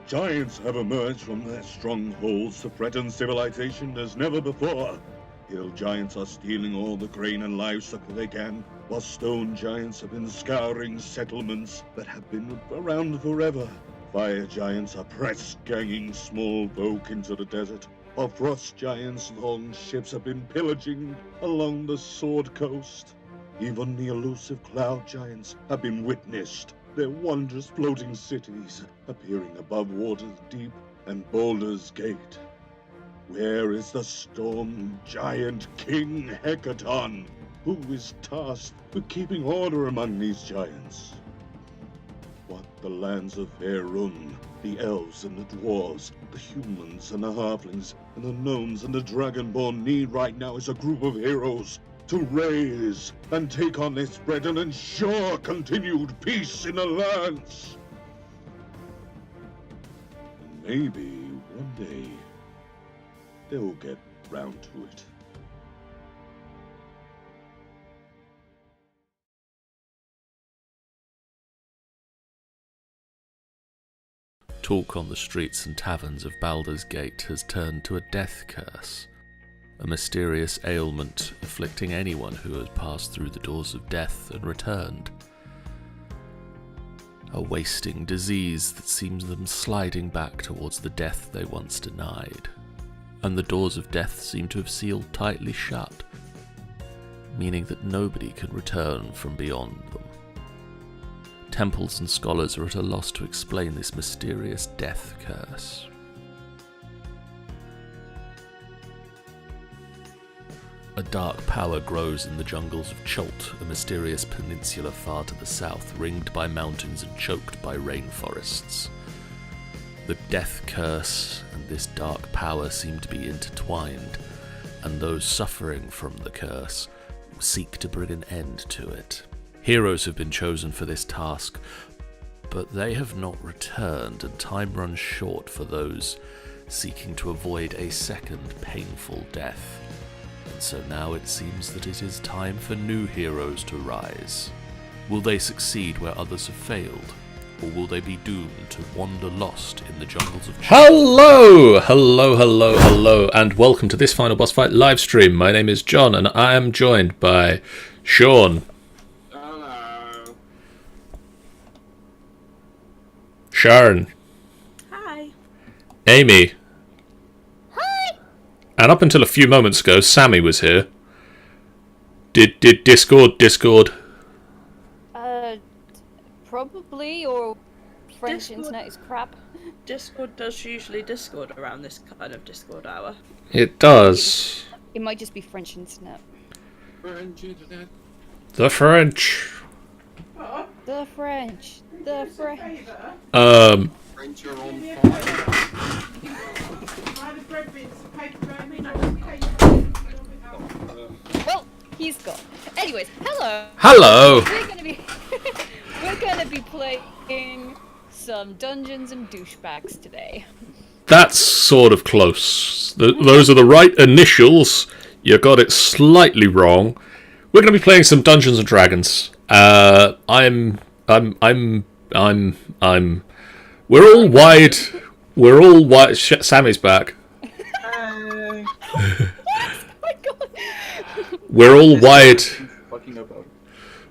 Giants have emerged from their strongholds to threaten civilization as never before. Hill giants are stealing all the grain and livestock they can, while stone giants have been scouring settlements that have been around forever. Fire giants are press ganging small folk into the desert, while frost giants' long ships have been pillaging along the Sword Coast. Even the elusive cloud giants have been witnessed, their wondrous floating cities appearing above Water's Deep and Baldur's Gate. Where is the storm giant King Hecaton, who is tasked with keeping order among these giants? What the lands of Faerun, the elves and the dwarves, the humans and the halflings, and the gnomes and the dragonborn need right now is a group of heroes to raise and take on this threat and ensure continued peace in the lands. And maybe one day they'll get round to it. Talk on the streets and taverns of Baldur's Gate has turned to a death curse, a mysterious ailment afflicting anyone who has passed through the doors of death and returned. A wasting disease that seems them sliding back towards the death they once denied, and the doors of death seem to have sealed tightly shut, meaning that nobody can return from beyond them. Temples and scholars are at a loss to explain this mysterious death curse. A dark power grows in the jungles of Chult, a mysterious peninsula far to the south, ringed by mountains and choked by rainforests. The death curse and this dark power seem to be intertwined, and those suffering from the curse seek to bring an end to it. Heroes have been chosen for this task, but they have not returned, and time runs short for those seeking to avoid a second painful death. And so now it seems that it is time for new heroes to rise. Will they succeed where others have failed? Or will they be doomed to wander lost in the jungles of... Hello, and welcome to this Final Boss Fight livestream. My name is John, and I am joined by Sean. Hello. Sharon. Hi. Amy. Hi. And up until a few moments ago, Sammy was here. Did Discord? Probably, or French Discord. internet is crap. Discord does usually Discord around this kind of Discord hour. It does. It might just be French internet. French internet. The French. The French. The French. French are on Well, he's gone. Anyways, hello. Hello. We're gonna be playing some Dungeons and Douchebags today. That's sort of close. Those are the right initials. You got it slightly wrong. We're going to be playing some Dungeons and Dragons. I'm. We're all wide. Sammy's back. Hey. Oh my god. We're all wide.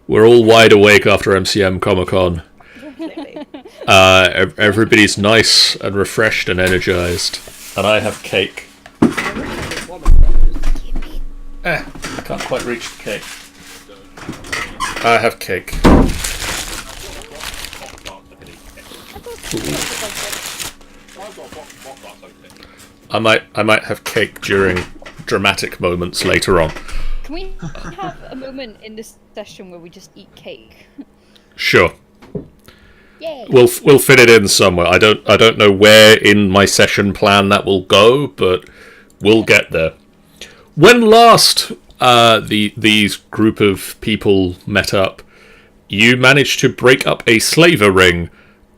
We're all wide awake after MCM Comic Con. Everybody's nice and refreshed and energized, and I have cake. I can't quite reach the cake. I have cake. I might have cake during dramatic moments later on. Can we have a moment in this session where we just eat cake? Sure. Yay. We'll fit it in somewhere. I don't know where in my session plan that will go, but we'll get there. When last these group of people met up, you managed to break up a slaver ring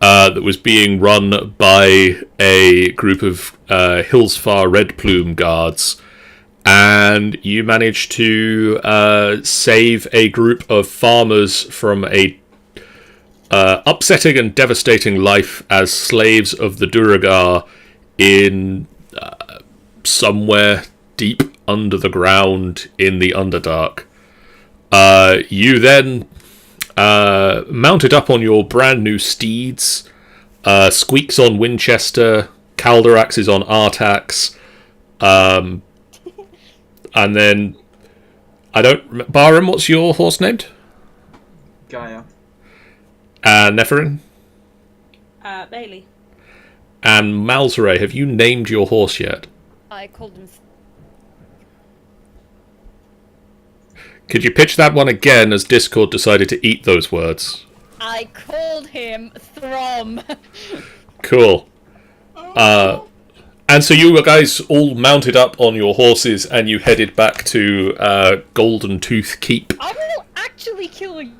that was being run by a group of Hillsfar Red Plume guards, and you managed to save a group of farmers from a upsetting and devastating life as slaves of the Duragar in somewhere deep under the ground in the Underdark. You then mounted up on your brand new steeds, Squeak's on Winchester, Calderax is on Artax, and then Barum, what's your horse named? Gaia. Neferin? Bailey. And Malzere, have you named your horse yet? I called him. Could you pitch that one again as Discord decided to eat those words? I called him Throm. Cool. And so you guys all mounted up on your horses and you headed back to Golden Tooth Keep. I will actually kill you.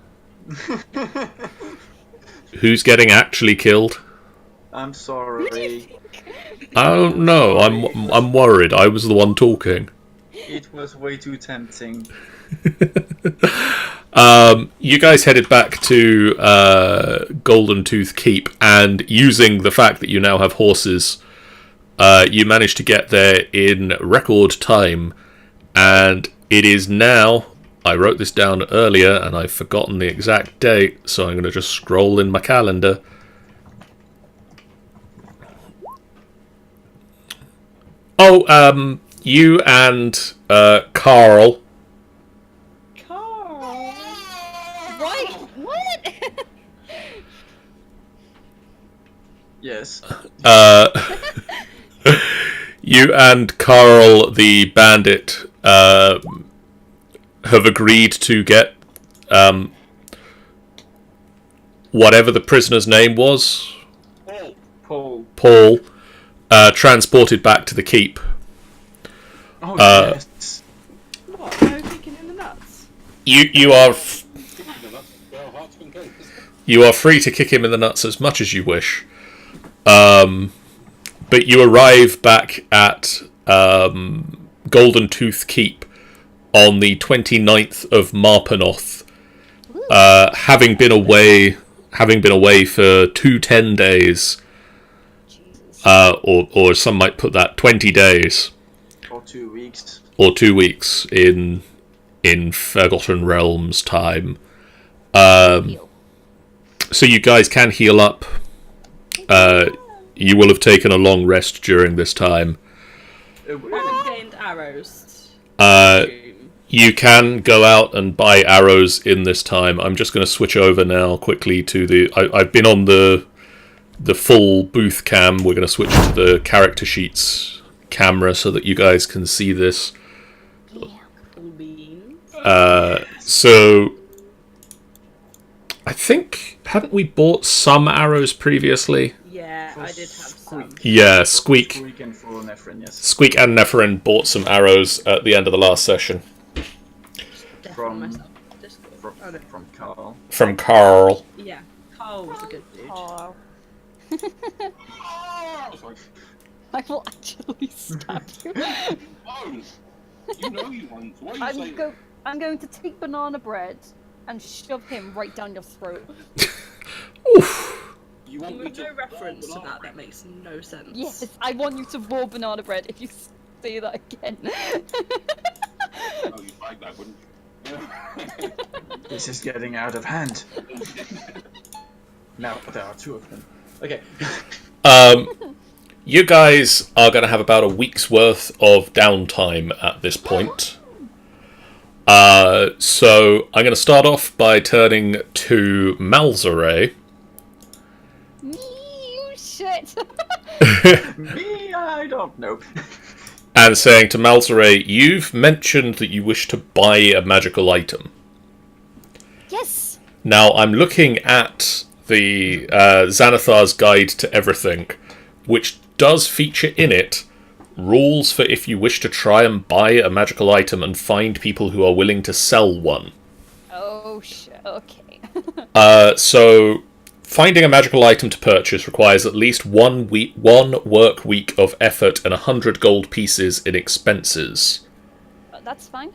Who's getting actually killed? I'm sorry. I don't know. I'm worried. I was the one talking. It was way too tempting. You guys headed back to Golden Tooth Keep, and using the fact that you now have horses, you managed to get there in record time, and it is now... I wrote this down earlier, and I've forgotten the exact date, so I'm going to just scroll in my calendar. Oh, you and Carl... Right? What? Yes. You and Carl, the bandit, have agreed to get whatever the prisoner's name was, Paul, transported back to the keep. Oh, yes. What? No kicking in the nuts? You are free to kick him in the nuts as much as you wish. But you arrive back at Golden Tooth Keep on the 29th of Marpanoth, having been away for 10 days, or some might put that 20 days, Or 2 weeks. or 2 weeks in Forgotten Realms time. So you guys can heal up. You will have taken a long rest during this time. Haven't gained arrows. You can go out and buy arrows in this time. I'm just going to switch over now quickly to the... I've been on the full booth cam. We're going to switch to the character sheets camera so that you guys can see this. So... I think... Hadn't we bought some arrows previously? Yeah, I did have some. Yeah, Squeak. Squeak and for Neferin, yes. Squeak and Neferin bought some arrows at the end of the last session. From- Myself. Discord. Oh, no. From Carl. From Carl. Yeah, Carl was a good dude. Oh. Sorry. I will actually stab you. Oh, you know you won't. Why are you saying I'm going to take banana bread and shove him right down your throat. Oof. you want me With to no reference to that, that makes no sense. Yes, I want you to roar banana bread if you say that again. Oh, you'd like that, wouldn't you? This is getting out of hand. Now there are 2 of them. Okay. You guys are going to have about a week's worth of downtime at this point. So I'm going to start off by turning to Malzere. You shit. Me, I don't know. And saying to Malzere, you've mentioned that you wish to buy a magical item. Yes. Now, I'm looking at the Xanathar's Guide to Everything, which does feature in it rules for if you wish to try and buy a magical item and find people who are willing to sell one. Oh shit. Okay. So, finding a magical item to purchase requires at least one work week of effort and 100 gold pieces in expenses. That's fine.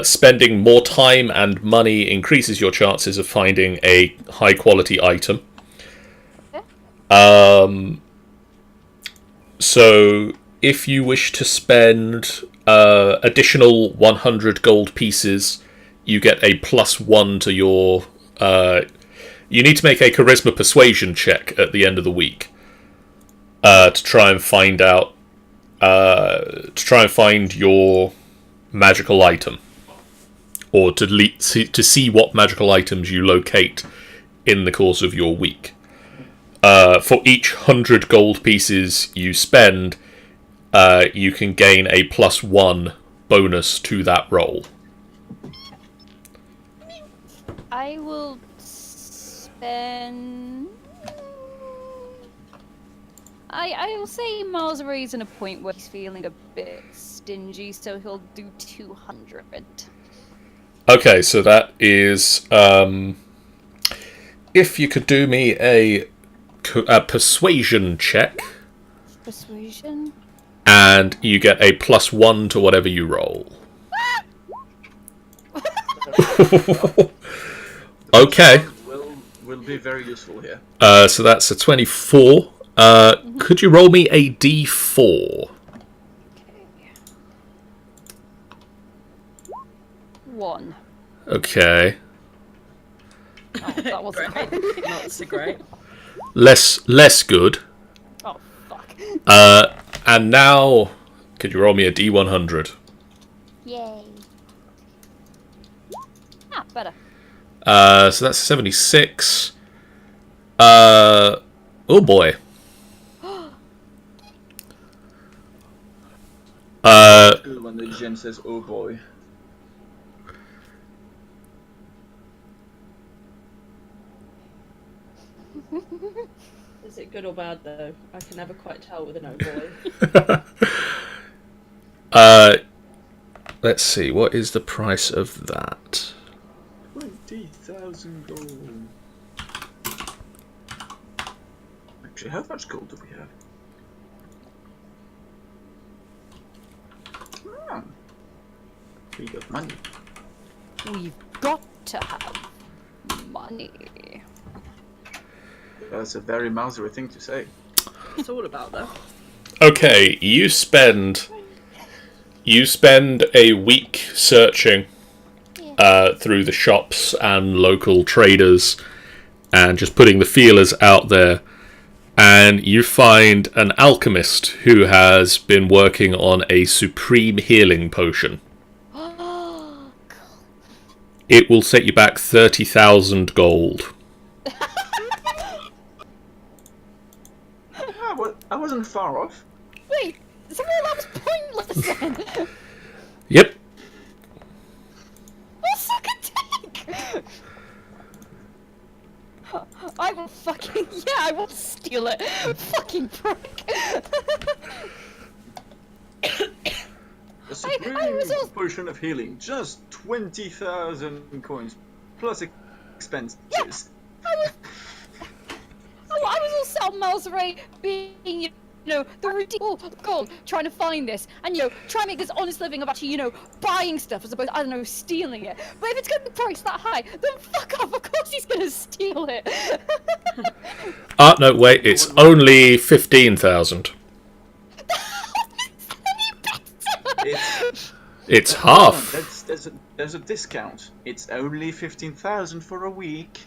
Spending more time and money increases your chances of finding a high-quality item. So, if you wish to spend additional 100 gold pieces, you get a +1 to your... you need to make a charisma persuasion check at the end of the week to try and find out... to try and find your magical item. Or to see what magical items you locate in the course of your week. For each 100 gold pieces you spend, you can gain a +1 bonus to that roll. I will spend... I will say Malzare's in a point where he's feeling a bit stingy, so he'll do 200. Okay, so that is... if you could do me a persuasion check, Persuasion? and you get a +1 to whatever you roll. Okay. Will be very useful here. So that's a 24. Could you roll me a d4? 1. Okay. Oh, that wasn't Great. Not so great. Less good. Oh, fuck. And now, could you roll me a d100? Yay. Ah, better. So that's 76. Oh boy. Good when the GM says, "Oh boy." Is it good or bad though? I can never quite tell with an old boy. Let's see, what is the price of that? 20,000 gold. Actually, how much gold do we have? Ah, we got money. We've got to have money. That's a very Mousery thing to say. It's all about that. Okay, you spend a week searching through the shops and local traders and just putting the feelers out there, and you find an alchemist who has been working on a supreme healing potion. It will set you back 30,000 gold. I wasn't far off. Wait, some of that was pointless then. Yep. What suck a dick? I will fucking... Yeah, I will steal it. Fucking prick. A supreme potion of healing, just 20,000 coins, plus expenses. I was all set on Malzaray being, you know, the ridiculous goal, trying to find this, and, you know, try and make this honest living of actually, you know, buying stuff as opposed to, I don't know, stealing it. But if it's going to be priced that high, then fuck off, of course he's going to steal it. No, wait, it's only 15,000. It's half. There's a discount. It's only 15,000 for a week.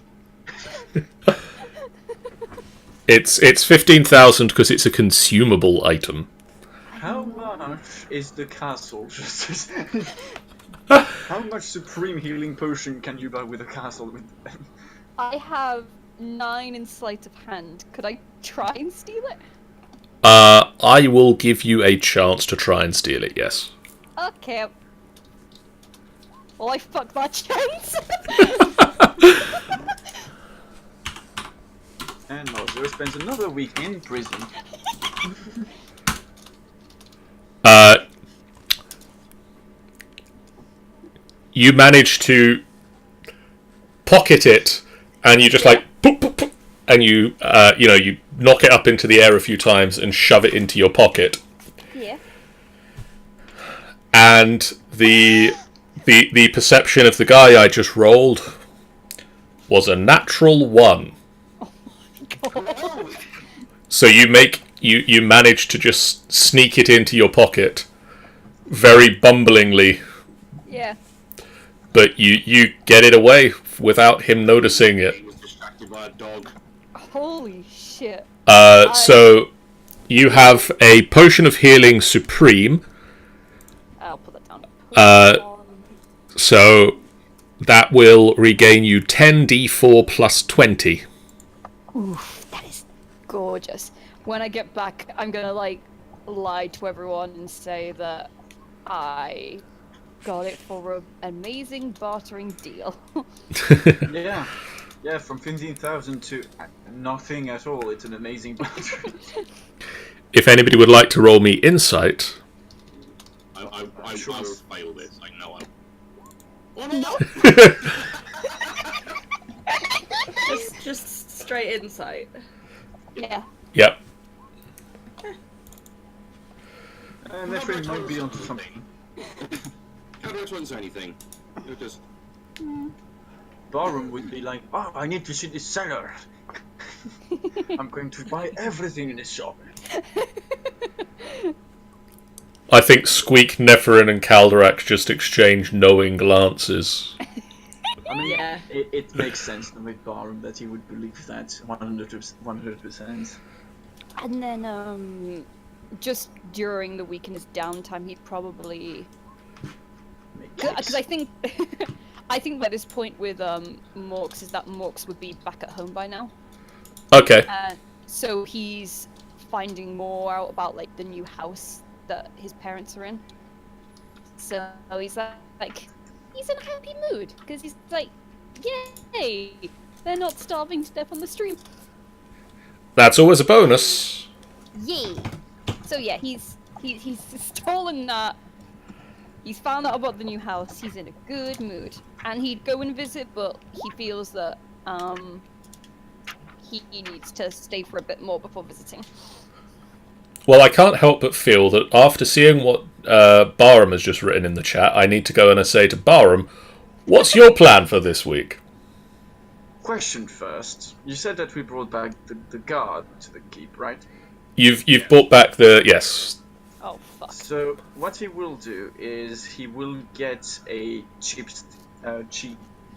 It's 15,000 because it's a consumable item. How much is the castle? How much supreme healing potion can you buy with a castle? I have 9 in sleight of hand. Could I try and steal it? I will give you a chance to try and steal it, yes. Okay. Well, I fucked that chance. And Mozart spends another week in prison. You manage to pocket it, and you just like poop, poop, poop, and you you knock it up into the air a few times and shove it into your pocket. Yeah. And the The perception of the guy I just rolled was a natural 1. So you manage to just sneak it into your pocket, very bumblingly. Yeah. But you get it away without him noticing it. He was distracted by a dog. Holy shit. So you have a potion of healing supreme. I'll put that down. So that will regain you 10d4 plus 20. Oof, that is gorgeous. When I get back, I'm gonna lie to everyone and say that I got it for an amazing bartering deal. Yeah. Yeah, from 15,000 to nothing at all. It's an amazing battery. If anybody would like to roll me insight, I will fail this. I know I. Oh no! Just straight insight. Yeah. yep. Elventree might be onto something. Caldrax won't say anything. He'll just. Barum would be like, oh, I need to see this cellar. I'm going to buy everything in this shop. I think Squeak, Neferin, and Caldrax just exchange knowing glances. I mean, Yeah. it makes sense with Barum that he would believe that 100%. And then, just during the week in his downtime, he'd probably... Because I think... I think by this point with Morks is that Morks would be back at home by now. Okay. So he's finding more out about the new house that his parents are in. So he's he's in a happy mood because he's like, yay! They're not starving to death on the street. That's always a bonus. Yay! So yeah, he's stolen that. He's found out about the new house. He's in a good mood, and he'd go and visit, but he feels that he needs to stay for a bit more before visiting. Well, I can't help but feel that after seeing what Barham has just written in the chat, I need to go and say to Barham, what's your plan for this week? Question first. You said that we brought back the guard to the keep, right? You've brought back the... Yes. Oh fuck. So what he will do is he will get a cheap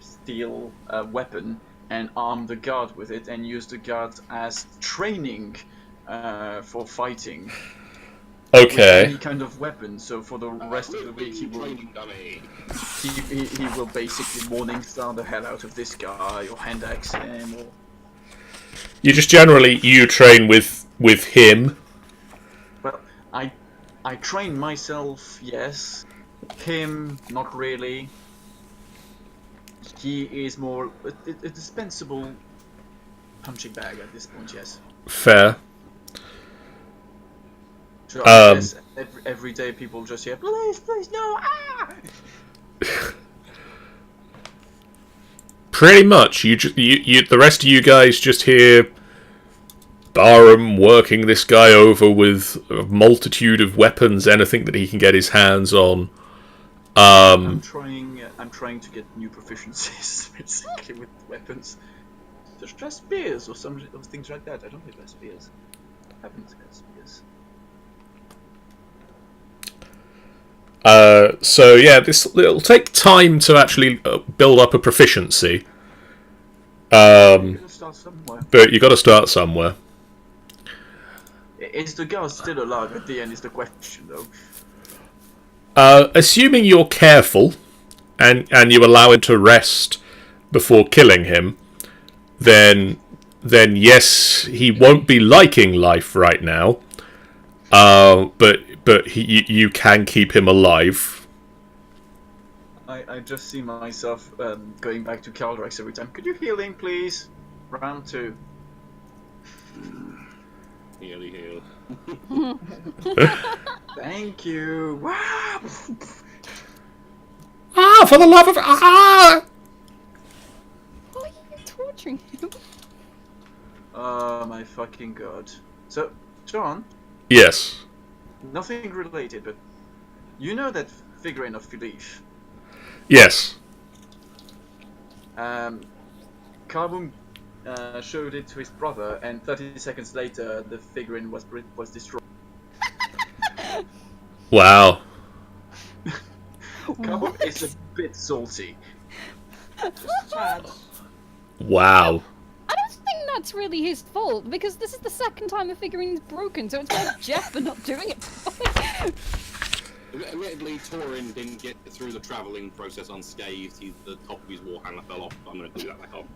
steel weapon and arm the guard with it and use the guard as training for fighting. Okay. With any kind of weapon. So for the rest of the week he will basically morning star the hell out of this guy or hand axe him or... You just generally train with him. Well, I train myself, yes. Him, not really. He is more a dispensable punching bag at this point, yes. Fair. So I guess every day people just hear, please, no, ah! Pretty much. You the rest of you guys just hear Barham working this guy over with a multitude of weapons, anything that he can get his hands on. I'm trying to get new proficiencies, basically, with weapons. Such as spears or things like that. I don't have spears. I haven't got spears. So yeah, it'll take time to actually build up a proficiency. You gotta start somewhere. But you got to start somewhere. Is the guard still alive at the end is the question, though. Assuming you're careful and you allow him to rest before killing him, then yes, he won't be liking life right now. But you can keep him alive. I just see myself going back to Caldrax every time. Could you heal him, please? Round 2. Heal. Thank you. Wow. For the love of... Why are you torturing him? Oh my fucking god. So, John, Yes. nothing related, but you know that figurine of Philippe? Yes. Carbon showed it to his brother, and 30 seconds later, the figurine was destroyed. Wow. Carbon is a bit salty. Sad. Wow. I don't think that's really his fault, because this is the second time the figurine's broken, so it's more Jeff for not doing it properly. Admittedly, Torin didn't get through the travelling process unscathed. The top of his warhammer fell off. I'm going to glue that back on.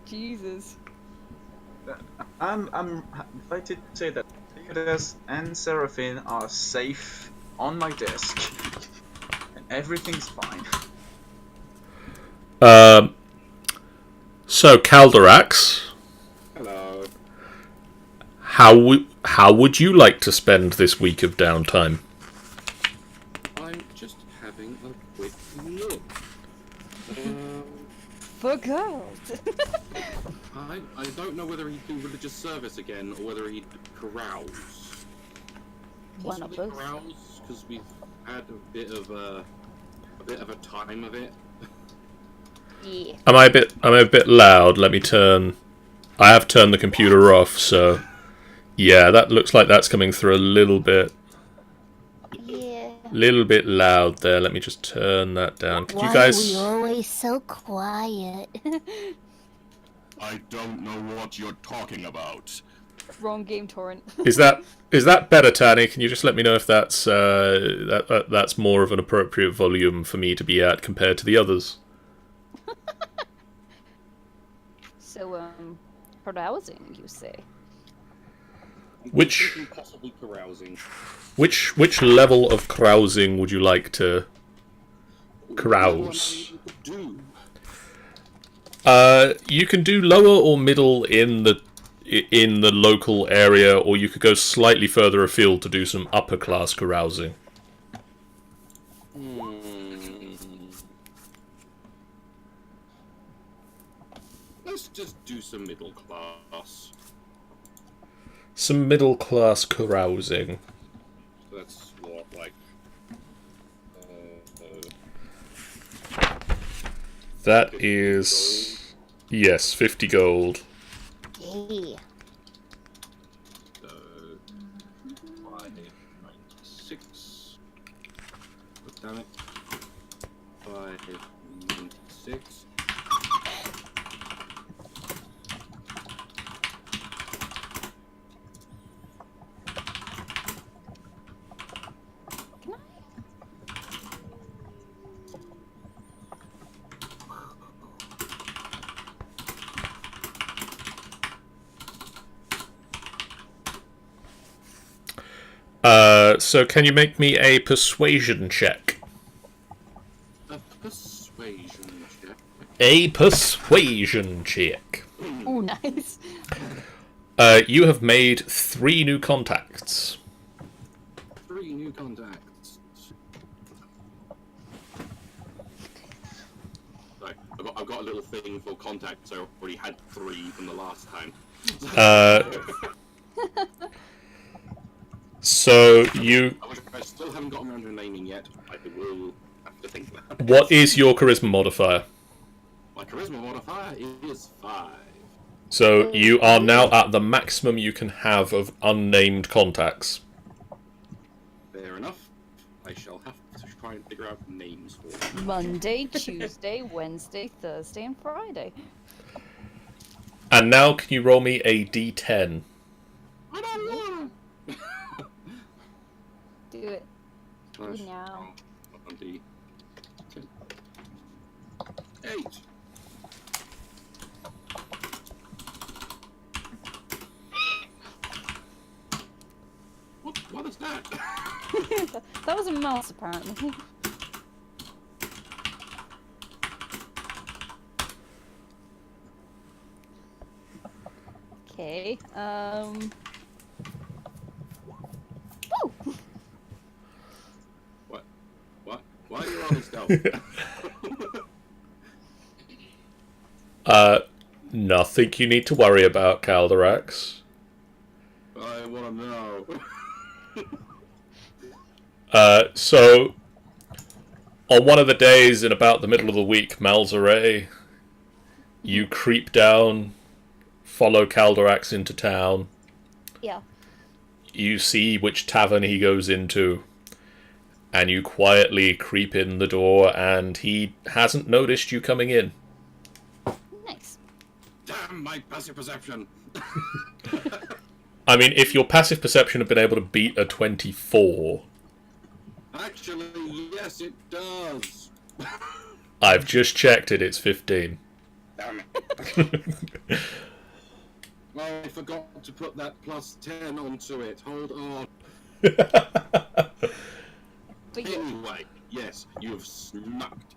Jesus. I'm invited to say that Theodas and Seraphine are safe on my desk, and everything's fine. So Calderax, Hello. how would you like to spend this week of downtime? I'm just having a quick look. For girls. I don't know whether he'd do religious service again or whether he'd carouse. One of Possibly us. carouse, because we've had a bit of a time of it. Yeah. Am I a bit loud? Let me turn. I have turned the computer off, so yeah, that looks like that's coming through a little bit loud there. Let me just turn that down. Could you guys? Why are we always so quiet? I don't know what you're talking about. Wrong game, Torrent. Is that better, Tanny? Can you just let me know if that's that's more of an appropriate volume for me to be at compared to the others? So, carousing, you say? Which- Thinking possibly carousing. Which level of carousing would you like to carouse? What I do. You can do lower or middle in the local area, or you could go slightly further afield to do some upper class carousing. Let's just do some middle class. Some middle class carousing. That's what, like... That is... Yes, 50 gold. Yeah. 596. Damn it. 596. So can you make me a persuasion check? A persuasion check. A persuasion check. Oh, nice. You have made 3 new contacts. 3 new contacts. Right, I've got a little thing for contacts. I already had 3 from the last time. So you... I still haven't gotten around to naming yet. I will have to think about it. What is your charisma modifier? My charisma modifier is 5. So you are now at the maximum you can have of unnamed contacts. Fair enough. I shall have to try and figure out names for them. Monday, Tuesday, Wednesday, Thursday, and Friday. And now can you roll me a d10? I don't wanna. Do it. Nice. Now. 20. 8. What is that? That was a mouse, apparently. Okay, Woo! What? Why are you on stealth? Nothing you need to worry about, Calderax. I want to know. So, On one of the days in about the middle of the week, Malzare, you creep down, follow Caldorax into town. Yeah. You see which tavern he goes into, and you quietly creep in the door, and he hasn't noticed you coming in. Nice. Damn my passive perception. I mean, if your passive perception had been able to beat a 24... Actually, yes, it does. I've just checked it, it's 15. Damn it. I forgot to put that plus 10 onto it. Hold on. But yeah, Anyway, yes, you've snucked.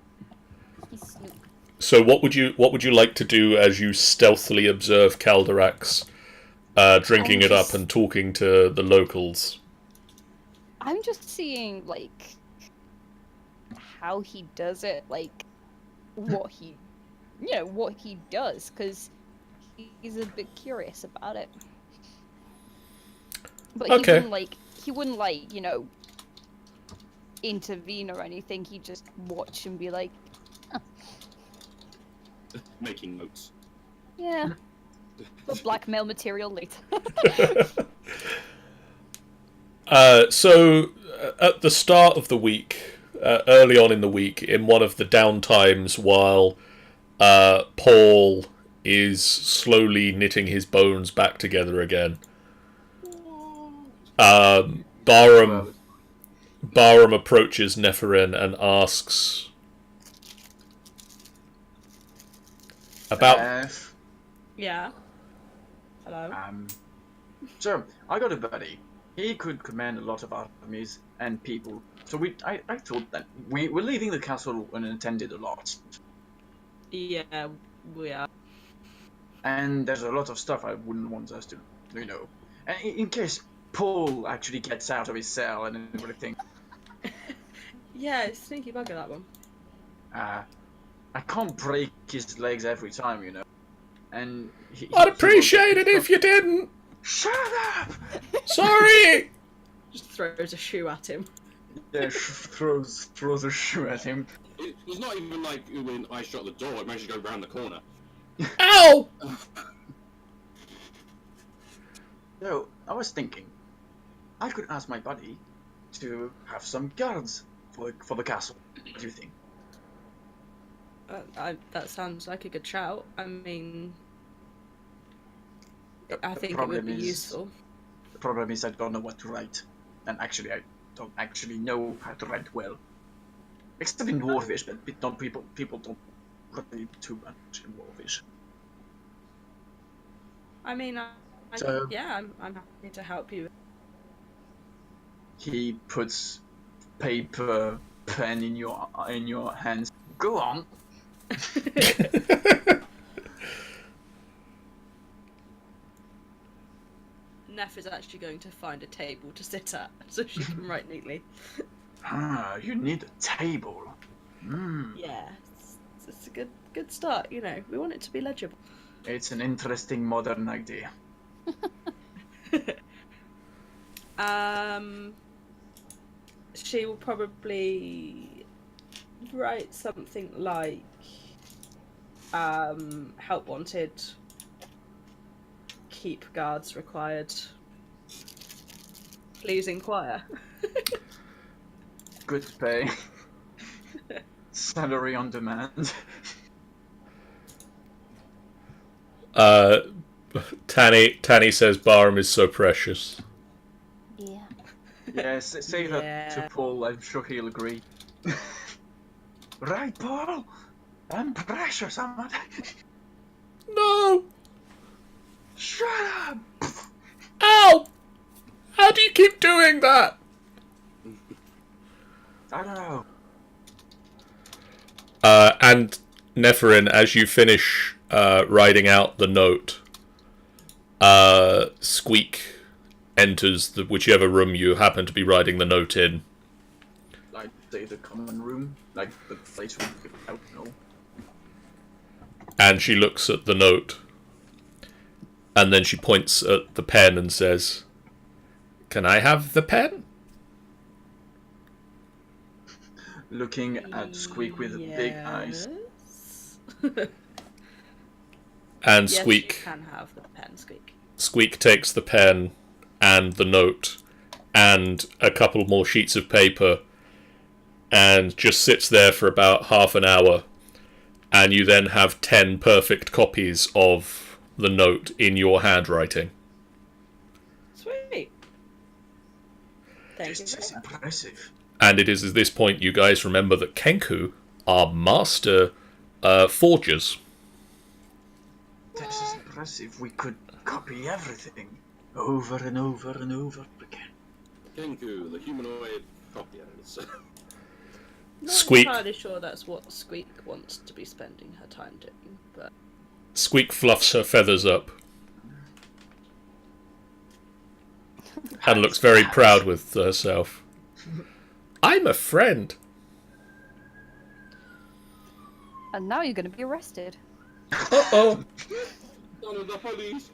he's Snoop. So what would you like to do as you stealthily observe Caldorax drinking it up and talking to the locals? I'm just seeing, like, how he does it, like, what he does, because he's a bit curious about it. But Okay. he wouldn't, intervene or anything. He'd just watch and be like, Making notes. yeah, for blackmail material later. So, at the start of the week, early on in the week, in one of the downtimes while Paul is slowly knitting his bones back together again, Barham approaches Neferin and asks about... Yeah. Hello. So, I got a buddy. He could command a lot of armies and people. So I thought that we're leaving the castle unattended a lot. Yeah, we are. And there's a lot of stuff I wouldn't want us to, And in case Paul actually gets out of his cell and everything. Yeah, it's sneaky bugger, that one. I can't break his legs every time, And I'd appreciate it if you didn't! Shut up! Sorry! Just throws a shoe at him. Yeah, throws a shoe at him. It was not even like when I shut the door, it managed to go round the corner. Ow! So, I was thinking, I could ask my buddy to have some guards for the castle. What do you think? That sounds like a good shout. I mean, I The think it problem would be is- useful. The problem is I don't know what to write. And actually, I don't actually know how to write well. Except in Dwarvish, but don't people don't read too much in Dwarvish. I mean, So- I'm happy to help you. He puts paper, pen in your hands. Go on. Neff is actually going to find a table to sit at so she can write neatly. You need a table. Yeah, it's a good start. We want it to be legible. It's an interesting modern idea. She will probably write something like, help wanted, keep guards required, please inquire. Good pay. Salary on demand. Tanny says Barham is so precious. Yeah. Yes, say that Yeah. to Paul. I'm sure he'll agree. Right, Paul? I'm precious, am I? No! Shut up! Ow! How do you keep doing that? I don't know. And Neferin, as you finish writing out the note, Squeak enters whichever room you happen to be writing the note in. Like, say the common room, like the place where you could, I don't know. And she looks at the note. And then she points at the pen and says, "Can I have the pen?" looking at Squeak with big eyes. And Yes, Squeak you can have the pen, Squeak. Squeak takes the pen and the note and a couple more sheets of paper and just sits there for about half an hour, and you then have 10 perfect copies of the note in your handwriting. Sweet. Thank you This is very much. impressive. And it is at this point you guys remember that Kenku are master forgers. This is impressive. We could copy everything over and over and over again. Kenku, the humanoid copiers. Not Squeak. entirely sure that's what Squeak wants to be spending her time doing, but Squeak fluffs her feathers up and looks very proud with herself. I'm a friend. And now you're going to be arrested. Uh-oh. None of the police.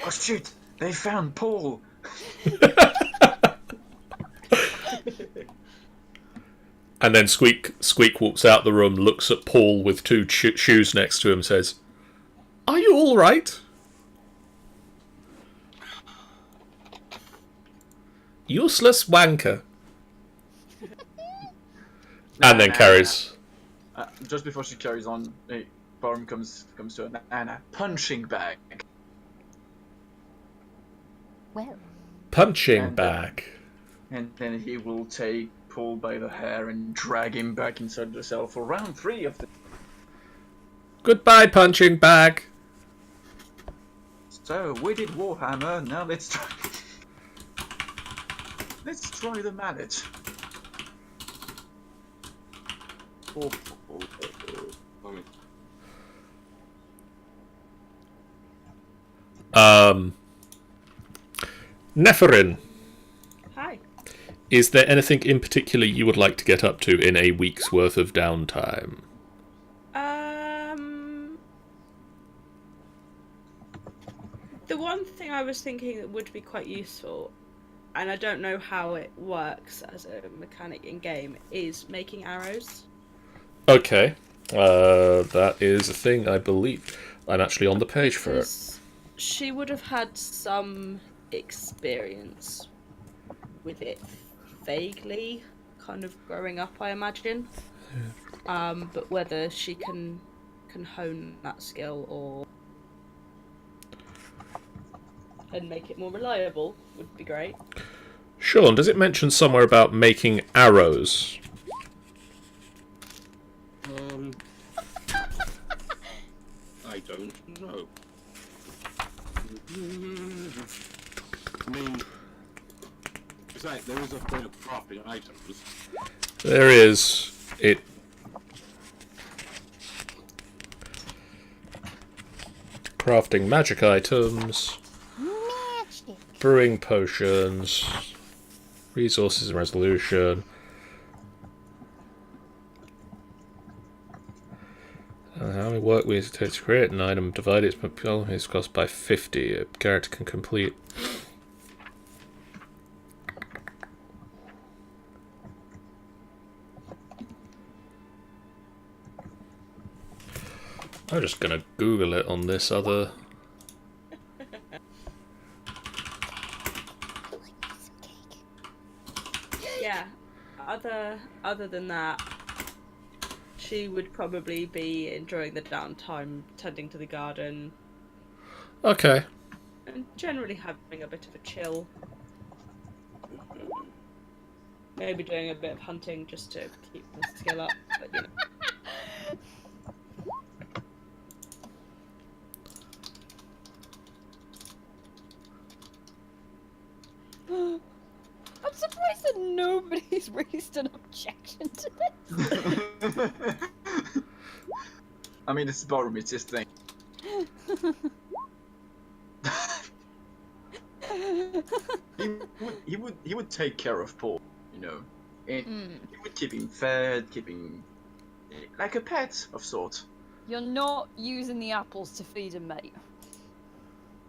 Oh shit! They found Paul. And then Squeak walks out the room, looks at Paul with two shoes next to him, says, "Are you all right? Useless wanker." And then carries. Just before she carries on, Barm comes to her and a punching bag. Well, Punching bag. And then he will take Paul by the hair and drag him back inside the cell for round 3 of the... Goodbye, punching bag. So, we did Warhammer, now let's try... let's try the mallet. Neferin, hi. is there anything in particular you would like to get up to in a week's worth of downtime? The one thing I was thinking that would be quite useful, and I don't know how it works as a mechanic in game, is making arrows. Okay, that is a thing, I believe. I'm actually on the page for it. Because she would have had some experience with it vaguely, kind of growing up, I imagine. But whether she can hone that skill or and make it more reliable would be great. Sean, does it mention somewhere about making arrows? I don't know. I mean, it's like there is a point of crafting items. There is. It. Crafting magic items. magic. Brewing potions. Resources and resolution. How many work we take to create an item, divide its cost by 50. A character can complete. I'm just gonna Google it on this other. Yeah. Other than that, she would probably be enjoying the downtime, tending to the garden, Okay. and generally having a bit of a chill. Maybe doing a bit of hunting just to keep the skill up, but you know. I'm surprised that nobody's raised an objection to this. I mean, it's Barm, it's his thing. He would take care of Paul, you know. And he would keep him fed, keep him like a pet of sort. You're not using the apples to feed him, mate.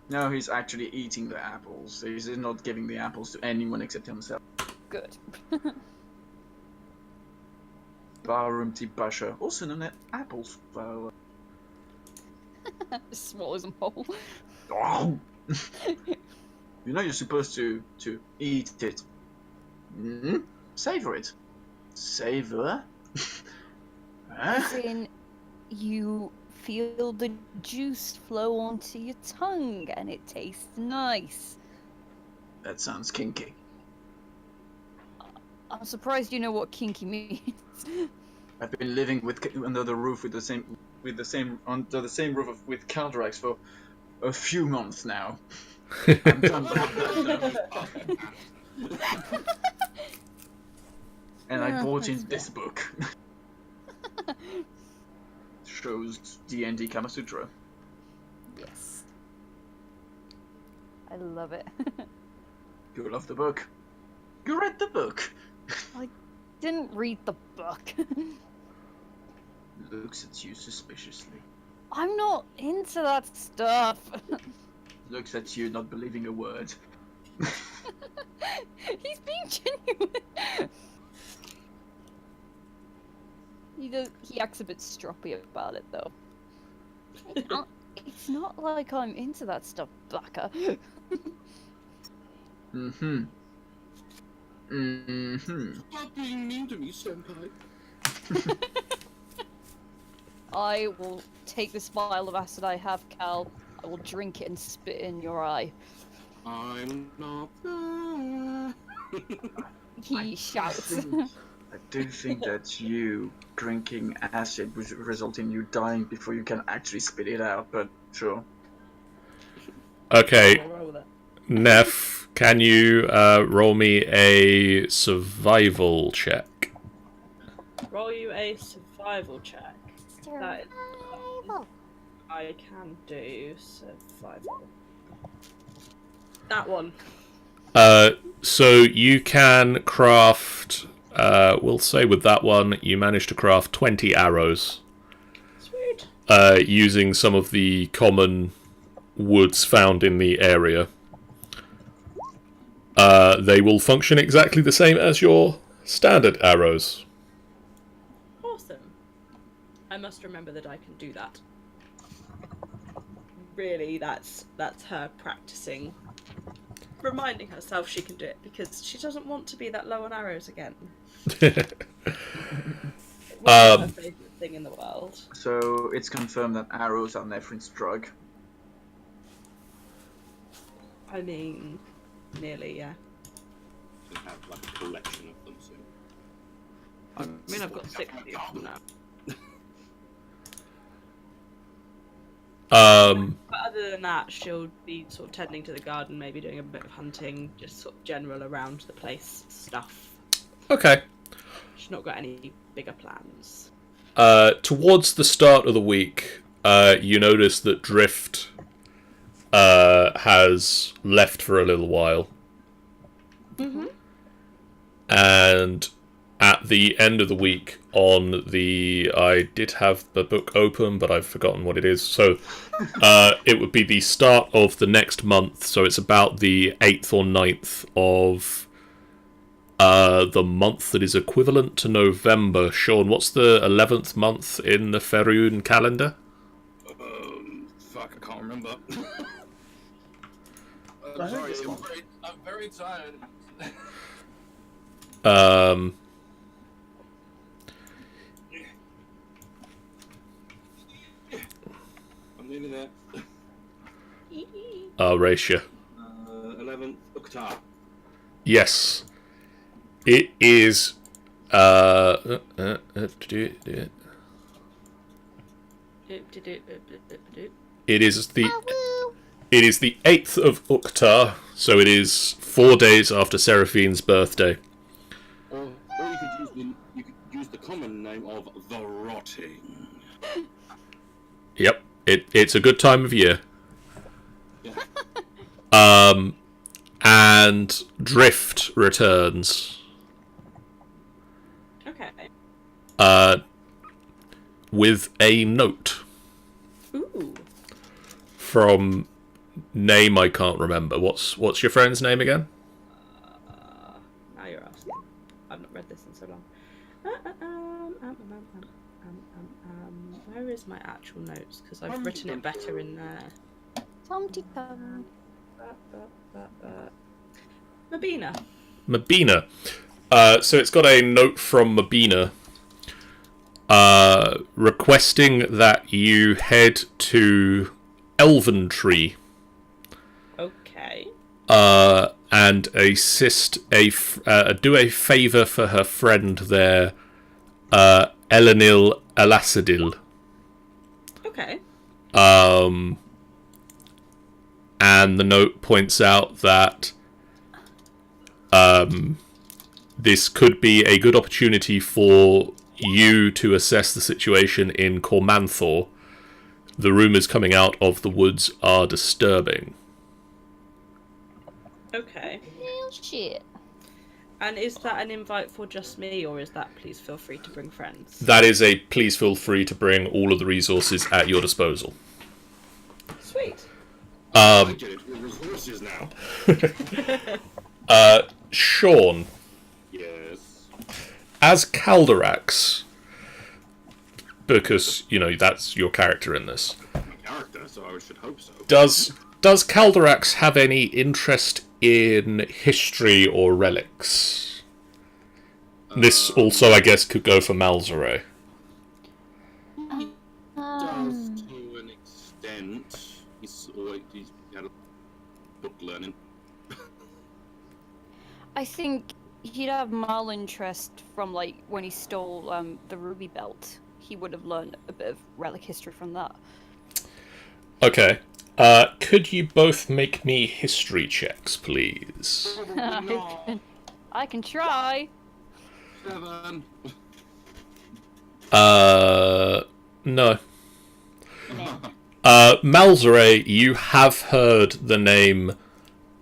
No, he's actually eating the apples. He's not giving the apples to anyone except himself. Good. Barroom tea basher, also known as apples flower. Swallows them whole. Oh. You know you're supposed to eat it. Savor it. Savor? As in, you feel the juice flow onto your tongue and it tastes nice. That sounds kinky. I'm surprised you know what kinky means. I've been living under the roof with the same under the same roof with Caldrax for a few months now. I'm done with that. And I bought in this book. Shows D&D Kama Sutra. Yes. I love it. You love the book. You read the book. I didn't read the book. Looks at you suspiciously. I'm not into that stuff. Looks at you not believing a word. He's being genuine. He acts a bit stroppy about it though. It's not like I'm into that stuff, Blacker. Stop being mean to me, senpai. I will take this vial of acid I have, Cal. I will drink it and spit it in your eye. I'm not there. He shouts. I do think that you drinking acid would result in you dying before you can actually spit it out, but sure. Okay, I'll roll that. Neff, can you roll me a survival check? Roll you a survival check. That is Survival. I can do survival. That one. So you can craft, we'll say with that one, you managed to craft 20 arrows. Sweet. Using some of the common woods found in the area. They will function exactly the same as your standard arrows. Awesome. I must remember that I can do that. Really, that's her practicing. Reminding herself she can do it because she doesn't want to be that low on arrows again. It wasn't her favourite thing in the world. So it's confirmed that arrows are Nephrin's drug. I mean, nearly, yeah. You have like a collection of them soon. I mean, I've got 60 of them now. But other than that, she'll be sort of tending to the garden, maybe doing a bit of hunting, just sort of general around the place stuff. Okay. She's not got any bigger plans. Towards the start of the week, you notice that Drift has left for a little while. Mm-hmm. And at the end of the week, I did have the book open, but I've forgotten what it is. So it would be the start of the next month. So it's about the 8th or 9th of the month that is equivalent to November. Sean, what's the 11th month in the Faerun calendar? Fuck, I can't remember. I'm sorry, I'm very tired. I'm nearly there. Ratia. 11th Uktar. Yes. It is. It is the. It is the 8th of Uktar, so it is 4 days after Seraphine's birthday. Or you could use the common name of the Rotting. Yep, it's a good time of year. Yeah. And Drift returns. Okay. With a note. Ooh. From name I can't remember. What's your friend's name again? Now you're asking. I've not read this in so long. Where is my actual notes? Because I've written it better in there. Tom-de-tom. Mabina. Mabina. So it's got a note from Mabina requesting that you head to Elventree. Okay. And assist do a favour for her friend there, Elenil Alacidil. Okay. And the note points out that this could be a good opportunity for you to assess the situation in Cormanthor. The rumours coming out of the woods are disturbing. Okay. Well, shit. And is that an invite for just me, or is that please feel free to bring friends? That is a please feel free to bring all of the resources at your disposal. Sweet. I get it. We're resources now. Sean, Yes. as Calderax, because, you know, that's your character in this, My character, so I should hope so. does Calderax have any interest in history or relics? This also, I guess, could go for Malzare. Does to an extent. He's had a book learning. I think he'd have mal interest from, like, when he stole the ruby belt. He would have learned a bit of relic history from that. Okay. Could you both make me history checks, please? I can try. 7. No. Malzare, you have heard the name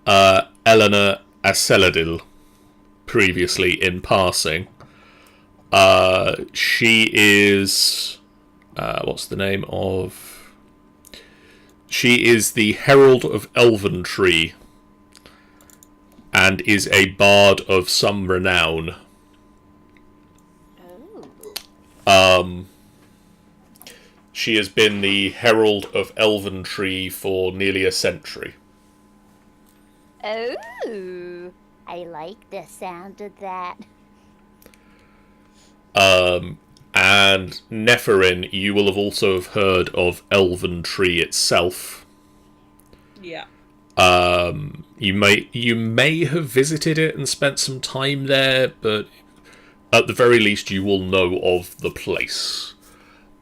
Eleanor Aceladil previously in passing. She is... what's the name of... She is the Herald of Elventree and is a bard of some renown. She has been the Herald of Elventree for nearly a century. Oh, I like the sound of that. And Nephirin, you will have also have heard of Elventree itself. Yeah. You may have visited it and spent some time there, but at the very least you will know of the place.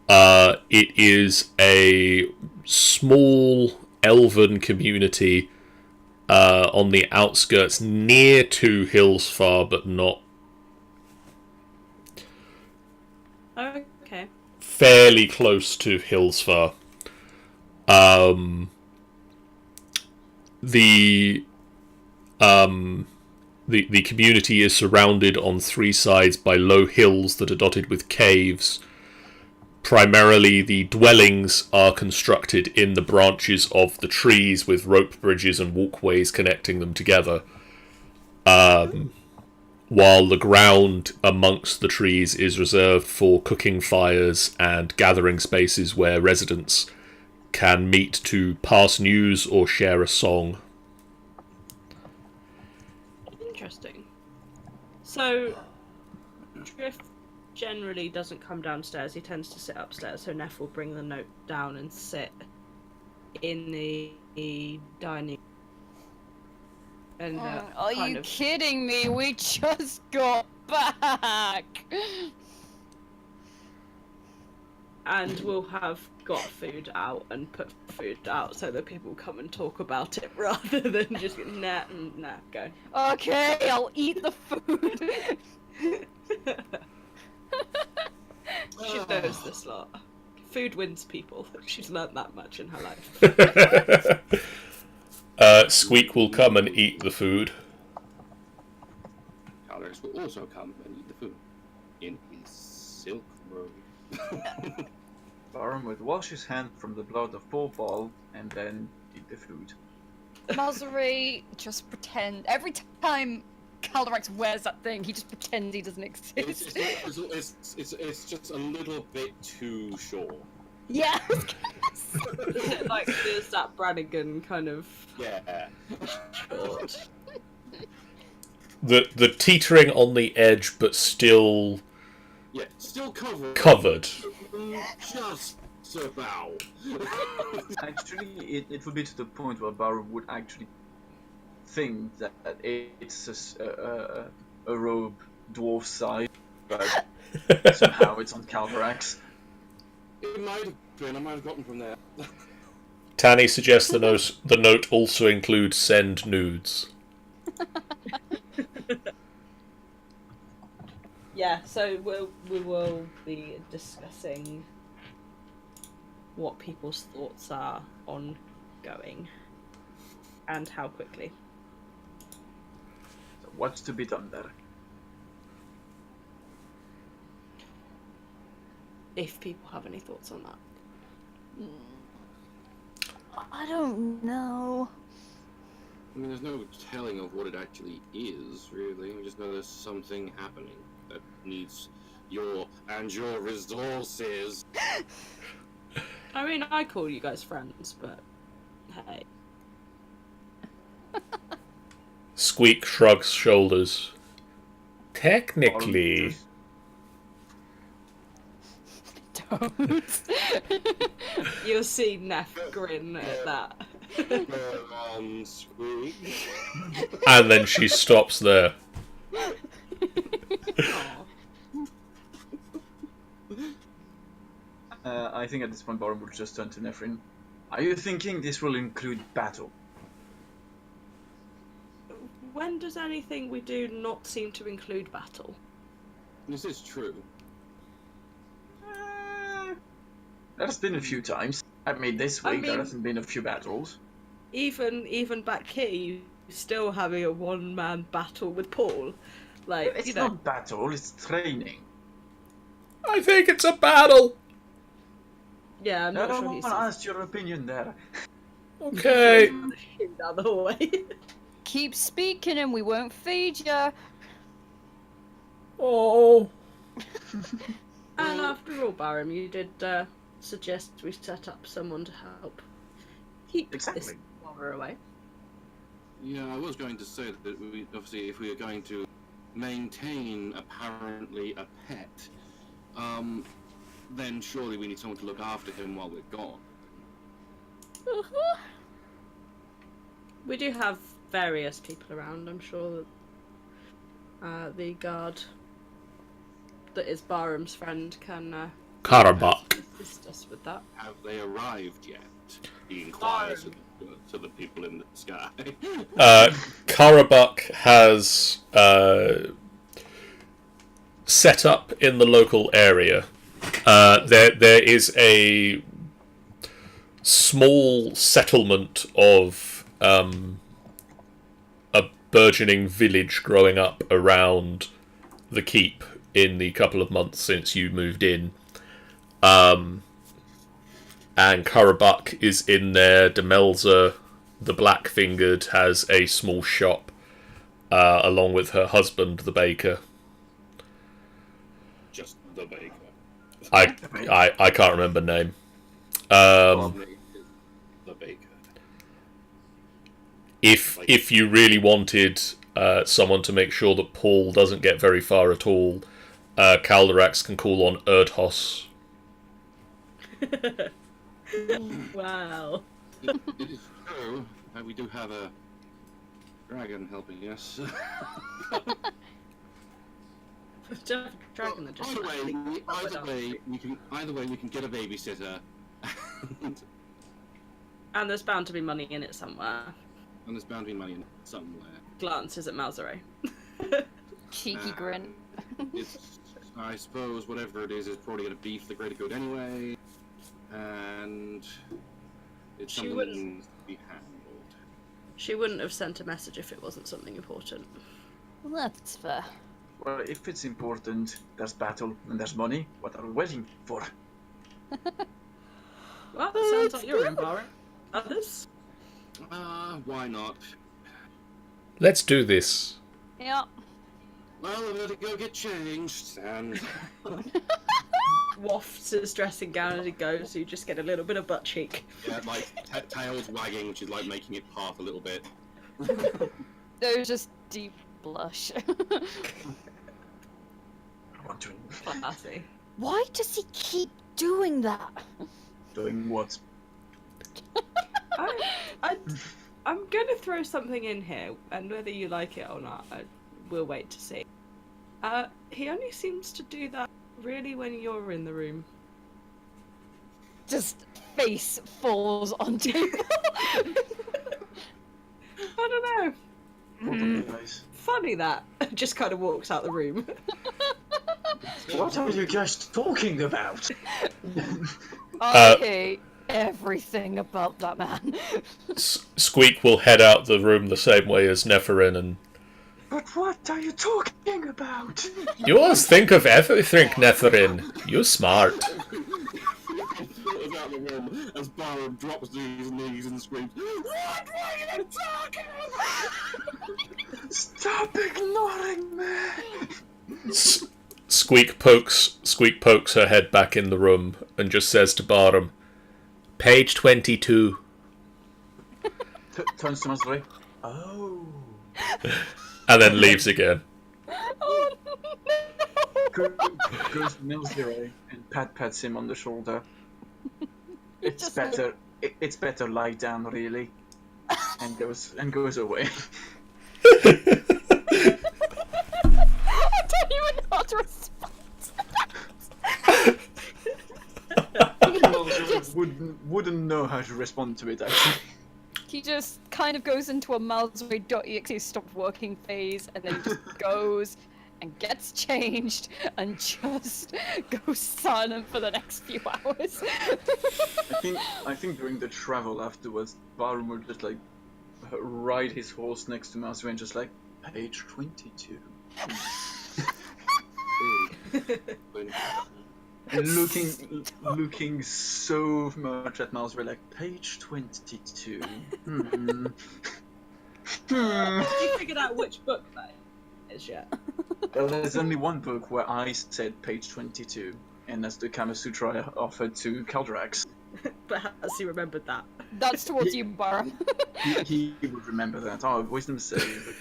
It is a small elven community on the outskirts, near to Hillsfar, but not. Okay. Fairly close to Hillsfar. The community is surrounded on three sides by low hills that are dotted with caves. Primarily, the dwellings are constructed in the branches of the trees with rope bridges and walkways connecting them together. While the ground amongst the trees is reserved for cooking fires and gathering spaces where residents can meet to pass news or share a song. Interesting. So, Drift generally doesn't come downstairs. He tends to sit upstairs, so Neff will bring the note down and sit in the dining. And Are you kidding me? We just got back. And we'll have got food out and put food out so that people come and talk about it rather than just nah, go. Okay, I'll eat the food. She knows this lot. Food wins people. She's learnt that much in her life. Squeak will come and eat the food. Calories will also come and eat the food in his silk robe. Baron would wash his hand from the blood of Ball and then eat the food. Malzare, just pretend. Every time Calderex wears that thing. He just pretends he doesn't exist. It's just a little bit too short. Yeah. Like there's that Brannigan kind of Yeah. short. The teetering on the edge, but still Yeah, still covered. covered. Just about. Actually, it would be to the point where Barum would actually think that it's a robe dwarf size, but somehow it's on Calvarax. It might have been. I might have gotten from there. Tanny suggests the note also includes send nudes. Yeah, so we will be discussing what people's thoughts are on going and how quickly. So what's to be done there? If people have any thoughts on that. I don't know. I mean, there's no telling of what it actually is, really. We just know there's something happening that needs your resources. I mean, I call you guys friends, but hey. Squeak shrugs shoulders. Technically. Don't. You'll see Neff grin at that. Squeak. And then she stops there. I think at this point Barum would just turn to Nephrin. Are you thinking this will include battle? When does anything we do not seem to include battle? This is true. There's been a few times. I mean, this week there hasn't been a few battles. Even back here, you still having a one-man battle with Paul. Like, It's you know, not battle, it's training. I think it's a battle. yeah, I'm I not don't sure want he's to ask your opinion there. Okay. down the hallway. Keep speaking and we won't feed you. Oh. And after all, Barum, you did suggest we set up someone to help keep this Exactly. while we're away. Yeah, I was going to say that we, obviously, if we are going to maintain apparently a pet, then surely we need someone to look after him while we're gone. We do have various people around. I'm sure that the guard that is Barham's friend can Karabak. assist us with that. Have they arrived yet? He inquires to the people in the sky. Karabak has set up in the local area. There is a small settlement of a burgeoning village growing up around the keep in the couple of months since you moved in. And Karabak is in there. Demelza, the black-fingered, has a small shop along with her husband, the baker. Just the baker. I can't remember name. The baker. If you really wanted someone to make sure that Paul doesn't get very far at all, Calderax can call on Erdhos. Wow. It is true that we do have a dragon helping us. Dragon that just Either way, we can get a babysitter. and there's bound to be money in it somewhere. And there's bound to be money in it somewhere. Glances at Malzare. Cheeky grin. It's, I suppose, whatever it is probably going to be for the greater good anyway. And it's something that needs to be handled. She wouldn't have sent a message if it wasn't something important. Well, that's fair. Well, if it's important, there's battle and there's money. What are we waiting for? Well, that sounds like you're in, Baron. Others? Why not? Let's do this. Yeah. Well, I'm gonna go get changed, and Wafts his dressing gown as he goes, so you just get a little bit of butt cheek. yeah, like tails wagging, which is like making it part a little bit. There's just deep blush. I want to. Classy. Why does he keep doing that? Doing what? I'm going to throw something in here, and whether you like it or not, we'll wait to see. He only seems to do that really when you're in the room. Just face falls on table. I don't know. Hold on, guys. Funny that. Just kind of walks out the room. What are you guys talking about? I hate everything about that man. Squeak will head out the room the same way as Neferin and... But what are you talking about? You always think of everything, Neferin. You smart. Filters out the room as Baron drops to his knees and screams, "What are you talking about?" Stop ignoring me! Squeak pokes her head back in the room and just says to Barham, "Page 22. Turns to Masri. Oh. And then leaves again. Oh no! Goes to Milsbury and pats him on the shoulder. It's Just better. It's better lie down, really. And goes away. I don't even know how to respond. Wouldn't know how to respond to it, actually. He just kind of goes into a Malzray.exe stopped working phase, and then just goes and gets changed and just goes silent for the next few hours. I think during the travel afterwards, Barum would just like ride his horse next to Masri and just like, page 22. And looking so much at Masri like, page 22. Have you figured out which book that is yet? Well, there's only one book where I said page 22, and that's the Kama Sutra I offered to Caldrax. But has he remembered that? That's towards you, Barum. He would remember that. Oh, wisdom save.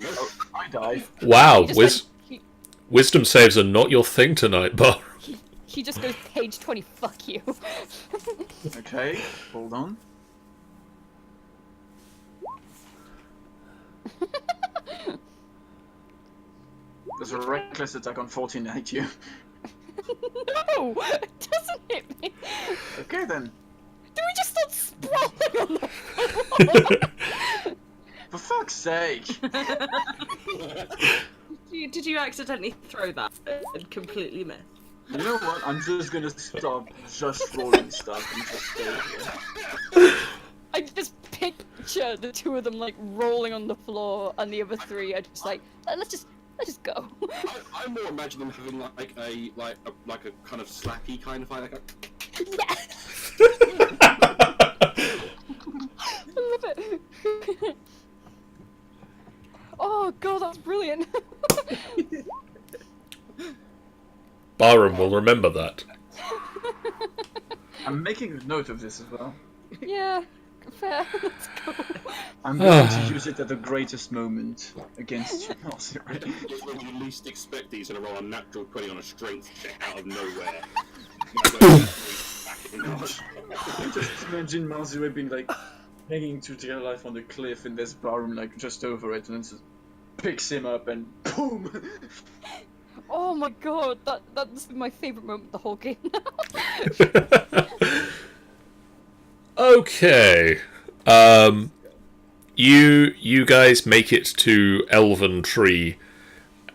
Oh, I died. Wow, He just wisdom saves are not your thing tonight, Barham. he just goes page 20, fuck you. Okay, hold on. There's a reckless attack on 14 at you. No! It doesn't hit me! Okay then. Do we just start sprawling on the floor? For fuck's sake! Did you accidentally throw that and completely miss? You know what? I'm just gonna stop just rolling stuff and just stay here. I just picture the two of them like rolling on the floor, and the other three are just like, let's just go. I more imagine them having like a kind of slappy kind of like a. Yeah. I love it. Oh god, that's brilliant. Barham will remember that. I'm making a note of this as well. Yeah, fair. Let's go. I'm going to use it at the greatest moment against you, Marcy. Just when you least expect these and roll a natural 20 on a strength check out of nowhere. Just imagine Marcy being like hanging to their life on the cliff, and there's Barum like just over it, and then just picks him up and boom. Oh my god, that's my favourite moment of the whole game now. Okay. You guys make it to Elventree,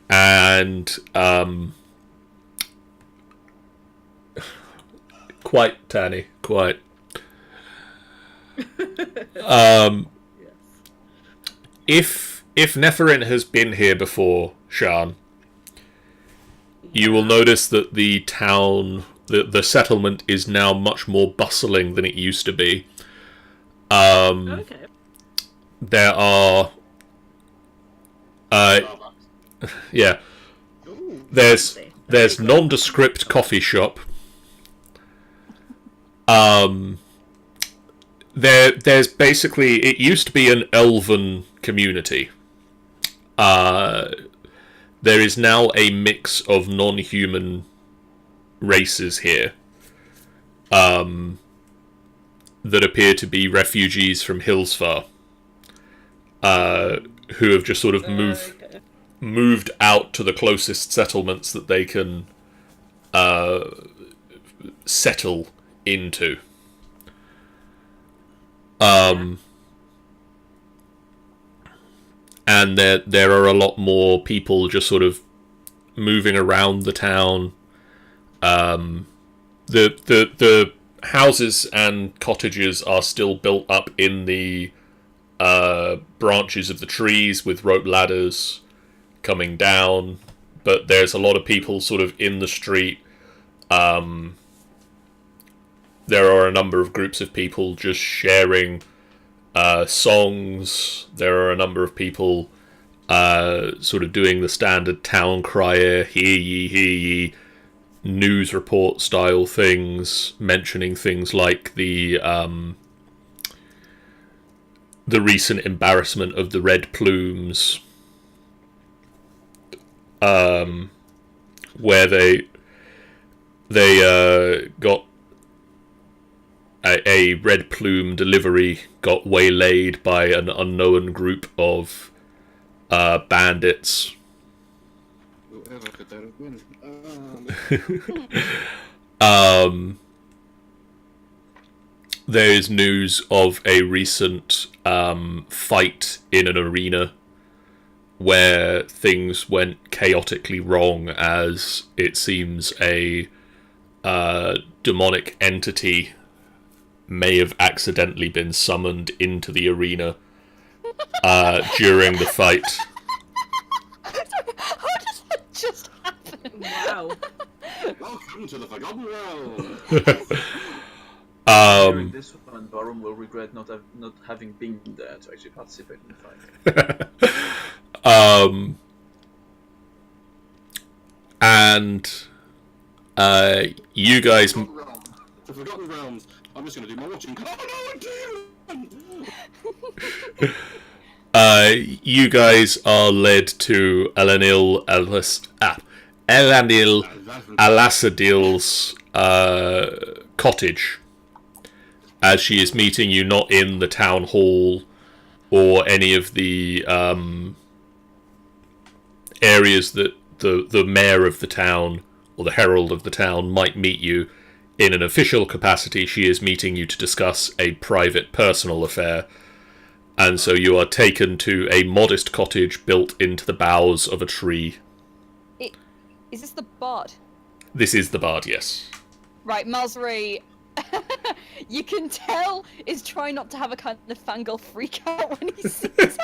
and quite Tanny, quite. If Neferin has been here before, Shan, you will notice that the town, the settlement, is now much more bustling than it used to be. Okay. there are yeah, Ooh, there's fancy. there's Very cool. nondescript coffee shop. There's basically, it used to be an elven community. There is now a mix of non-human races here, that appear to be refugees from Hillsfar, who have just sort of Okay. moved out to the closest settlements that they can settle into. And there are a lot more people just sort of moving around the town. The houses and cottages are still built up in the branches of the trees with rope ladders coming down, but there's a lot of people sort of in the street. There are a number of groups of people just sharing songs. There are a number of people sort of doing the standard town crier, hear ye, news report style things, mentioning things like the recent embarrassment of the Red Plumes, where they got a Red Plume delivery got waylaid by an unknown group of bandits. Whoever could that have been? There's news of a recent fight in an arena where things went chaotically wrong, as it seems a demonic entity may have accidentally been summoned into the arena during the fight. Sorry, how does that just happen? Wow. Welcome to the Forgotten Realm. During this one, Barum will regret not having been there to actually participate in the fight. And you guys, The Forgotten Realms. I'm just going to do my watching. you guys are led to Elanil Alasadil's cottage, as she is meeting you not in the town hall or any of the areas that the mayor of the town or the herald of the town might meet you. In an official capacity, she is meeting you to discuss a private, personal affair. And so you are taken to a modest cottage built into the boughs of a tree. Is this the bard? This is the bard, yes. Right, Malzray, you can tell, is trying not to have a kind of fangirl freak out when he sees it.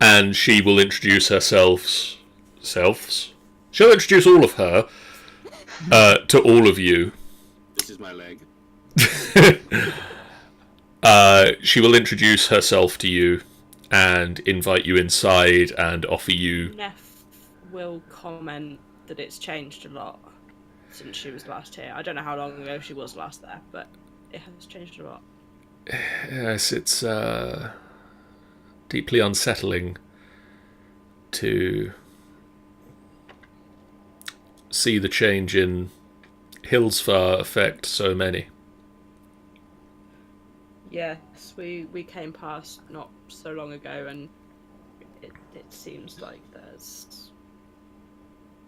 And she will introduce herself. She'll introduce all of her to all of you. This is my leg. She will introduce herself to you and invite you inside and offer you... Neff will comment that it's changed a lot since she was last here. I don't know how long ago she was last there, but it has changed a lot. Yes, it's deeply unsettling to see the change in Hillsfar affect so many. Yes, we came past not so long ago, and it seems like there's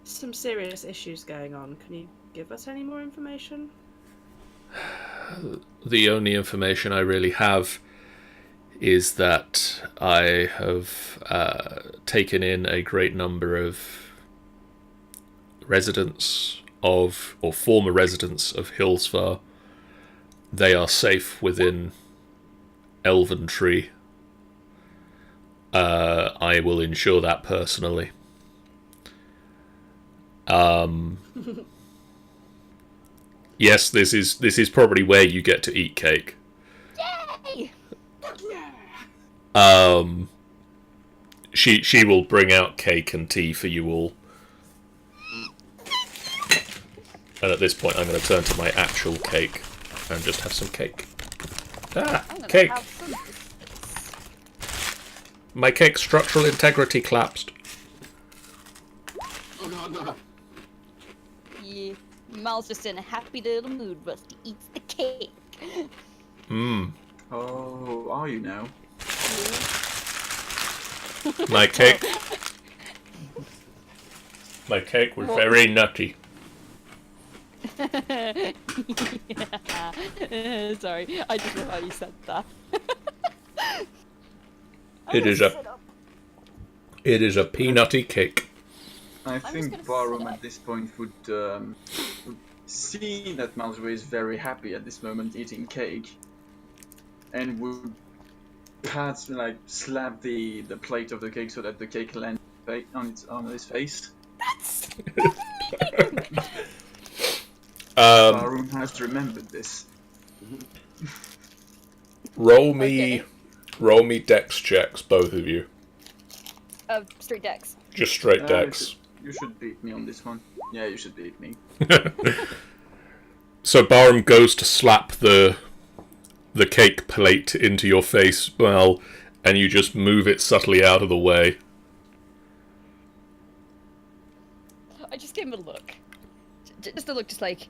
some serious issues going on. Can you give us any more information? The only information I really have is that I have taken in a great number of residents of, or former residents of Hillsfar. They are safe within Elventree. I will ensure that personally. yes, this is probably where you get to eat cake. Yay! She will bring out cake and tea for you all. And at this point, I'm going to turn to my actual cake and just have some cake. Ah, cake! My cake structural integrity collapsed. Oh no. Yeah, Mal's just in a happy little mood. Rusty eats the cake. Mmm. Oh, are you now? My cake was very nutty. Yeah. Sorry, I just know how you said that. It is a peanutty cake. I just think gonna Barum sit at this point would see that Malzray is very happy at this moment eating cake, and would perhaps like slap the plate of the cake so that the cake lands on his face. Barum has remembered this. Roll me dex checks, both of you. Straight decks. Just straight dex. You should beat me on this one. Yeah, you should beat me. So Barum goes to slap the cake plate into your face, well, and you just move it subtly out of the way. I just gave him a look. Just a look, just like,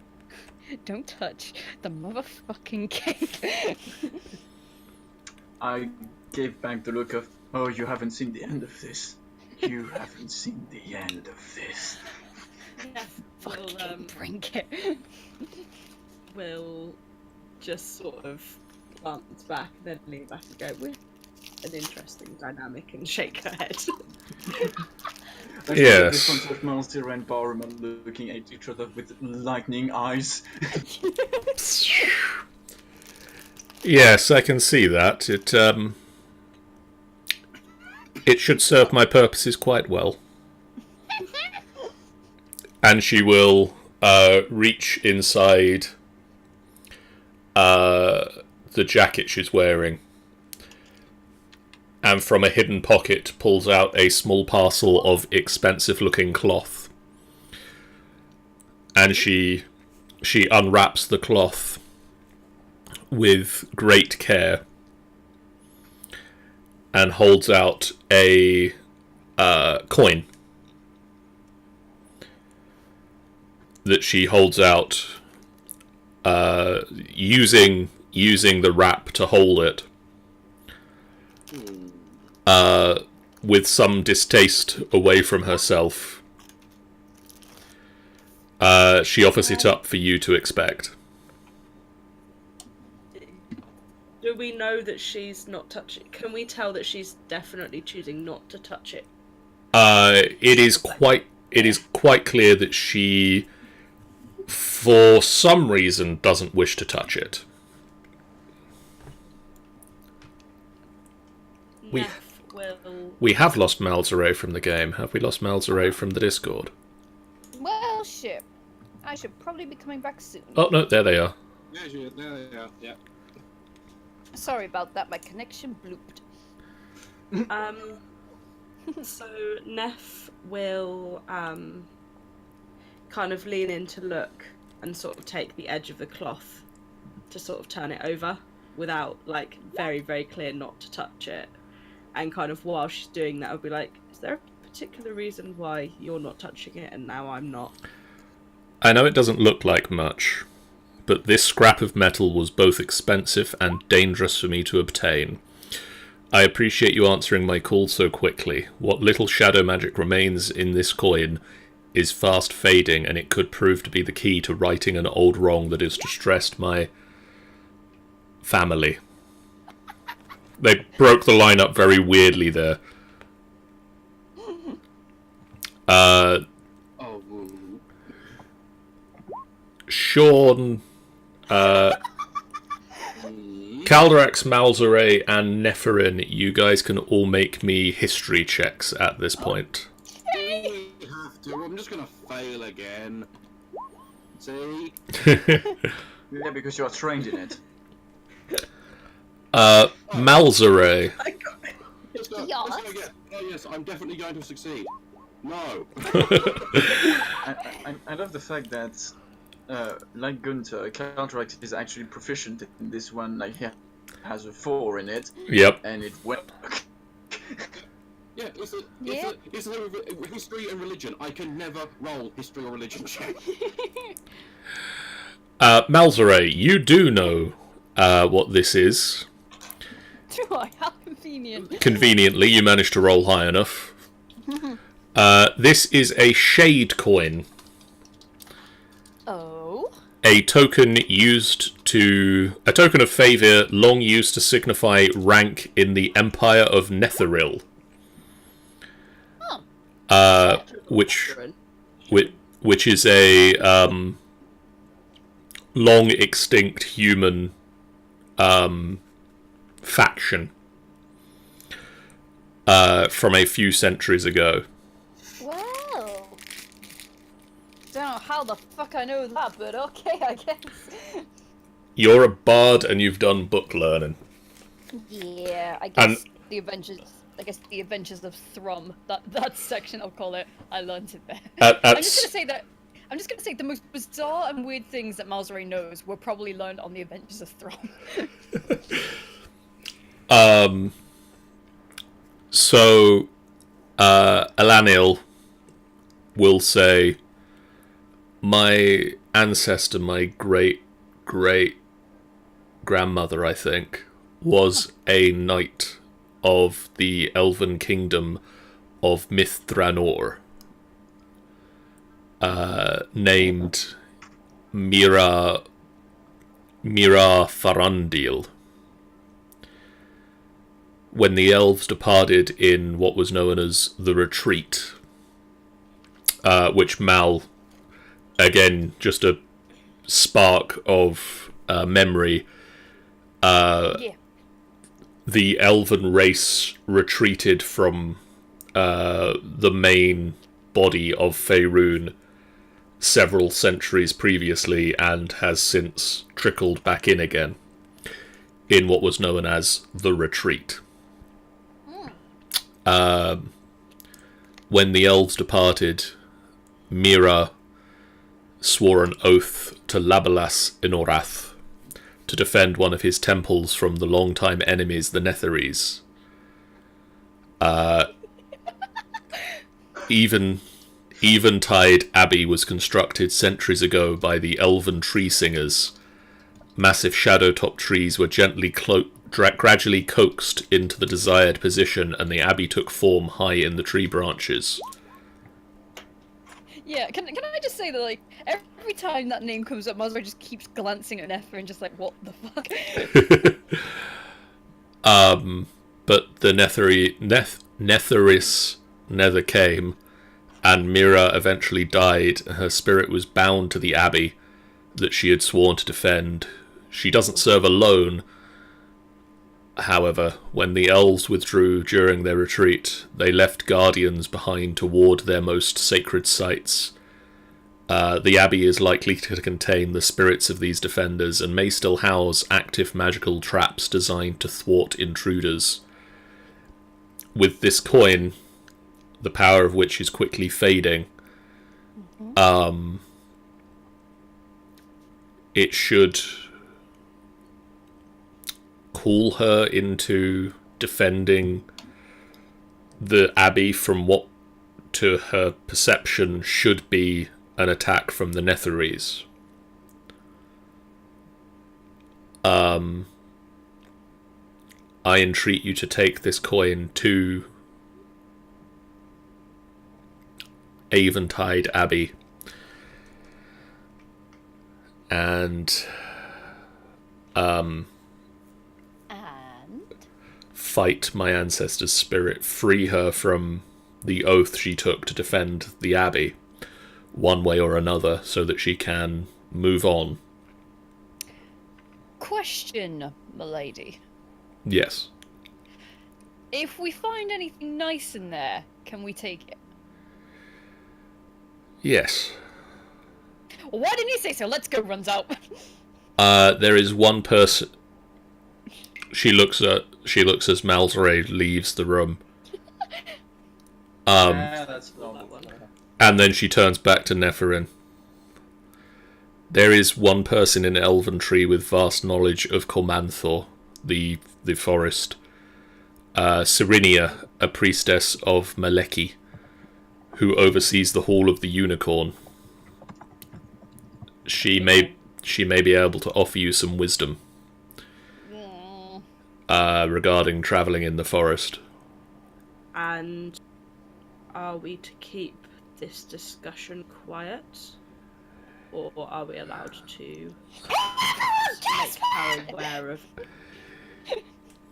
don't touch the motherfucking cake. I gave back the look of, oh, you haven't seen the end of this. You haven't seen the end of this. We'll, Drink it. we'll just sort of glance back, then lean back and go, we're an interesting dynamic, and shake her head. Yes. This one's with Malzray and Barum are looking at each other with lightning eyes. Yes, I can see that. It should serve my purposes quite well. And she will reach inside the jacket she's wearing, and from a hidden pocket pulls out a small parcel of expensive-looking cloth. And she unwraps the cloth with great care and holds out a coin that she holds out using the wrap to hold it with some distaste away from herself. She offers it up for you to expect. Do we know that she's not touching? Can we tell that she's definitely choosing not to touch it? It is quite clear that she, for some reason, doesn't wish to touch it. We have lost Malzray from the game. Have we lost Malzray from the Discord? Well, shit. I should probably be coming back soon. Oh no, there they are. Yeah, there they are. Yeah. Sorry about that, my connection blooped. So Neff will kind of lean in to look and sort of take the edge of the cloth to sort of turn it over without, like, very, very clear not to touch it. And kind of while she's doing that, I'll be like, is there a particular reason why you're not touching it and now I'm not? I know it doesn't look like much, but this scrap of metal was both expensive and dangerous for me to obtain. I appreciate you answering my call so quickly. What little shadow magic remains in this coin is fast fading, and it could prove to be the key to righting an old wrong that has distressed my family. They broke the line up very weirdly there. Sean, Caldrax, Malzray, and Neferin, you guys can all make me history checks at this point. Do we have to? I'm just gonna fail again. See? Yeah, because you are trained in it. Malzere. Let's go again. Oh yes, I'm definitely going to succeed. No. I love the fact that, like Gunther, Counteract is actually proficient in this one. Like he has a 4 in it, Yep. and it went. Yeah, it's a history and religion. I can never roll history or religion check. Malzere, you do know what this is. Do I? How convenient. Conveniently, you managed to roll high enough. This is a shade coin. Oh? A token of favour long used to signify rank in the Empire of Netheril. Which is a long extinct human faction from a few centuries ago. Well. Don't know how the fuck I know that, but okay, I guess. You're a bard and you've done book learning. Yeah, I guess the Adventures of Thrum. That section, I'll call it. I learned it there. I'm just gonna say the most bizarre and weird things that Malzere knows were probably learned on the Adventures of Thrum. So, Alanil will say, my ancestor, my great-great-grandmother, I think, was a knight of the Elven Kingdom of Mithranor, named Mira Farandil. When the elves departed in what was known as the Retreat, which Mal, again, just a spark of memory, the elven race retreated from the main body of Faerun several centuries previously and has since trickled back in again in what was known as the Retreat. When the elves departed, Mira swore an oath to Labalas Inorath to defend one of his temples from the longtime enemies, the Netherese. Eventide Abbey was constructed centuries ago by the Elventree singers. Massive shadow-topped trees were gently gradually coaxed into the desired position, and the abbey took form high in the tree branches. Yeah, can I just say that, like, every time that name comes up, Malzere just keeps glancing at Nefer and just like, what the fuck? But the Netheris never came, and Mira eventually died, and her spirit was bound to the abbey that she had sworn to defend. She doesn't serve alone. However, when the elves withdrew during their retreat, they left guardians behind to ward their most sacred sites. The abbey is likely to contain the spirits of these defenders and may still house active magical traps designed to thwart intruders. With this coin, the power of which is quickly fading, it should call her into defending the abbey from what, to her perception, should be an attack from the Netherese. I entreat you to take this coin to Eventide Abbey and fight my ancestor's spirit, free her from the oath she took to defend the abbey, one way or another, so that she can move on. Question, milady. Yes. If we find anything nice in there, can we take it? Yes. Why didn't you say so? Let's go, runs out. There is one person. She looks as Malzray leaves the room. Yeah, that's normal. And then she turns back to Nephirin. There is one person in Elventree with vast knowledge of Cormanthor, the forest. Cerinia, a priestess of Maleki, who oversees the Hall of the Unicorn. She may be able to offer you some wisdom regarding travelling in the forest. And are we to keep this discussion quiet? Or are we allowed to make her aware of...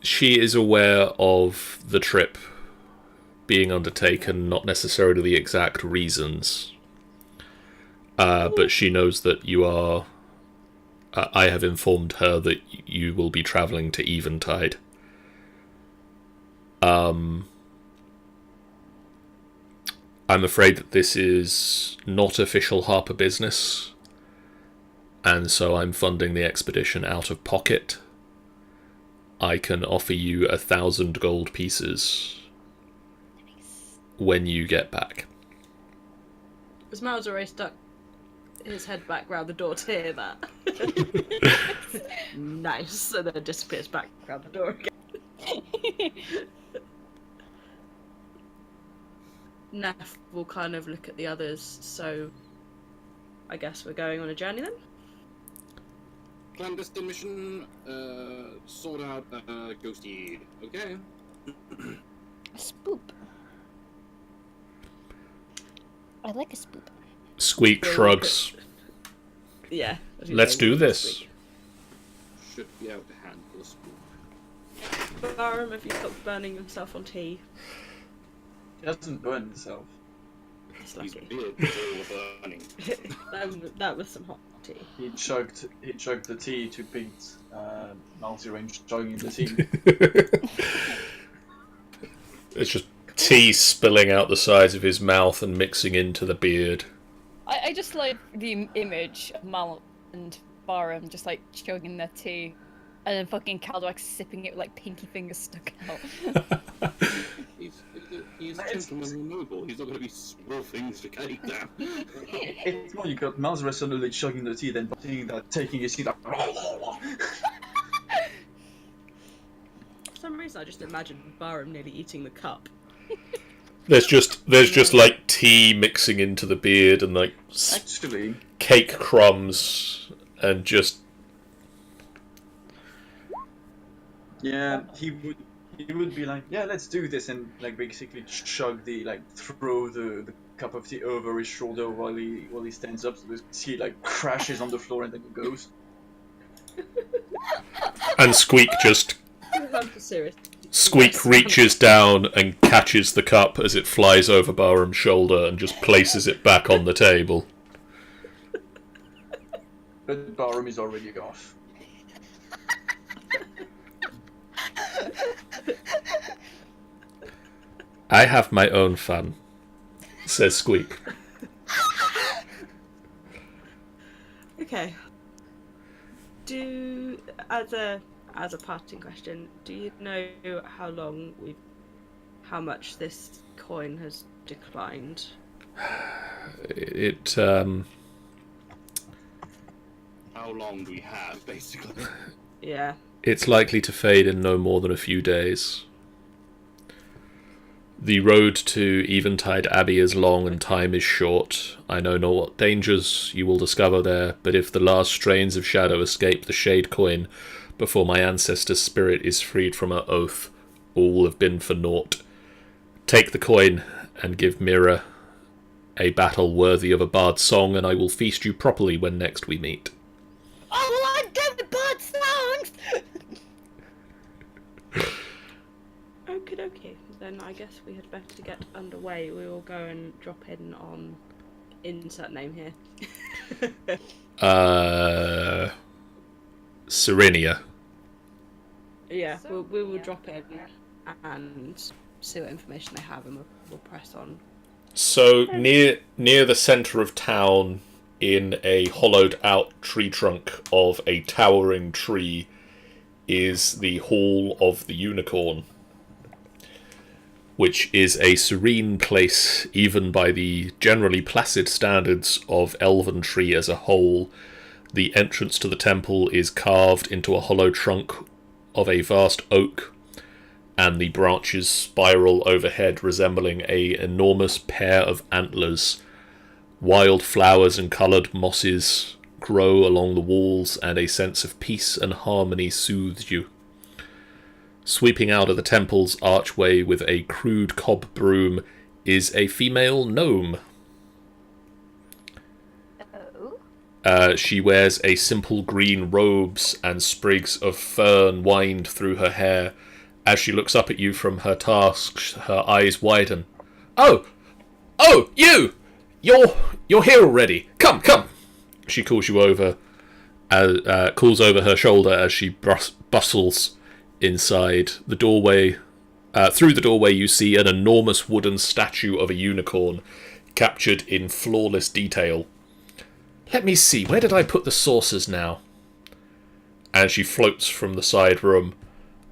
She is aware of the trip being undertaken, not necessarily the exact reasons. But she knows that you are... I have informed her that you will be travelling to Eventide. I'm afraid that this is not official Harper business, and so I'm funding the expedition out of pocket. I can offer you 1,000 gold pieces when you get back. Was Malzare stuck his head back round the door to hear that? Nice, and then disappears back round the door again. Neff will kind of look at the others, so I guess we're going on a journey then? Clandestine mission, sort out ghosty. Okay. A spoop. I like a spoop. Squeak shrugs. Yeah. Let's do this. Should be able to handle a spook. Barum, have you stopped burning yourself on tea? He doesn't burn himself. It's His lucky. beard is all burning. that was some hot tea. He chugged the tea to Pete. Malzray chugging the tea. It's just tea spilling out the sides of his mouth and mixing into the beard. I just like the image of Mal and Barum just like chugging their tea, and then fucking Kaldrak sipping it with like pinky fingers stuck out. He's a gentleman and noble. He's not going to be small things to cake down. It's more you got Malzray suddenly chugging the tea, then taking his seat like. For some reason, I just imagined Barum nearly eating the cup. There's just like tea mixing into the beard and like Actually, cake crumbs and just yeah, he would be like, yeah, let's do this, and like basically throw the cup of tea over his shoulder while he stands up, so the tea like crashes on the floor and then it goes. and Squeak reaches down and catches the cup as it flies over Barham's shoulder and just places it back on the table. But Barum is already off. I have my own fun, says Squeak. Okay. As a parting question, do you know how much this coin has declined? How long do we have, basically? Yeah. It's likely to fade in no more than a few days. The road to Eventide Abbey is long and time is short. I know not what dangers you will discover there, but if the last strains of shadow escape the Shade Coin before my ancestor's spirit is freed from her oath, all will have been for naught. Take the coin and give Mira a battle worthy of a bard's song, and I will feast you properly when next we meet. Oh, well, I'm good with bard songs! Okay. Then I guess we had better get underway. We will go and drop in on insert name here. Cerinia. Yeah, we will drop in and see what information they have, and we'll press on. So near the centre of town, in a hollowed-out tree trunk of a towering tree is the Hall of the Unicorn, which is a serene place even by the generally placid standards of Elventree as a whole. The entrance to the temple is carved into a hollow trunk of a vast oak, and the branches spiral overhead, resembling an enormous pair of antlers. Wild flowers and coloured mosses grow along the walls, and a sense of peace and harmony soothes you. Sweeping out of the temple's archway with a crude cob broom is a female gnome. She wears a simple green robes, and sprigs of fern wind through her hair. As she looks up at you from her task, her eyes widen. Oh, you! You're here already. Come. She calls you over, calls over her shoulder as she bustles inside the doorway. Through the doorway, you see an enormous wooden statue of a unicorn, captured in flawless detail. Let me see, where did I put the saucers now? And she floats from the side room,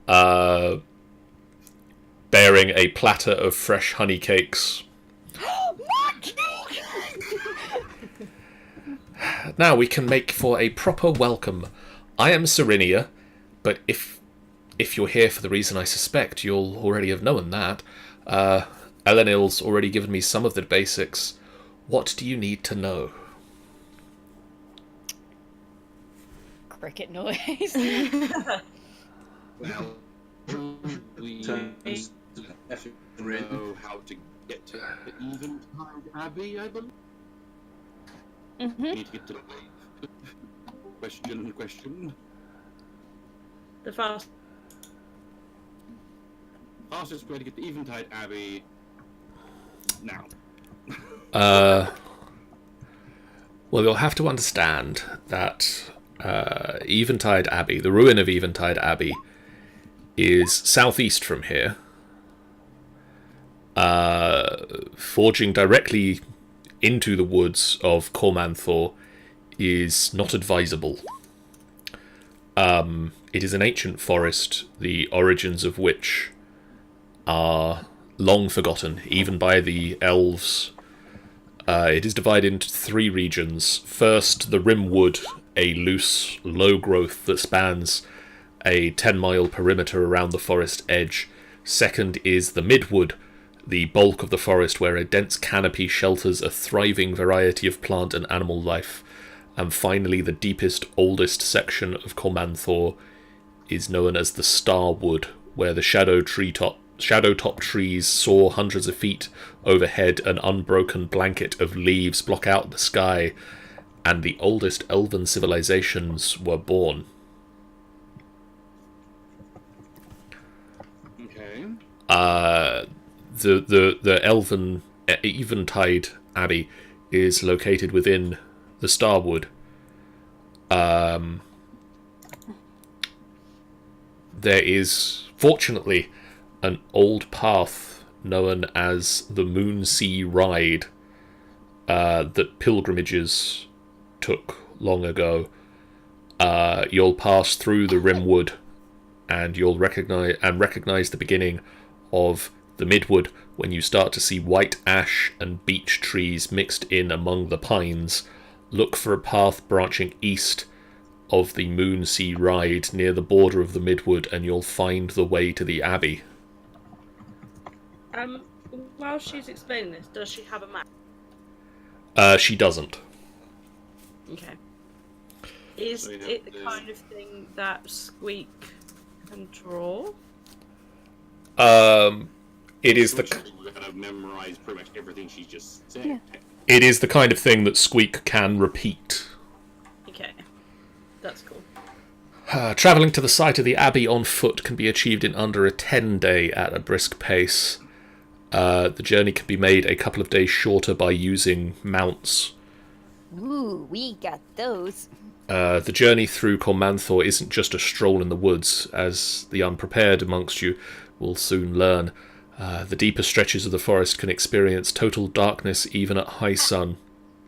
bearing a platter of fresh honey cakes. Now we can make for a proper welcome. I am Serenia, but if you're here for the reason I suspect, you'll already have known that. Elenil's already given me some of the basics. What do you need to know? Cricket noise. Well, we know how to get to the Eventide Abbey, I believe. Mm-hmm. We need to get to the question. The Fastest way to get to Eventide Abbey now. Well, you'll have to understand that Eventide Abbey, the ruin of Eventide Abbey, is southeast from here. Forging directly into the woods of Cormanthor is not advisable. It is an ancient forest, the origins of which are long forgotten, even by the elves. It is divided into 3 regions. First, the Rimwood, a loose, low growth that spans a 10-mile perimeter around the forest edge. Second is the Midwood, the bulk of the forest where a dense canopy shelters a thriving variety of plant and animal life. And finally, the deepest, oldest section of Cormanthor is known as the Starwood, where the shadow-top trees soar hundreds of feet overhead. An unbroken blanket of leaves block out the sky, and the oldest elven civilizations were born. Okay. The elven Eventide Abbey is located within the Starwood. There is, fortunately, an old path known as the Moonsea Ride that pilgrimages took long ago. You'll pass through the Rimwood, and you'll recognize the beginning of the Midwood when you start to see white ash and beech trees mixed in among the pines. Look for a path branching east of the Moonsea Ride near the border of the Midwood, and you'll find the way to the Abbey. While she's explaining this, does she have a map? She doesn't. Okay. Is it the kind of thing that Squeak can draw? It is We're gonna memorize pretty much everything she just said. Yeah. It is the kind of thing that Squeak can repeat. Okay. That's cool. Travelling to the site of the Abbey on foot can be achieved in under a 10-day at a brisk pace. The journey can be made a couple of days shorter by using mounts. Ooh, we got those. The journey through Cormanthor isn't just a stroll in the woods, as the unprepared amongst you will soon learn. The deeper stretches of the forest can experience total darkness even at high sun.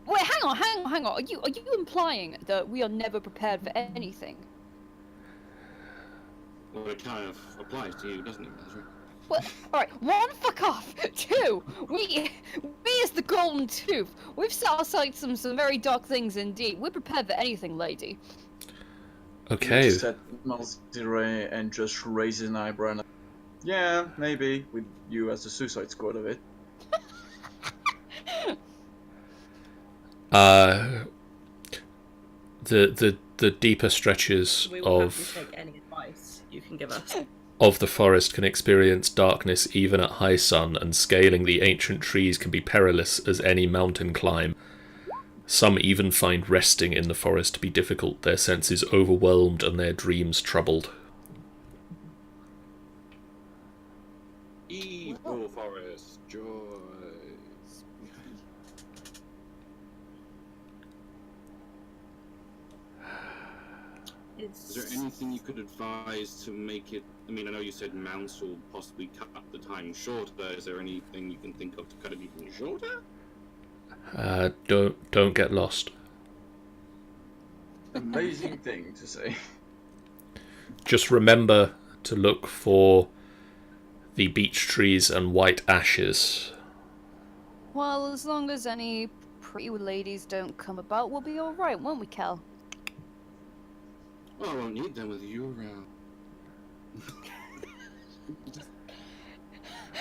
Wait, hang hang on. Are you implying that we are never prepared for anything? Well, it kind of applies to you, doesn't it, Mallory? Well, all right. One, fuck off. Two, we as the Golden Tooth, we've set our sights on some very dark things indeed. We're prepared for anything, lady. Okay. Said Malzire and just raises an eyebrow. And, yeah, maybe with you as the Suicide Squad of it. The deeper stretches We will of happily take any advice you can give us. of the forest can experience darkness even at high sun, and scaling the ancient trees can be perilous as any mountain climb. Some even find resting in the forest to be difficult, their senses overwhelmed and their dreams troubled. Evil forest, joy. Is there anything you could advise to make it? I mean, I know you said mounts will possibly cut the time shorter. Is there anything you can think of to cut it even shorter? Don't get lost. Amazing thing to say. Just remember to look for the beech trees and white ashes. Well, as long as any pretty ladies don't come about, we'll be all right, won't we, Cal? Well, I won't need them with you around.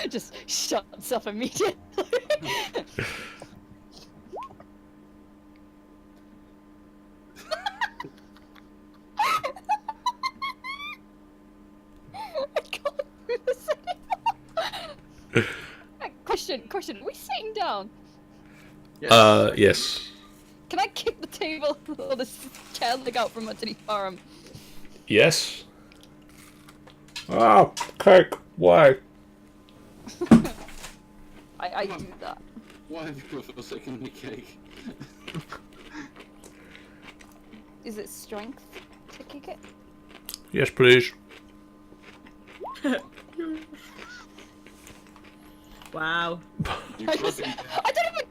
Just shuts up immediately. I can't do this anymore. Question. Are we sitting down? Yes. Yes. Can I kick the table or the chair leg out from underneath Barham? Yes. Ah, cake. Why? I do that. Why have you forsaken the cake? Is it strength to kick it? Yes, please. Wow. You I don't even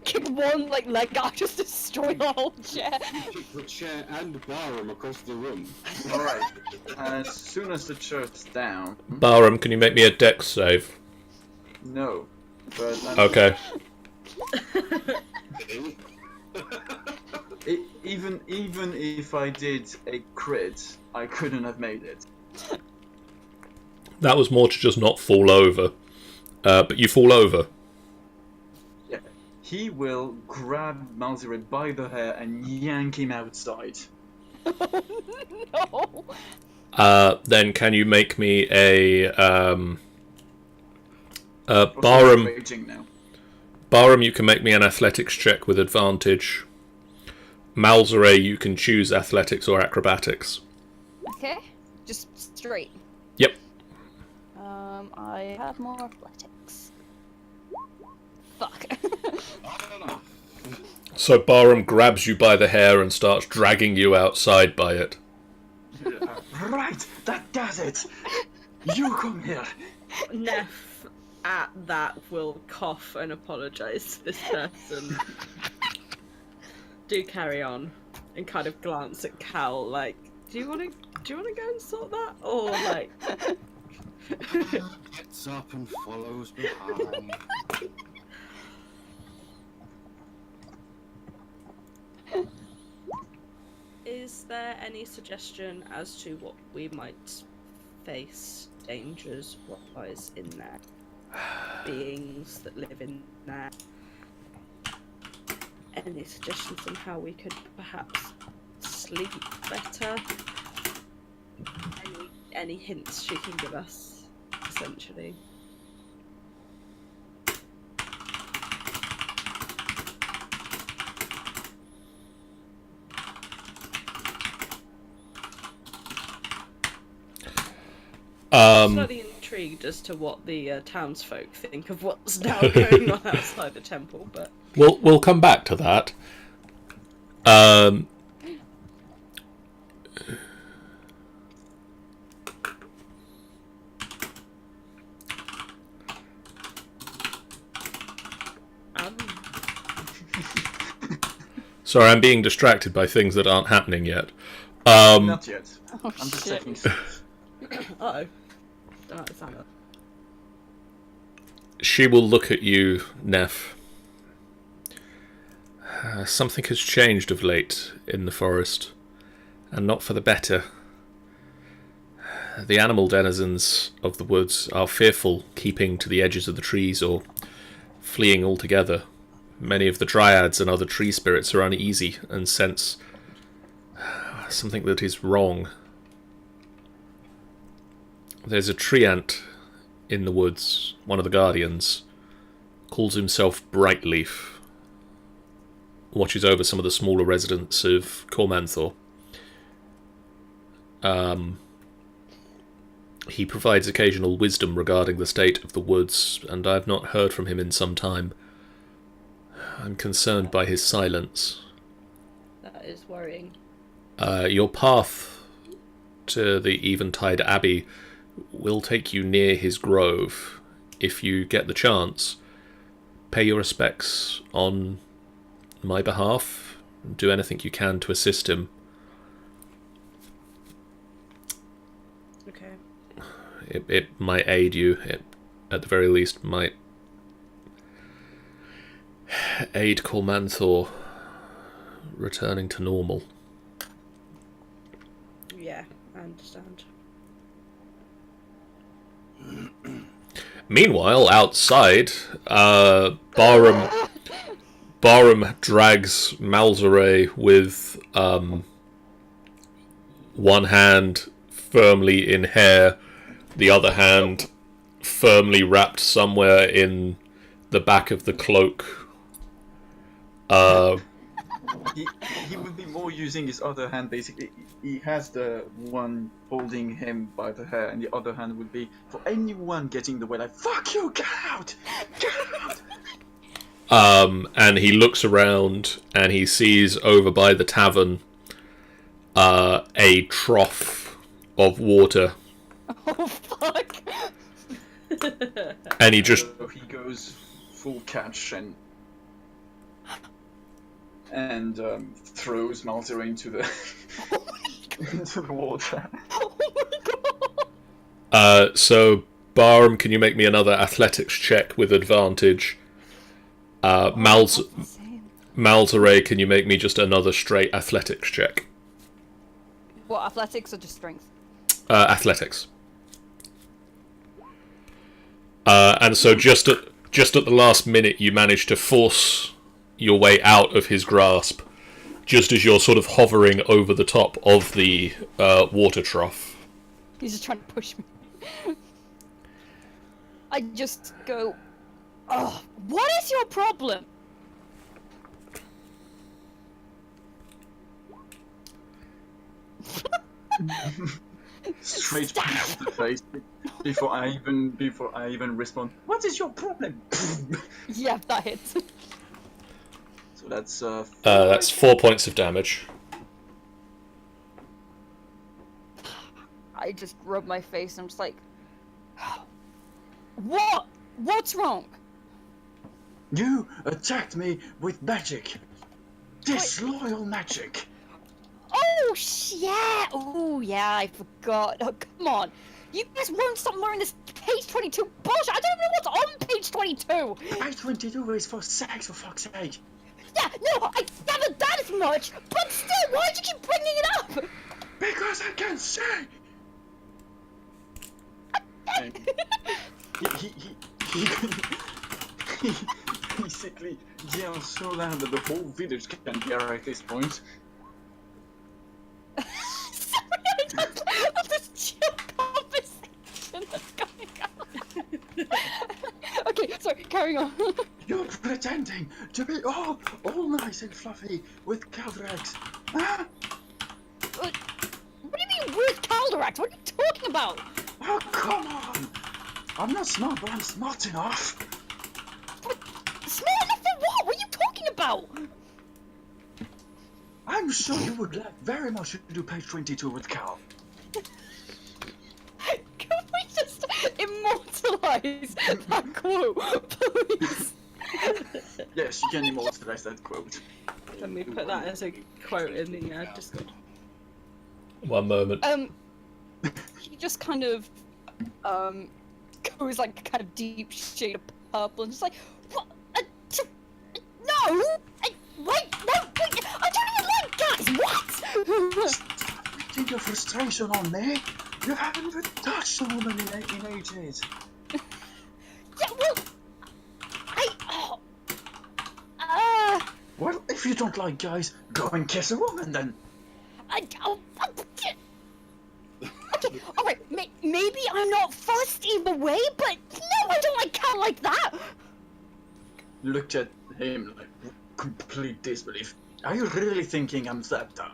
kick one leg out, just destroy the whole chair. kick the chair and Barham across the room. Alright. As soon as the chair's down. Barham, can you make me a dex save? No. But Okay. even if I did a crit, I couldn't have made it. That was more to just not fall over. But you fall over. Yeah. He will grab Malzire by the hair and yank him outside. No. Then can you make me a Also Barham? raging now. Barham, you can make me an athletics check with advantage. Malzire, you can choose athletics or acrobatics. Okay. Just straight. Yep. I have more athletics. Fuck. So Barham grabs you by the hair and starts dragging you outside by it. Right, that does it. You come here. Neff at that will cough and apologise to this person. Do carry on and kind of glance at Cal like, do you want to go and sort that, or like? Gets up and follows behind. Is there any suggestion as to what we might face dangers-wise in there? Beings that live in there? Any suggestions on how we could perhaps sleep better? Any hints she can give us, essentially? Slightly intrigued as to what the townsfolk think of what's now going on outside the temple, but We'll come back to that. Sorry, I'm being distracted by things that aren't happening yet. Not yet. Oh, I'm just shit. taking steps. Uh-oh. Don't like the sound of She will look at you, Neff. Something has changed of late in the forest, and not for the better. The animal denizens of the woods are fearful, keeping to the edges of the trees or fleeing altogether. Many of the dryads and other tree spirits are uneasy and sense something that is wrong. There's a treant in the woods, one of the guardians, calls himself Brightleaf, watches over some of the smaller residents of Cormanthor. He provides occasional wisdom regarding the state of the woods, and I've not heard from him in some time. I'm concerned by his silence. that is worrying. Your path to the Eventide Abbey will take you near his grove. If you get the chance, pay your respects on my behalf. Do anything you can to assist him. Okay. It might aid you. It, at the very least, might aid Cormanthor returning to normal. Yeah, I understand. Meanwhile, outside, Barham drags Malzere with one hand firmly in hair, the other hand firmly wrapped somewhere in the back of the cloak. He would be more using his other hand, basically. He has the one holding him by the hair, and the other hand would be for anyone getting the way, like, fuck you, get out! Get out! And he looks around and he sees over by the tavern a trough of water. Oh, fuck. And he just... So he goes full catch and throws Malzere into the into the water. Oh my god. So, Barham, can you make me another athletics check with advantage? Malzere, can you make me just another straight athletics check? What, athletics or just strength? Athletics. And so just at the last minute, you manage to force your way out of his grasp, just as you're sort of hovering over the top of the water trough. He's just trying to push me. I just go, oh, what is your problem? Straight punch to the face before I even respond. What is your problem? Yeah, that hits. So that's That's 4 points of damage. I just rub my face and I'm just like, what? What's wrong? You attacked me with magic. Disloyal magic. Oh, yeah. Oh, yeah, I forgot. Oh, come on. You guys won't stop wearing this page 22 bullshit. I don't even know what's on page 22. Page 22 is for sex, for fuck's sake. Yeah, no, I haven't done as much, but still, why do you keep bringing it up? Because I can say. And he basically yells so loud that the whole village can hear at this point. Sorry, of this chill conversation that's going on. Okay, sorry, carrying on. You're pretending to be all nice and fluffy with Caldrax. Huh? What do you mean with Calderax? What are you talking about? Oh, come on! I'm not smart, but I'm smart enough. But smart enough for what? What are you talking about? I'm sure you would like very much to do page 22 with Cal. Can we just immortalize that quote, please? Yes, you can immortalize that quote. Let me put that as a quote in the Discord. One moment. He just kind of goes like a kind of deep shade of purple and just like, what? No! Wait, no! Wait, I don't even like guys! What? Take your frustration on me. You haven't even touched a woman in ages. Yeah, well, Well, if you don't like guys, go and kiss a woman then. Okay, alright, maybe I'm not first either way, but no, I don't like Cal like that! Looked at him like complete disbelief. Are you really thinking I'm that dumb?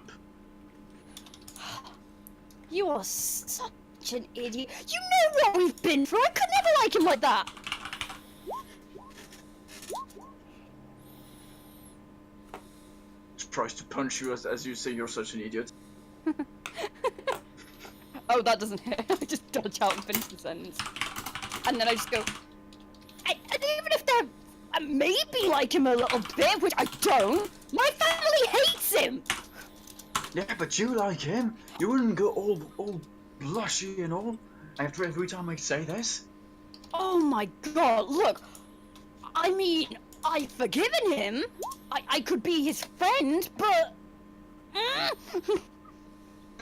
You are such an idiot. You know what we've been through. I could never like him like that. Tries to punch you as you say you're such an idiot. Oh, that doesn't hit. I just dodge out and finish the sentence. And then I just go, and even if they're maybe like him a little bit, which I don't, my family hates him! Yeah, but you like him. You wouldn't go all blushy and all after every time I say this. Oh my god, look. I mean, I've forgiven him. I could be his friend, but...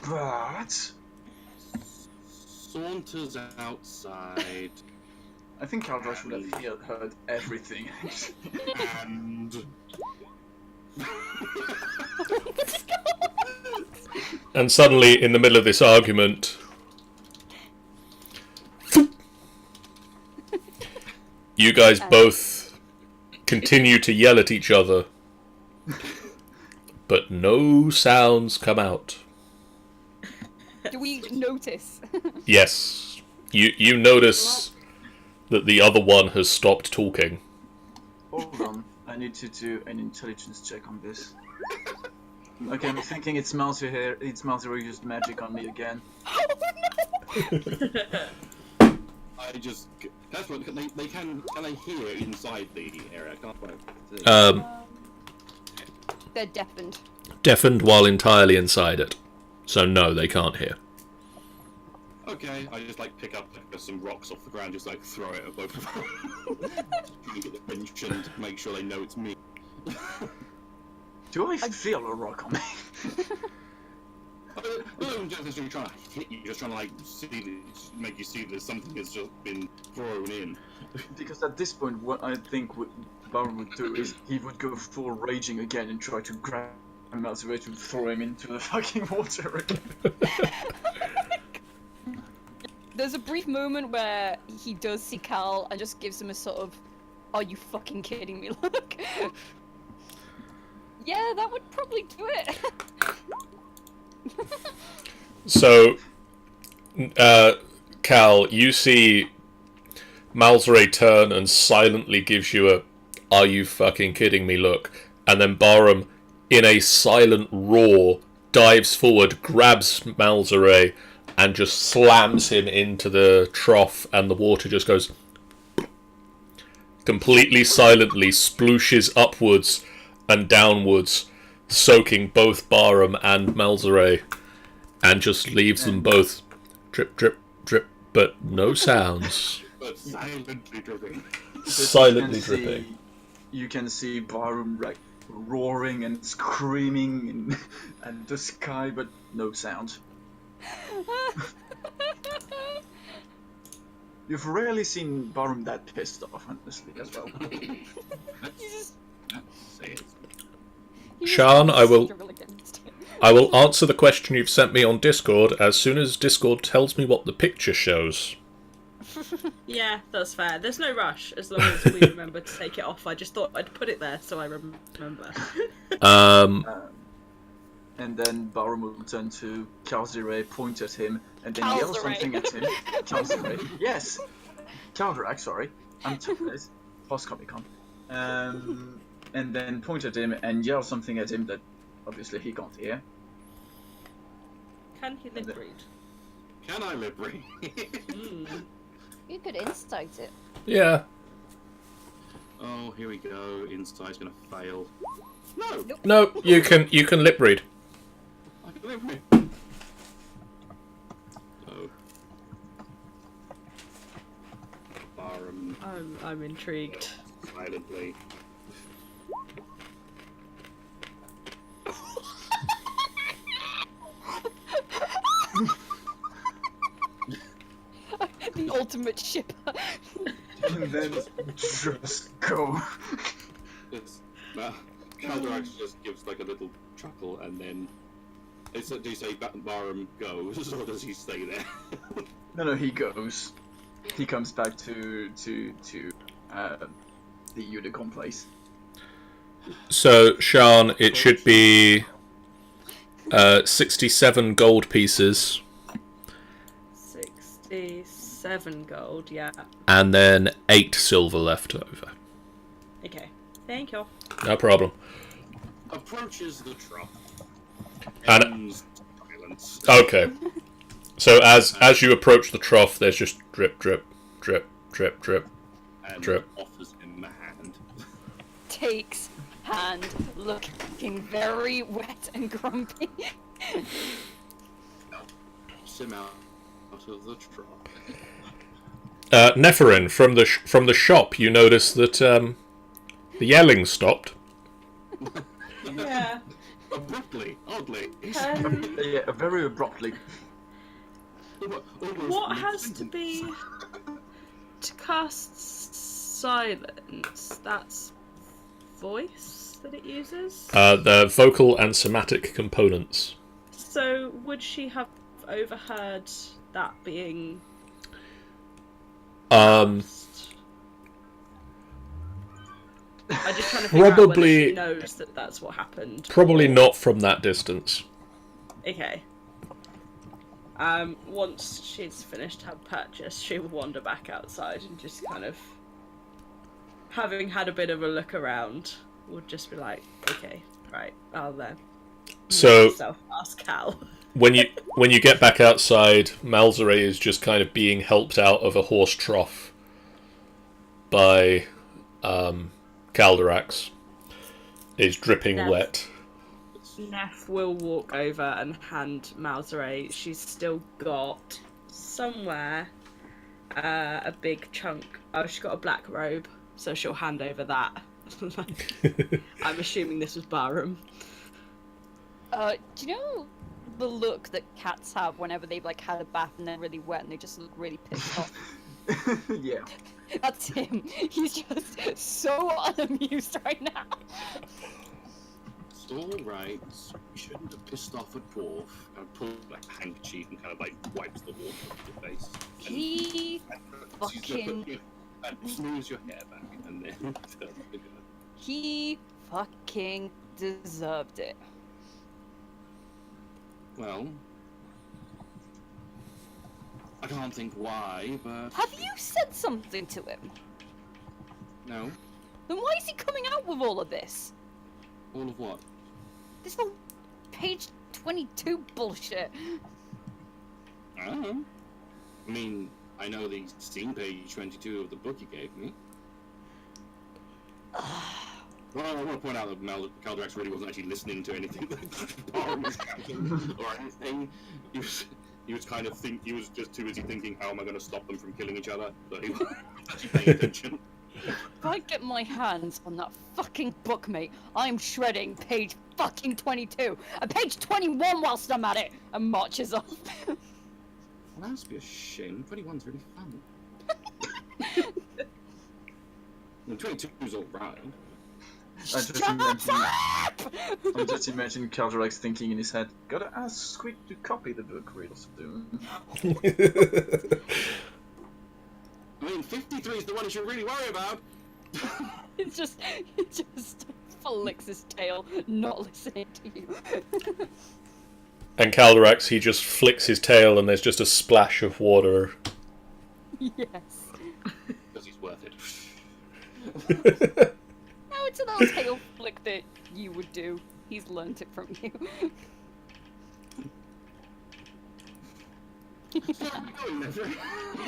But... Saunters outside. I think Caldrush would have heard everything. And... And suddenly, in the middle of this argument, you guys both continue to yell at each other, but no sounds come out. Do we notice? Yes, you notice that the other one has stopped talking. Hold on, I need to do an intelligence check on this. Okay, I'm thinking it's Mousy here. It's Mousy who used magic on me again. Oh I just... That's what... They can I hear inside the area? I can't quite see. no! They're deafened. Deafened while entirely inside it. So no, they can't hear. Okay, I just like pick up some rocks off the ground, just like throw it at both of them. Trying to get the pinch and make sure they know it's me. Do I feel a rock on me? I'm just trying to hit you, just trying to like make you see that something has just been thrown in. Because at this point, what I think Baron would do is he would go full raging again and try to grab Mousy to throw him into the fucking water again. There's a brief moment where he does see Cal and just gives him a sort of, "Are you fucking kidding me?" look. Yeah, that would probably do it. So, Cal, you see Malzray turn and silently gives you a "Are you fucking kidding me?" look, and then Barham, in a silent roar, dives forward, grabs Malzray, and just slams him into the trough, and the water just goes completely silently, splooshes upwards and downwards, soaking both Barham and Malzray, and just leaves them both drip, drip, drip, but no sounds. But silently dripping. Silently dripping. You can see Barham like roaring and screaming at the sky, but no sound. You've rarely seen Barham that pissed off, honestly, as well. Say it. Sean, I will answer the question you've sent me on Discord as soon as Discord tells me what the picture shows. Yeah, that's fair. There's no rush as long as we remember to take it off. I just thought I'd put it there so I remember. And then Barham will turn to Kalzire, point at him, and then yell something at him. Kalzire, yes! Kaldirak, sorry. I'm tired. Post-Comic-Con. And then point at him and yell something at him that obviously he can't hear. Can he lip read? Can I lip read? You could insight it. Yeah. Oh, here we go. Insight's gonna fail. No. No, you can lip read. I can lip read. No. Barum I'm intrigued. silently. The ultimate shipper. And then just go. Caldrax just gives like a little chuckle and then. Do you say Barum goes or does he stay there? No, he goes. He comes back to the unicorn place. So, Sean, it should be 67 gold pieces. 67 gold, yeah. And then 8 silver left over. Okay. Thank you. No problem. Approaches the trough. And Ends silence. okay. So as you approach the trough, there's just drip, drip, drip, drip, drip. And Drip. offers him a hand. Takes hand, looking very wet and grumpy. Helps him out of the trough. Nephirin, from the shop, you notice that the yelling stopped. Yeah. Abruptly, oddly. Yeah, very abruptly. What has to be to cast silence? That's voice that it uses. The vocal and somatic components. So would she have overheard that being? Cast? I'm just trying to figure out whether Probably- she knows that that's what happened. Probably not from that distance. Okay. Once she's finished her purchase, she will wander back outside and just kind of, having had a bit of a look around, would just be like, okay, right, I'll So ask Cal. when you get back outside, Malzere is just kind of being helped out of a horse trough by Calderax. Is dripping Yes. wet. Neff will walk over and hand Malzere. She's still got somewhere a big chunk. Oh, she's got a black robe, so she'll hand over that. I'm assuming this was Barum. Do you know the look that cats have whenever they've like had a bath and they're really wet and they just look really pissed off? Yeah. That's him. He's just so unamused right now. It's alright. You shouldn't have pissed off a dwarf. And pull like a handkerchief and kind of like wipes the water off your face. He fucking... And smooths your hair back and then turns to go. He fucking deserved it. Well, I can't think why, but Have you said something to him? no. Then why is he coming out with all of this? All of what? This whole page 22 bullshit. I don't know. I mean, I know the scene page 22 of the book you gave me. Well, I want to point out that Calderax really wasn't actually listening to anything that Barum was shouting or anything. He was kind of he was just too busy thinking, how am I going to stop them from killing each other? So he wasn't actually paying attention. If I get my hands on that fucking book, mate, I'm shredding page fucking 22 and page 21 whilst I'm at it, and marches off. Well, that must be a shame. 21's really fun. Well, 22's alright. I just imagine Calderax thinking in his head, gotta ask Squeak to copy the book real soon. I mean, 53 is the one you should really worry about. He just flicks his tail, not listening to you. And Calderax, he just flicks his tail and there's just a splash of water. Yes. Because he's worth it. No, it's a little tail flick that you would do. He's learnt it from you.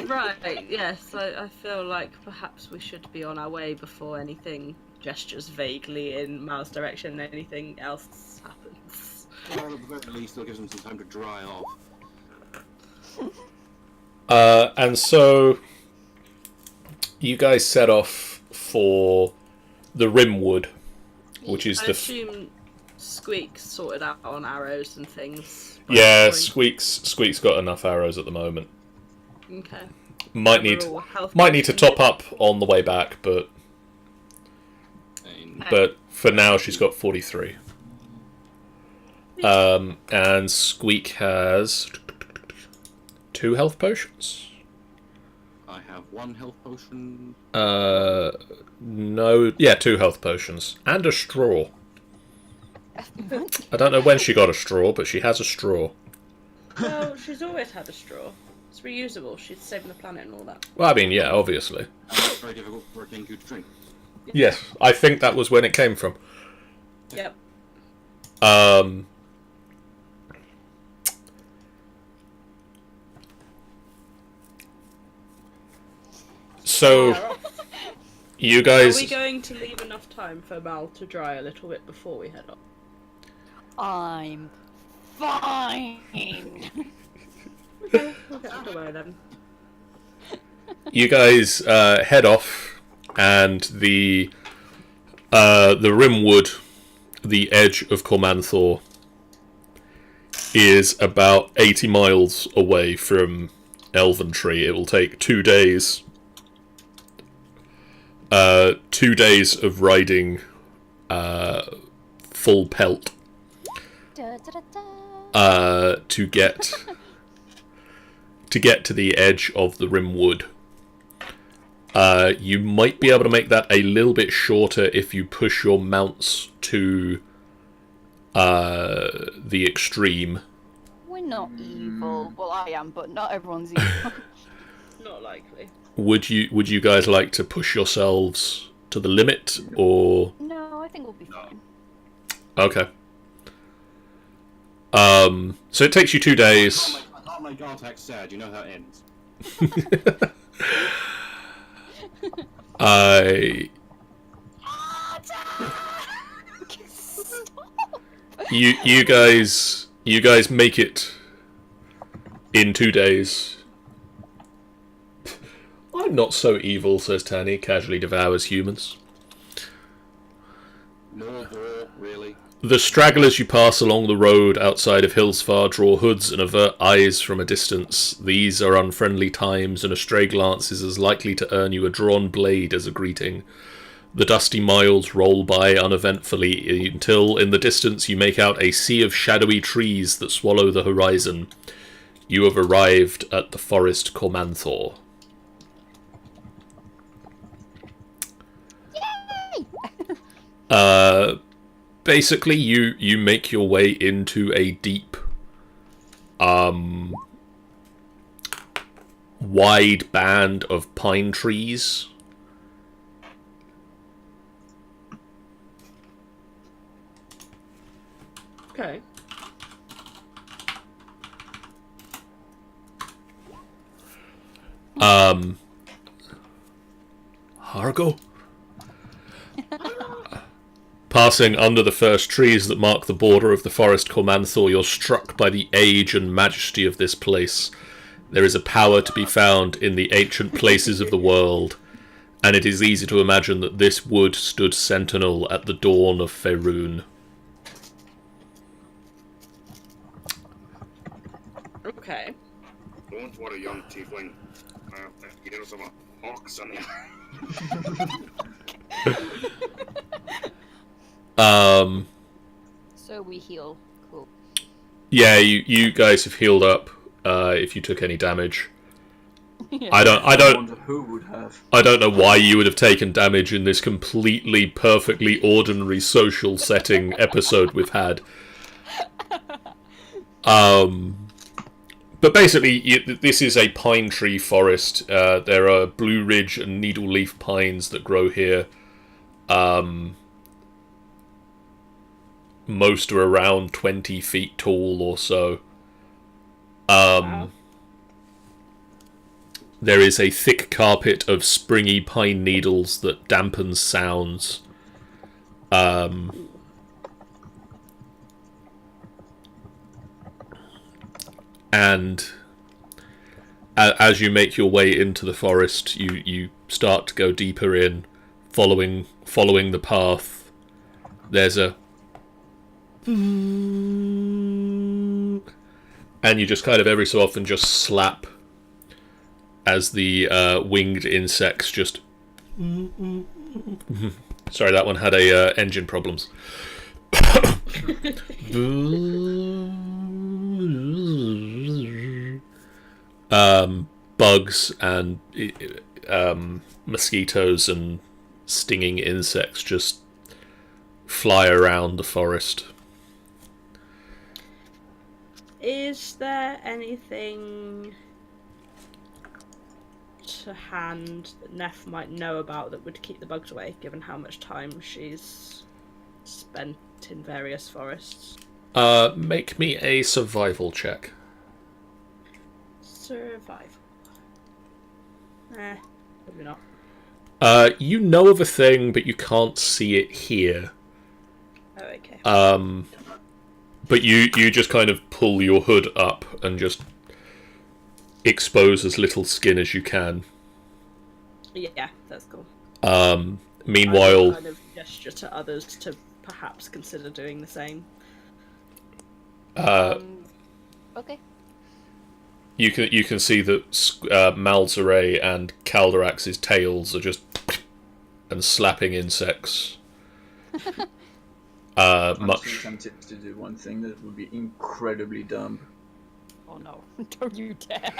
Right, yes, I feel like perhaps we should be on our way before anything gestures vaguely in Mal's direction and anything else happens. Well, at the very least, it'll give them some time to dry off. And so you guys set off for the Rimwood, which is I assume Squeak sorted out on arrows and things. Yeah, Squeak's got enough arrows at the moment. Okay. Might need to top up on the way back, but for now she's got 43. And Squeak has 2 health potions. I have 1 health potion. No, yeah, 2 health potions and a straw. I don't know when she got a straw, but she has a straw. Well, she's always had a straw. It's reusable. She's saving the planet and all that. Well, I mean, yeah, obviously. It's very difficult for a Kenku to drink. Yes, I think that was when it came from. Yep. So, you guys... Are we going to leave enough time for Mal to dry a little bit before we head off? I'm fine. Okay, we'll get underway then. You guys head off, and the Rimwood, the edge of Cormanthor, is about 80 miles away from Elventree. It will take 2 days. 2 days of riding full pelt to get to the edge of the Rimwood. You might be able to make that a little bit shorter if you push your mounts to the extreme. We're not evil. Well, I am, but not everyone's evil. Not likely. Would you guys like to push yourselves to the limit, or? No, I think we'll be fine. Okay. So it takes you 2 days. Not like Artax said, you know how it ends. You guys make it in 2 days. I'm not so evil, says Tanny, casually devours humans. More war, really. The stragglers you pass along the road outside of Hillsfar draw hoods and avert eyes from a distance. These are unfriendly times, and a stray glance is as likely to earn you a drawn blade as a greeting. The dusty miles roll by uneventfully until, in the distance, you make out a sea of shadowy trees that swallow the horizon. You have arrived at the forest Cormanthor. Basically, you make your way into a deep, wide band of pine trees. Okay. Hargo? Passing under the first trees that mark the border of the forest Cormanthor, you're struck by the age and majesty of this place. There is a power to be found in the ancient places of the world, and it is easy to imagine that this wood stood sentinel at the dawn of Faerun. Okay. Don't worry, young tiefling. You know some hawks on you. So we heal. Cool. Yeah, you guys have healed up. If you took any damage, Yeah. I I don't wonder who would have. I don't know why you would have taken damage in this completely perfectly ordinary social setting episode we've had. But basically, this is a pine tree forest. There are Blue Ridge and Needle Leaf pines that grow here. Most are around 20 feet tall or so. Wow. There is a thick carpet of springy pine needles that dampens sounds. And as you make your way into the forest, you start to go deeper in, following the path. There's a... And you just kind of every so often just slap as the winged insects just... Sorry, that one had engine problems. Bugs and mosquitoes and stinging insects just fly around the forest. Is there anything to hand that Neff might know about that would keep the bugs away, given how much time she's spent in various forests? Make me a survival check. Survival. Probably not. You know of a thing, but you can't see it here. Oh, okay. But you just kind of pull your hood up and just expose as little skin as you can. Yeah, that's cool. Meanwhile, I kind of gesture to others to perhaps consider doing the same. Okay. you can see that Malzere and Calderax's tails are just and slapping insects. I'm Much. still tempted to do one thing that would be incredibly dumb. Oh no! Don't you dare!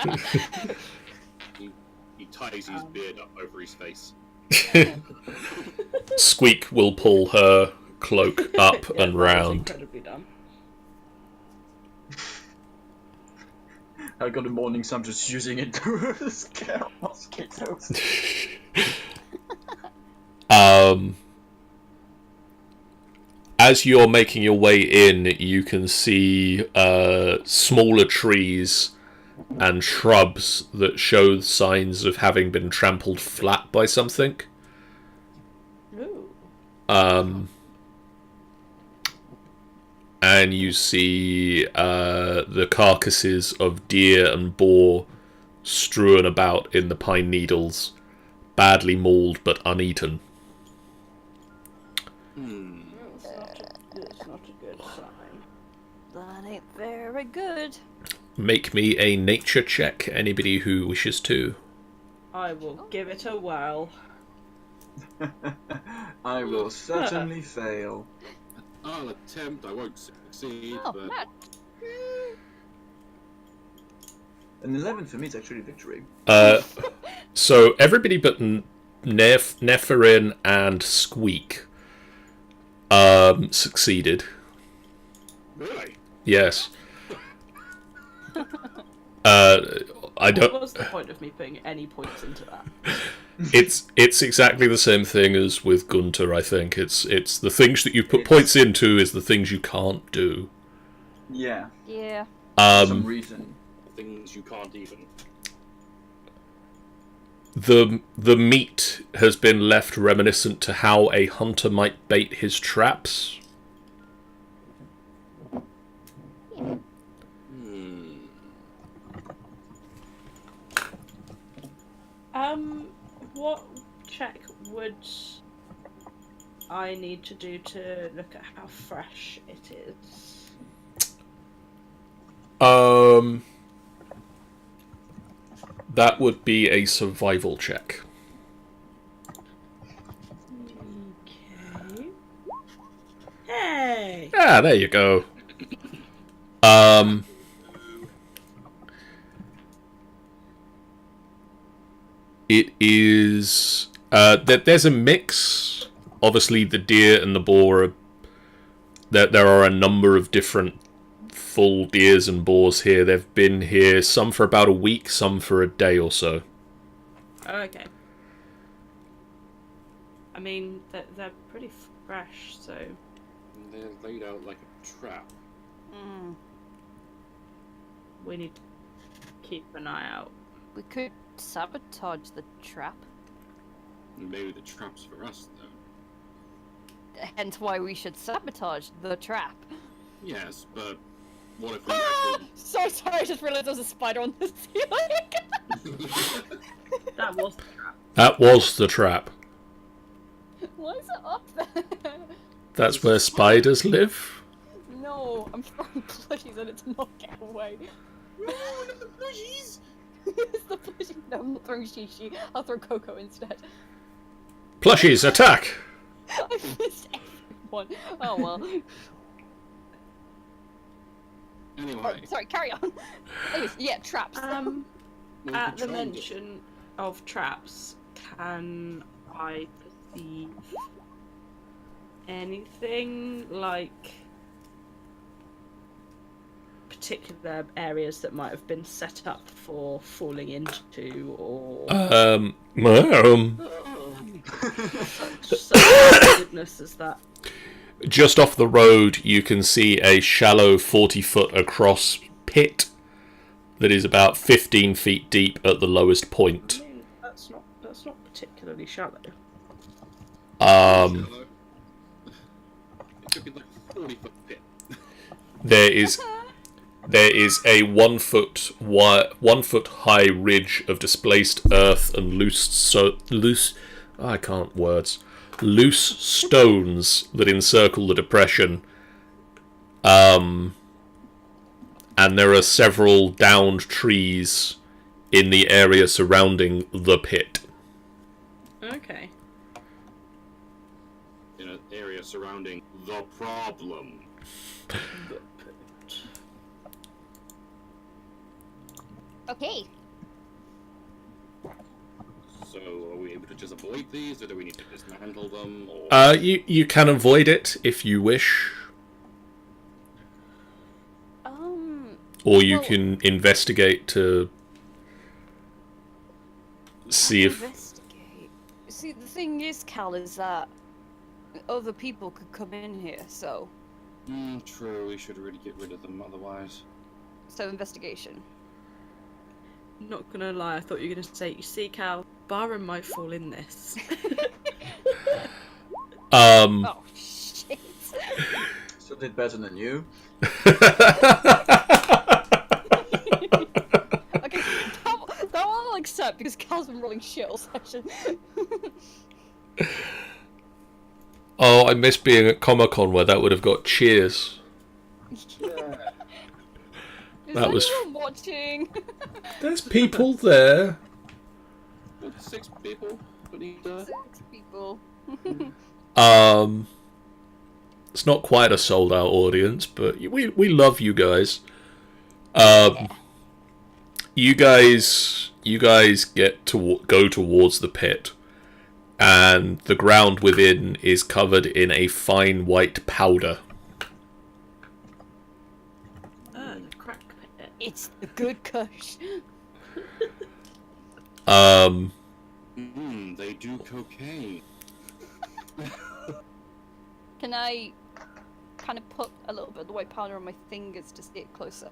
He ties his beard up over his face. Squeak will pull her cloak up Yeah, and that was round. incredibly dumb. I got a morning, so I'm just using it to scare mosquitoes. As you're making your way in, you can see smaller trees and shrubs that show signs of having been trampled flat by something. Ooh. And you see the carcasses of deer and boar strewn about in the pine needles, badly mauled but uneaten. It's not a good sign. That ain't very good. Make me a nature check, anybody who wishes to. I will give it a whirl. I will certainly fail. I'll attempt, I won't succeed, Oh, but... Matt. An 11 for me is actually a victory. So everybody but Neferin and Squeak succeeded. Really? Yes. I don't. What was the point of me putting any points into that? It's exactly the same thing as with Gunter. I think it's the things that you put points into is the things you can't do. Yeah, Yeah. for some reason. Things you can't even... The meat has been left reminiscent to how a hunter might bait his traps. What check would I need to do to look at how fresh it is? That would be a survival check. Okay. Hey! Ah, there you go. It is there's a mix. Obviously, the deer and the boar. There are a number of different full deers and boars here. They've been here, some for about a week, some for a day or so. Oh, okay. I mean, they're pretty fresh, so... They're laid out like a trap. we need to keep an eye out. We could sabotage the trap. Maybe the trap's for us, though. Hence why we should sabotage the trap. Yes, but what if we Sorry, I just realised there was a spider on the ceiling. That was the trap. That was the trap. Why is it up there? That's where spiders live? No, I'm throwing plushies and it's not get away. No, not the plushies! It's the plushie. No, I'm not throwing Shishi. I'll throw Coco instead. Plushies, attack! I missed everyone. Oh well. Anyway. Oh, sorry, carry on. Anyways, yeah, traps. we'll At the control it. mention of traps, can I perceive anything like particular areas that might have been set up for falling into, or such goodness as that? Just off the road, you can see a shallow 40-foot across pit that is about 15 feet deep at the lowest point. I mean, that's not particularly shallow. It could be like a 40-foot pit. There is a 1 foot high ridge of displaced earth and loose stones that encircle the depression. And there are several downed trees in the area surrounding the pit. Okay. In an area surrounding the problem. Okay. So, are we able to just avoid these, or do we need to dismantle them? Or... You can avoid it if you wish. Or you can investigate to see if... Investigate. See, the thing is, Cal, is that other people could come in here, so... True, we should really get rid of them otherwise. So, investigation. Not gonna lie, I thought you were gonna say, you see, Cal, Byron might fall in this. Oh, shit. Still did better than you. Okay, that one I'll accept, because Cal's been rolling shit all session. Oh, I miss being at Comic-Con where that would have got cheers. Yeah. Is That was- anyone watching? There's people there. 6 people. But he, 6 people. It's not quite a sold-out audience, but we love you guys. You guys get to go towards the pit, and the ground within is covered in a fine white powder. The crack pit. It's the good kush. they do cocaine. Can I kind of put a little bit of the white powder on my fingers to see it closer?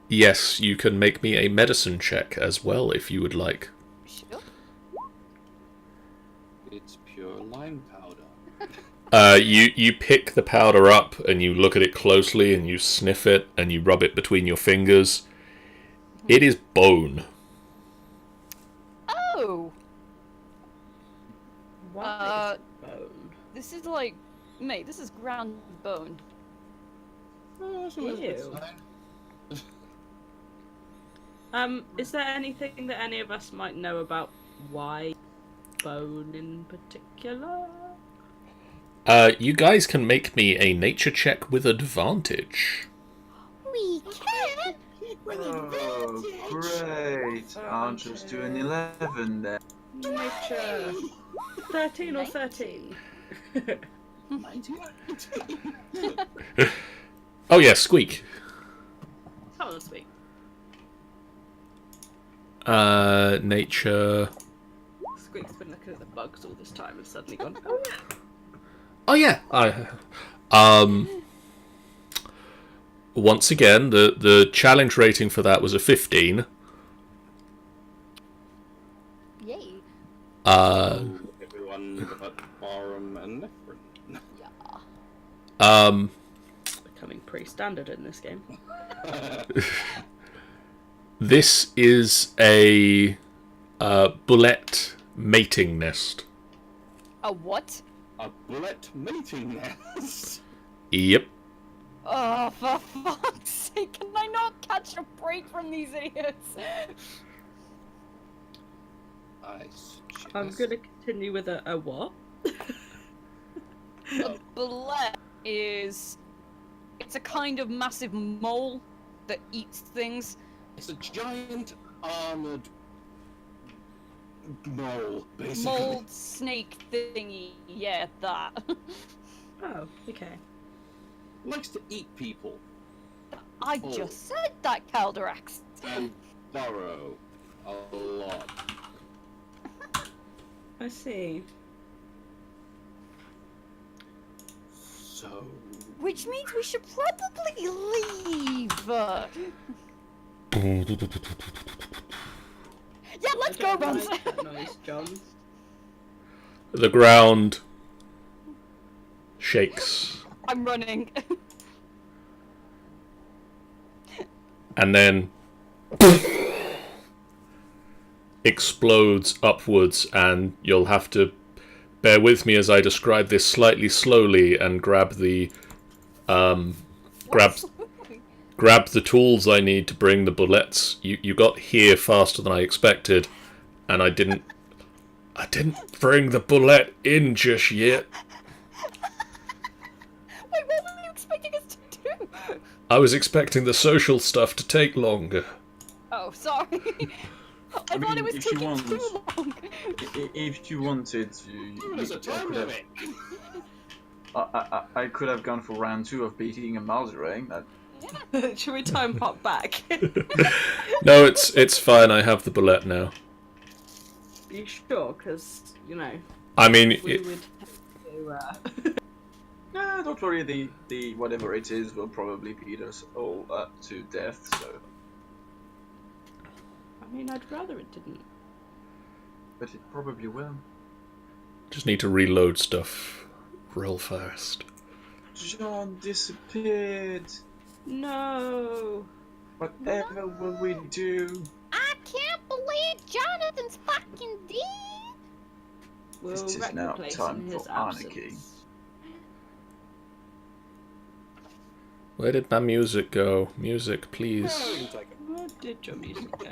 Yes, you can make me a medicine check as well if you would like. Sure. It's pure lime powder. You pick the powder up and you look at it closely and you sniff it and you rub it between your fingers. It is bone. Oh! What is bone? This is like... Mate, this is ground bone. Oh, that's always a good Ew. sign. Is there anything that any of us might know about why bone in particular? You guys can make me a nature check with advantage. We can. Oh, great. I'll just do an 11 then. Nature. 13 or 13? Oh yeah, Squeak. That was sweet. Nature. Squeak's been looking at the bugs all this time and suddenly gone, oh yeah. Oh yeah. Once again, the challenge rating for that was a 15. Everyone but Barham and Nephrin. Becoming pretty standard in this game. This is a bullet mating nest. A what? A bullet mating nest. Yep. Oh, for fuck's sake, can I not catch a break from these idiots? I'm gonna continue with a what? A bullet is... It's a kind of massive mole that eats things. It's a giant armored mole, basically. Mold snake thingy. Yeah, that. Oh, okay. Likes to eat people I Oh. just said that, Caldrax. and burrow a lot. I see. So Which means we should probably leave. Yeah, let's go, Buns. Like that noise, John. The ground shakes. I'm running. And then explodes upwards, and you'll have to bear with me as I describe this slightly slowly and grab the grab the tools I need to bring the bullets. You got here faster than I expected, and I didn't bring the bullet in just yet. Wait, what were you expecting us to do? I was expecting the social stuff to take longer. Oh, sorry. I thought it was if you taking want- too long. If you wanted, you there's a time could have, limit. I could have gone for round 2 of beating a Malzerang. That Should we time hop back? No, it's fine. I have the bullet now. Are you sure? Because, you know, I mean, we would have to, Nah, don't worry. The whatever it is will probably beat us all up to death. So, I mean, I'd rather it didn't. but it probably will. just need to reload stuff real fast. John disappeared. No! Whatever will we do? I can't believe Jonathan's fucking dead. We'll This is wreck now the place time in his for anarchy. absence. Where did my music go? Music, please. Where did your music go?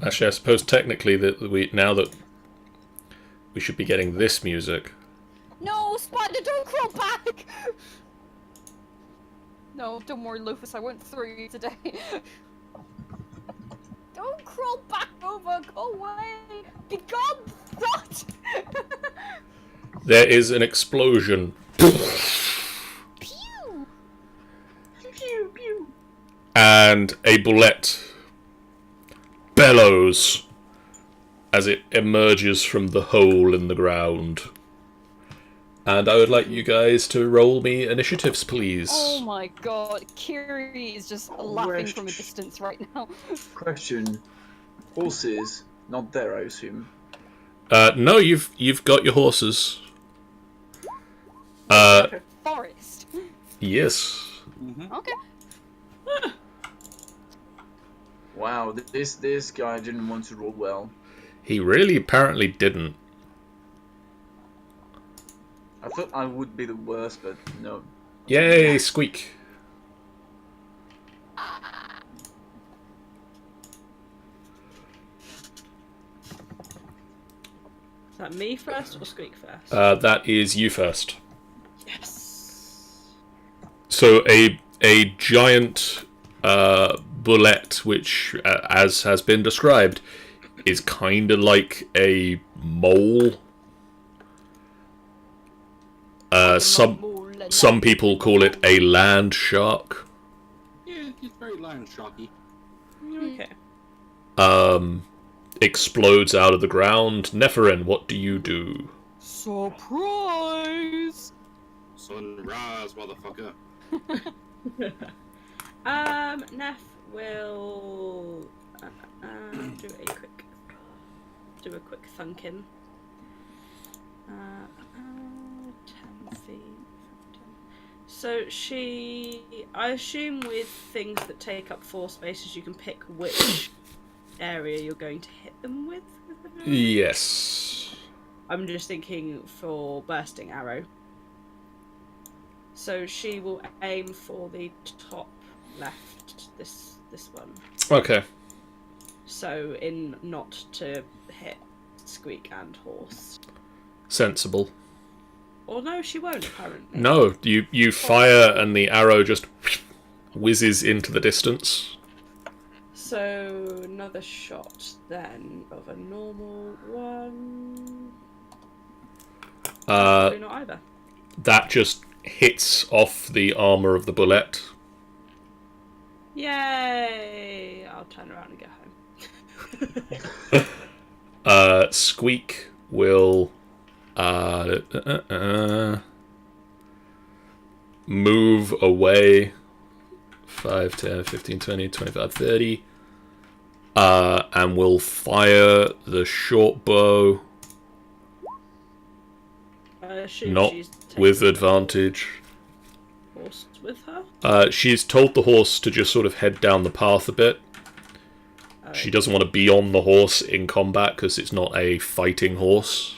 Actually, I suppose technically that we should be getting this music. No, Spider, don't crawl back! No, don't worry, Lufus, I went through you today. Don't crawl back over, go away! Be gone, rot! There is an explosion. Pew! Pew pew. And a bullet bellows as it emerges from the hole in the ground. And I would like you guys to roll me initiatives, please. Oh my god, Kiri is just laughing from a distance right now. Question: horses not there, I assume. No, you've got your horses. Forest. Yes. Okay. Wow, this guy didn't want to roll well. He really apparently didn't. I thought I would be the worst, but no. Yay, squeak. Is that me first or Squeak first? That is you first. Yes! So a giant bullet, which, as has been described, is kind of like a mole. Some people call it a land shark. Yeah, he's very lion sharky. Okay. Explodes out of the ground. Neferin, what do you do? Surprise! Sunrise, motherfucker. Neff will do a quick thunking. 10 feet. So I assume with things that take up 4 spaces, you can pick which area you're going to hit them with. Yes. I'm just thinking for bursting arrow. So she will aim for the top left, this one. Okay. So in not to hit Squeak and Horse. Sensible. Or no, she won't apparently. No, you fire and the arrow just whizzes into the distance. So another shot then of a normal one. Probably not either. That just hits off the armor of the bullet. Yay! I'll turn around and get home. Squeak will move away 5, 10, 15, 20, 25, 30 and will fire the short bow not with advantage. Horse with her? She's told the horse to just sort of head down the path a bit. She doesn't want to be on the horse in combat because it's not a fighting horse.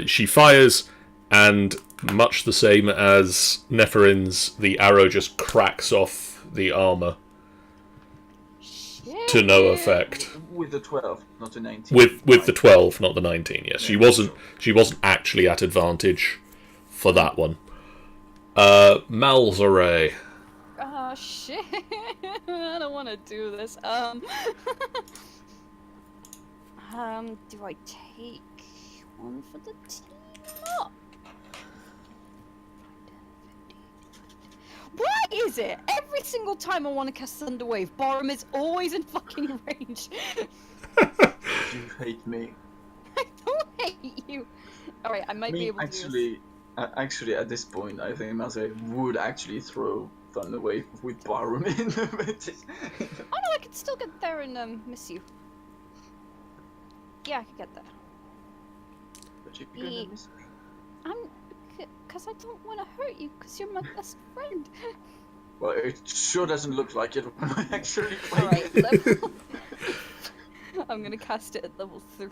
She fires, and much the same as Nepherin's, the arrow just cracks off the armor to no effect. With the 12, not the 19. With the 12, not the 19. Yes, yeah, she wasn't actually at advantage for that one. Malzare. Oh shit! I don't want to do this. Do I take one for the team up? Why is it every single time I want to cast Thunder Wave, Borum is always in fucking range? You hate me. I don't hate you. All right, I might be able to. Actually, at this point, I think Maze would actually throw Thunder Wave with Barum in. Oh no, I could still get there and miss you. Yeah, I could get there. But you're gonna miss her. Because I don't want to hurt you, because you're my best friend. Well, it sure doesn't look like it when I actually play. Alright, level... I'm gonna cast it at level 3.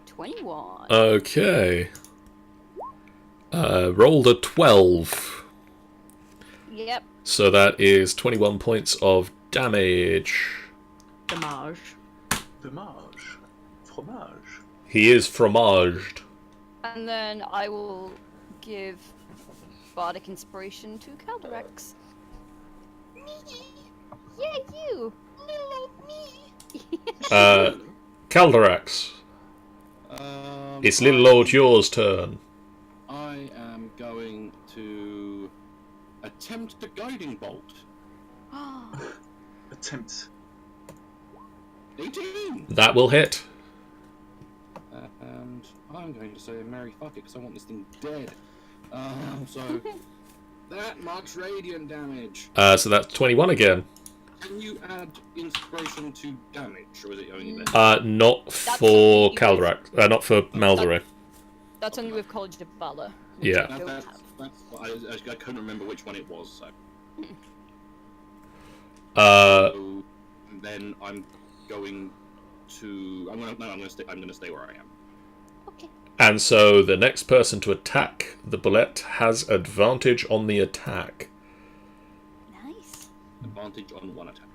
21. Okay. Rolled a 12. Yep. So that is 21 points of damage. Damage. Fromage. He is fromaged. And then I will give Bardic Inspiration to Calderex. Me! Yeah, you! Little me! Calderex. It's little old yours turn. I am going to attempt a guiding bolt. Attempt. 18! That will hit. And I'm going to say Mary fuck it because I want this thing dead. So that much radiant damage. So that's 21 again. Can you add inspiration to damage, or is it only there? Not for Calderex. Not for Malzare. That's only with College of Valor. Yeah. That's I couldn't remember which one it was. So. So then I'm going to. I'm gonna stay where I am. Okay. And so the next person to attack the bullet has advantage on the attack. Nice. Advantage on one attack.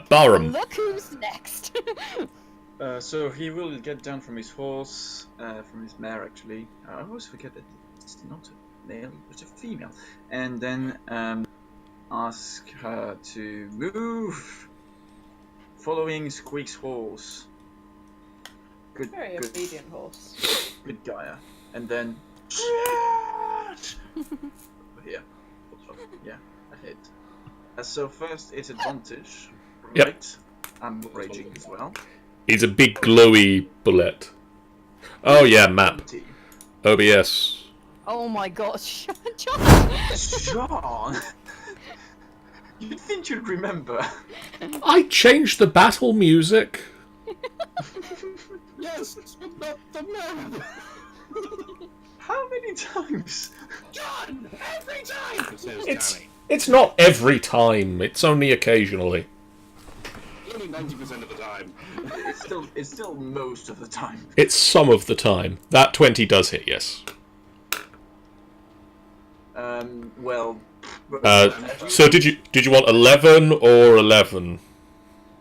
Barum. Look who's next. So he will get down from his horse, from his mare actually. I always forget that it's not a male, it's a female. And then ask her to move, following Squeak's horse. Very good, obedient horse. good Gaia. And then here, yeah, ahead. So first it's advantage. Yep. Right. I'm raging as well. He's a big glowy bullet. Oh yeah, map. OBS. Oh my gosh, John! John! You'd think you'd remember. I changed the battle music. Yes, but not the map. How many times? John, every time. Says Danny. It's not every time. It's only occasionally. Only 90% of the time. It's still most of the time. It's some of the time. That 20 does hit, yes. Well. So did you want 11 or 11?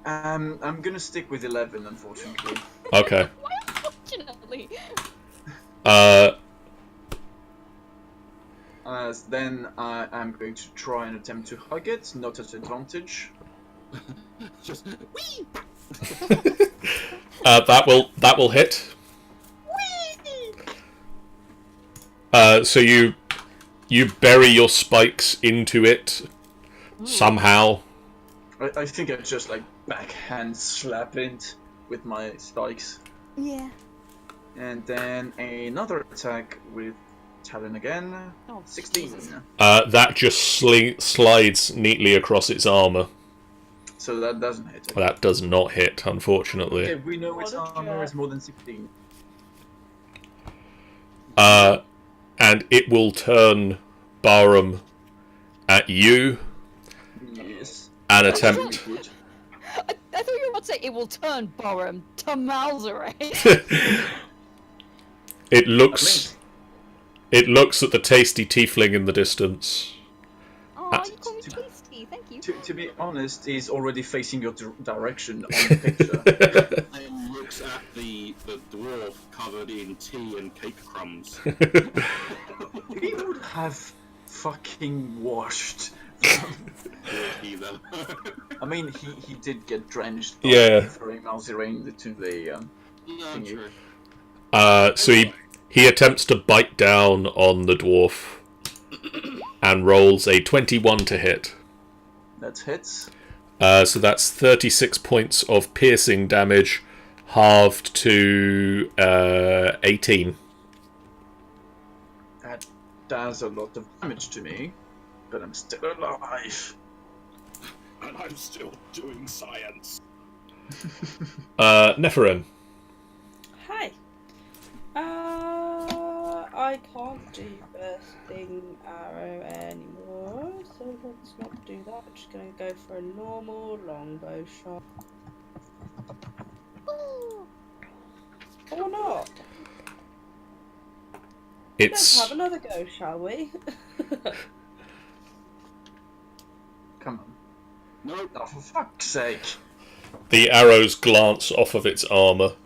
I'm gonna stick with 11, unfortunately. Okay. Why unfortunately? Then I'm going to try and attempt to hug it, not at advantage. Just whee! That will hit. So you bury your spikes into it somehow. I think I just like backhand slap it with my spikes. Yeah. And then another attack with Talon again. Oh, 16. Jesus. That just slides neatly across its armor. So that doesn't hit. That does not hit, unfortunately. Okay, we know its armor is more than 16. And it will turn Barham at you Yes. and attempt. I thought you were about to say it will turn Borum to Malzere. It looks at the tasty tiefling in the distance. Oh, you call me tasty, thank you. To be honest, he's already facing your direction on the picture. And looks at the dwarf covered in tea and cake crumbs. He would have fucking washed. Either. I mean, he did get drenched by Yeah. throwing Malzerain into the No, thingy. true. So he attempts to bite down on the dwarf and rolls a 21 to hit. That hits. So that's 36 points of piercing damage, halved to 18. That does a lot of damage to me, but I'm still alive. And I'm still doing science. Neferin. Hi. I can't do bursting arrow anymore, so let's not do that. I'm just gonna go for a normal longbow shot. Or not. Let's have another go, shall we? Come on. No. Oh, for fuck's sake. The arrows glance off of its armor.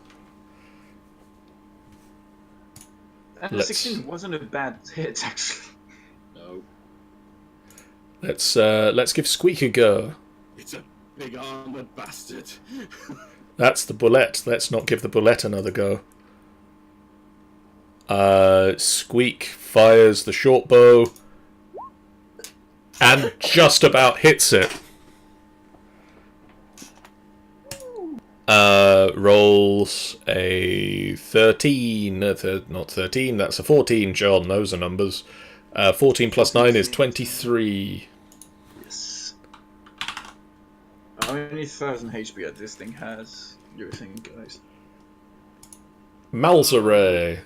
And 16 wasn't a bad hit, actually. No. Let's give Squeak a go. It's a big armored bastard. That's the bullet. Let's not give the bullet another go. Squeak fires the short bow and just about hits it. Rolls a 13. Not 13, that's a 14, John. Those are numbers. 14 plus 9 is 23. Yes. How many 1,000 HP this thing has? You think, guys? Malzere.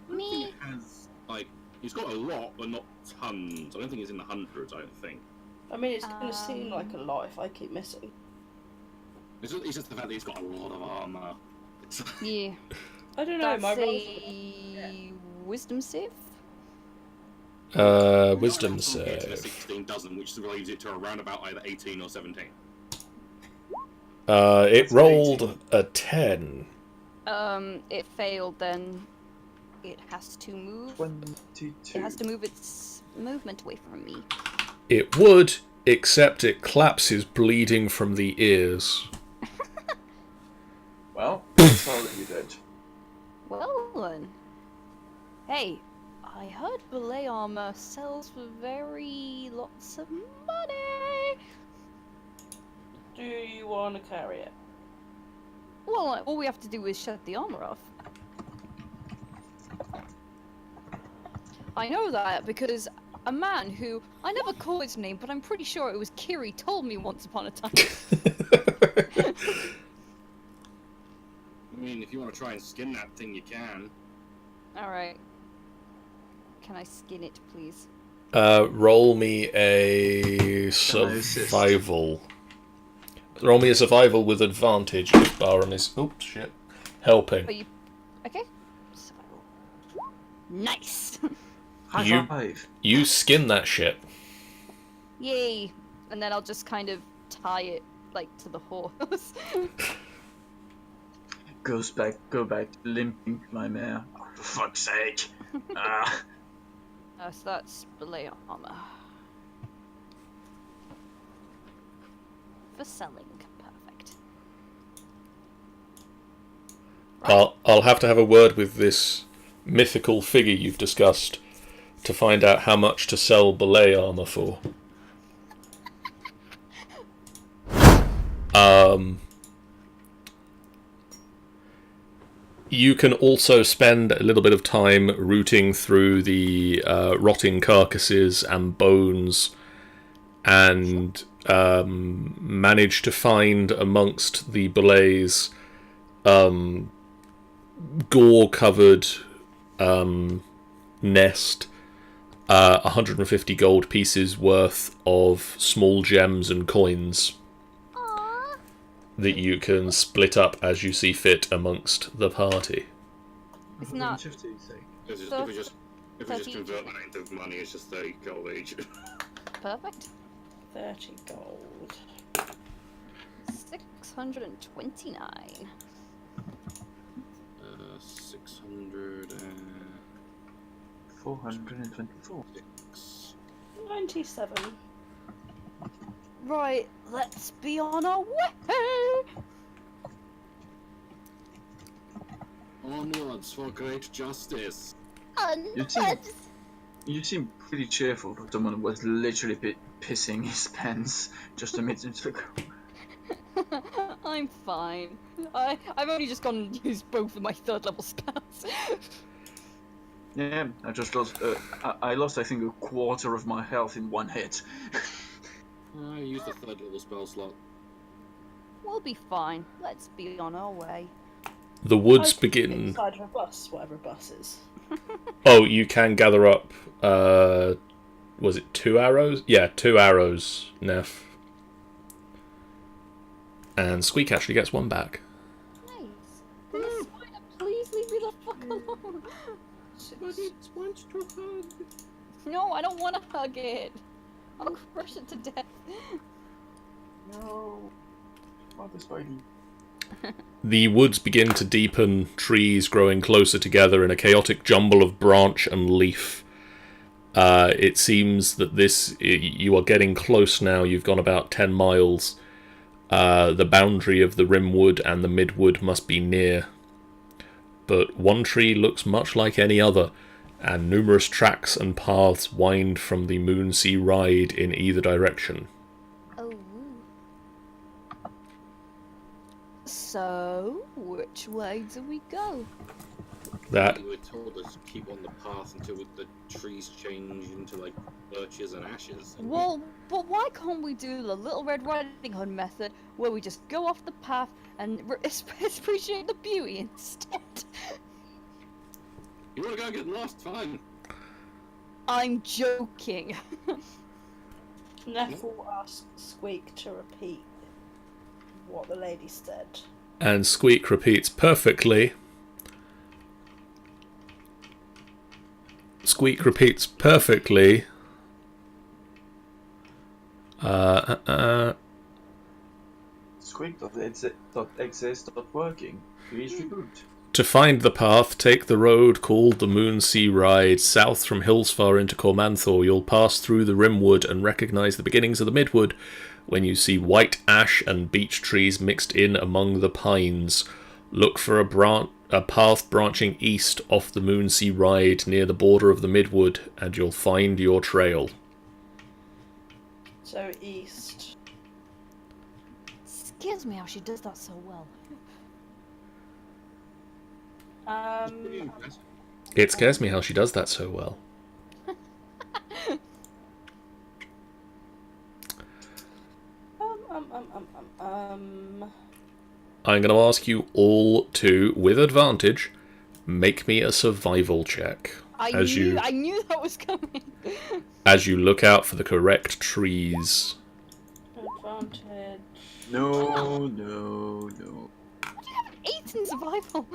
Me. He has, like, he's got a lot, but not tons. I don't think it's in the hundreds, I don't think. I mean, it's gonna seem like a lot if I keep missing. It's just the fact that he's got a lot of armor. Yeah. I don't know, my That's rolls a wisdom save. Wisdom Compared to the save. 16 doesn't, which leaves it to around about either 18 or 17. It rolled a 10. It failed then. It has to move. 22. It has to move its movement away from me. It would, except it collapses bleeding from the ears. Well, that's all that you did. Well then. Hey, I heard belay armor sells for very lots of money. Do you want to carry it? Well, all we have to do is shut the armor off. I know that because a man who I never call his name, but I'm pretty sure it was Kiri, told me once upon a time. I mean, if you want to try and skin that thing, you can. All right. Can I skin it, please? Roll me a survival. Roll me a survival with advantage if Barham is... Oops, shit. Helping. Are you... Okay. Survival. Nice! High five. You skin that shit. Yay! And then I'll just kind of tie it, like, to the horse. Go back limping to my mare. Oh, for fuck's sake. So that's belay armor. For selling. Perfect. I'll have to have a word with this mythical figure you've discussed to find out how much to sell belay armor for. You can also spend a little bit of time rooting through the rotting carcasses and bones and manage to find amongst the belays gore-covered nest 150 gold pieces worth of small gems and coins that you can split up as you see fit amongst the party. It's not... 150, you say? If we just convert that into money, it's just 30 gold each. Perfect. 30 gold. 629. 600 and... 424. 97. Right, let's be on our way! Onwards for great justice. You seem pretty cheerful for someone who was literally pissing his pants just a minute ago. I'm fine. I've only just gone and used both of my 3rd level spells. Yeah, I just lost. I lost, I think, a quarter of my health in one hit. I used the 3rd level spell slot. We'll be fine. Let's be on our way. The woods I can begin... inside of a bus, whatever a bus is. Oh, you can gather up, was it 2 arrows? Yeah, 2 arrows, Neff. And Squeak actually gets 1 back. Nice. Can the spider please leave me the fuck alone? But it wants to hug. No, I don't want to hug it. I'll crush it to death. No. Oh, the spidey. The woods begin to deepen, trees growing closer together in a chaotic jumble of branch and leaf. It seems that you are getting close now. You've gone about 10 miles. The boundary of the rimwood and the midwood must be near. But one tree looks much like any other, and numerous tracks and paths wind from the Moonsea Ride in either direction. Oh. So, which way do we go? That We were told to keep on the path until the trees change into like birches and ashes. Well, but why can't we do the Little Red Riding Hood method, where we just go off the path and appreciate the beauty instead? You want to go get lost? Fine. I'm joking. Neff will ask Squeak to repeat what the lady said. and Squeak repeats perfectly. Squeak repeats perfectly. Squeak.exist.working. Please reboot. To find the path, take the road called the Moonsea Ride south from Hillsfar into Cormanthor. You'll pass through the Rimwood and recognise the beginnings of the Midwood when you see white ash and beech trees mixed in among the pines. Look for a path branching east off the Moonsea Ride near the border of the Midwood, and you'll find your trail. So east. Scares me how she does that so well. It scares me how she does that so well. I'm going to ask you all to, with advantage, make me a survival check. I knew that was coming. As you look out for the correct trees. Advantage. No. What do you have an 8 in survival?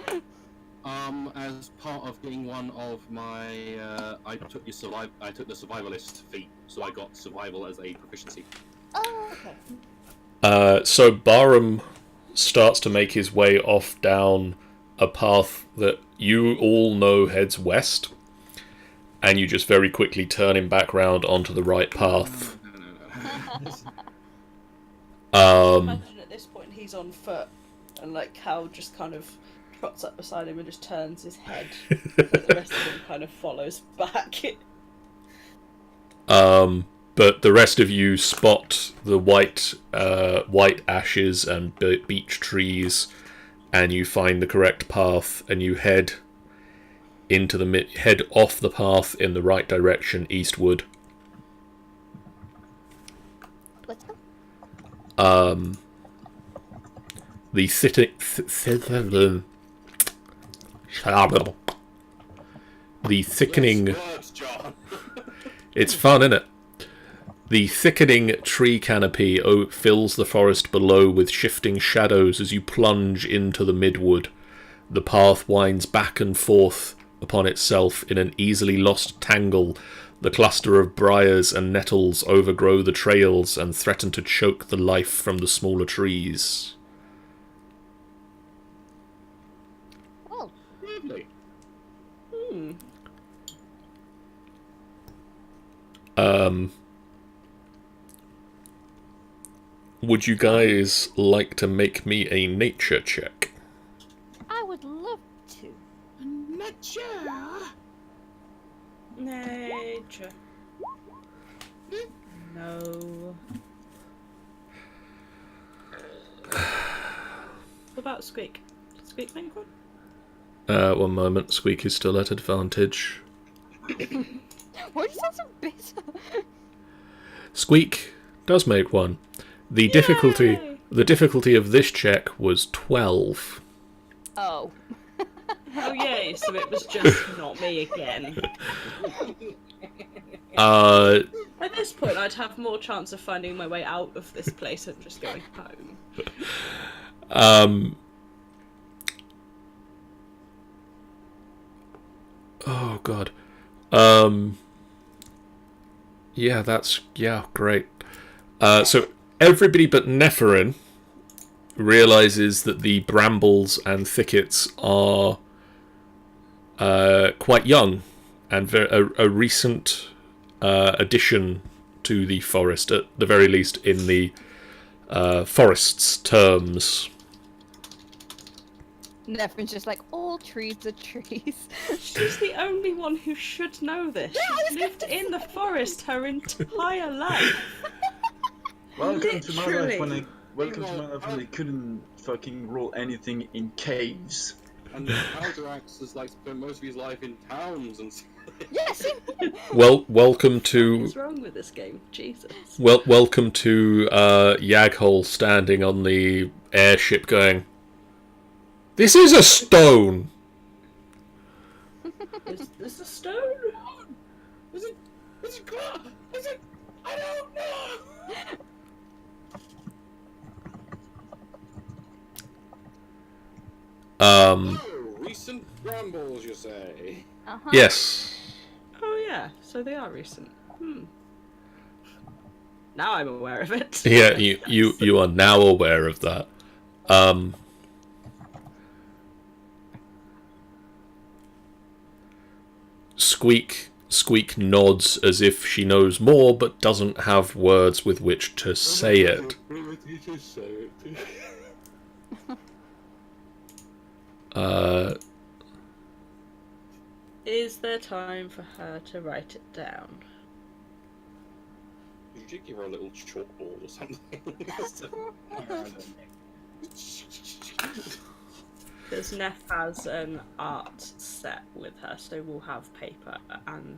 As part of getting one of my, I took the survivalist feat, so I got survival as a proficiency. Oh, okay. So Barham starts to make his way off down a path that you all know heads west, and you just very quickly turn him back round onto the right path. Imagine at this point he's on foot, and like Cal just kind of trots up beside him and just turns his head, so the rest of him kind of follows back. But the rest of you spot the white ashes and beech trees, and you find the correct path, and you head off the path in the right direction, eastward. Let's go. The thickening. Words, John. It's fun, isn't it? The thickening tree canopy fills the forest below with shifting shadows as you plunge into the midwood. The path winds back and forth upon itself in an easily lost tangle. The cluster of briars and nettles overgrow the trails and threaten to choke the life from the smaller trees. Oh, Lovely. Would you guys like to make me a nature check? I would love to. Nature. No. What about Squeak? Did Squeak make one? 1 moment. Squeak is still at advantage. Why does that sound bitter? Squeak does make one. The difficulty of this check was 12. Oh. Oh yay, so it was just not me again. At this point, I'd have more chance of finding my way out of this place and just going home. Oh god. Yeah, great. So everybody but Nephirin realizes that the brambles and thickets are quite young and a recent addition to the forest, at the very least in the forest's terms. Nephrin's just like, all trees are trees. She's the only one who should know this. She's lived in the forest her entire life. Welcome to my life when I Meanwhile, couldn't fucking roll anything in caves. And Alderax has like spent most of his life in towns and stuff. Yes. Well, welcome to. What's wrong with this game? Jesus. Well, welcome to Yaghol standing on the airship, going, "This is a stone." Is this a stone? Is it glass? Is it? I don't know. Oh, recent brambles, you say? Uh-huh. Yes. Oh yeah, so they are recent. Now I'm aware of it. Yeah, you are now aware of that. Squeak nods as if she knows more, but doesn't have words with which to say it. Is there time for her to write it down? You should give her a little chalkboard or something. Because Neff has an art set with her, so we'll have paper and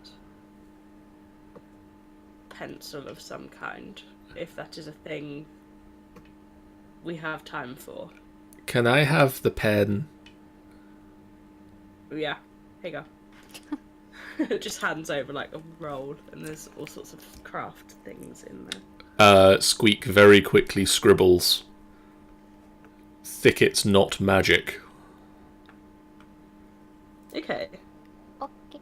pencil of some kind, if that is a thing we have time for. Can I have the pen? Yeah, here you go. It just hands over like a roll, and there's all sorts of craft things in there. Squeak very quickly scribbles. Thicket's not magic. Okay. Okay.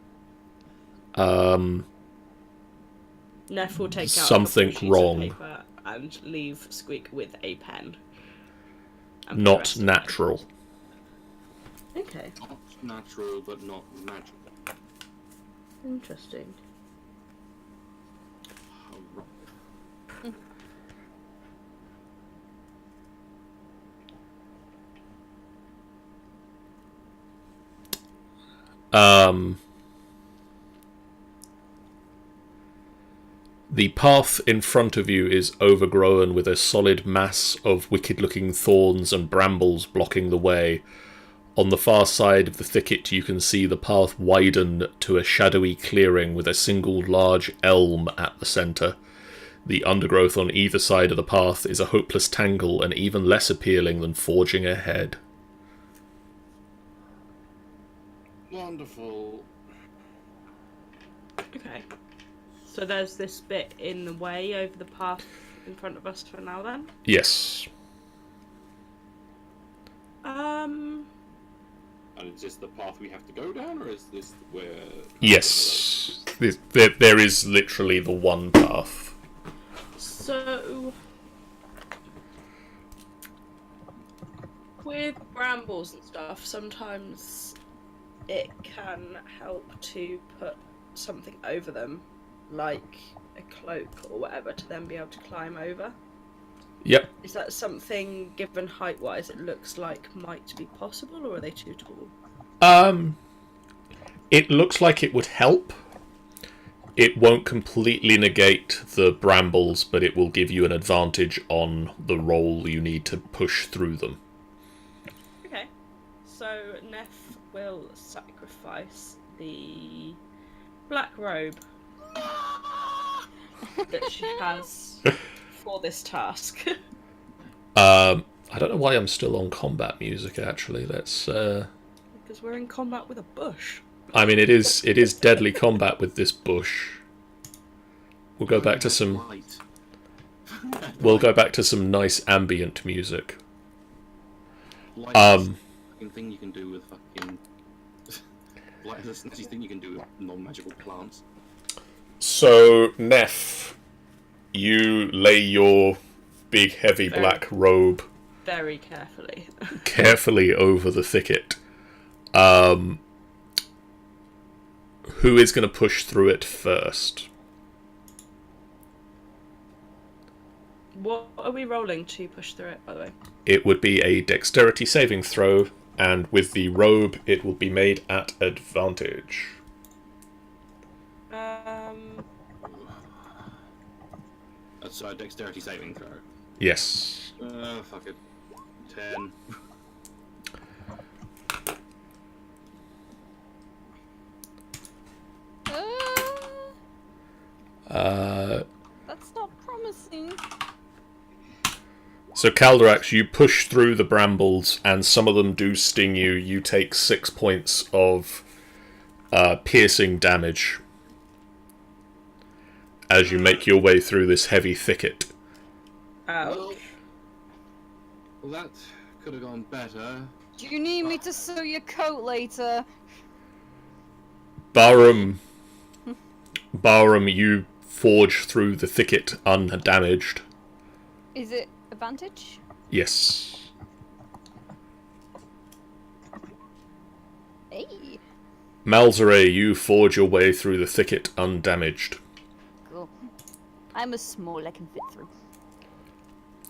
Neff will take out Something a couple sheets wrong. of paper and leave Squeak with a pen. And the Not rest- natural. Okay, Not natural, but not magical. interesting. The path in front of you is overgrown with a solid mass of wicked-looking thorns and brambles blocking the way. On the far side of the thicket you can see the path widen to a shadowy clearing with a single large elm at the centre. The undergrowth on either side of the path is a hopeless tangle and even less appealing than forging ahead. Wonderful. Okay. So there's this bit in the way over the path in front of us for now then? Yes. And is this the path we have to go down, or is this where... Yes. There is literally the one path. So... with brambles and stuff, sometimes it can help to put something over them, like a cloak or whatever, to then be able to climb over. Yep. Is that something, given height-wise, it looks like might be possible, or are they too tall? It looks like it would help. It won't completely negate the brambles, but it will give you an advantage on the roll you need to push through them. Okay. So Neff will sacrifice the black robe that she has for this task. I don't know why I'm still on combat music, actually. Let's, Because we're in combat with a bush. I mean, it is deadly combat with this bush. We'll go back to some... Light. We'll go back to some nice ambient music. Light is the fucking thing you can do with fucking... Light is the thing you can do with non-magical plants. So, Neff, you lay your big, heavy black robe Very carefully. carefully over the thicket. Who is going to push through it first? What are we rolling to push through it, by the way? It would be a dexterity saving throw, and with the robe, it will be made at advantage. That's a dexterity saving throw. Yes. Fuck it. 10. That's not promising. So, Caldrax, you push through the brambles, and some of them do sting you. You take 6 points of piercing damage as you make your way through this heavy thicket. Ouch. Well, that could have gone better. Do you need me to sew your coat later? Barham, you forge through the thicket undamaged. Is it advantage? Yes. Hey. Malzere, you forge your way through the thicket undamaged. Cool. I'm a small, I can fit through.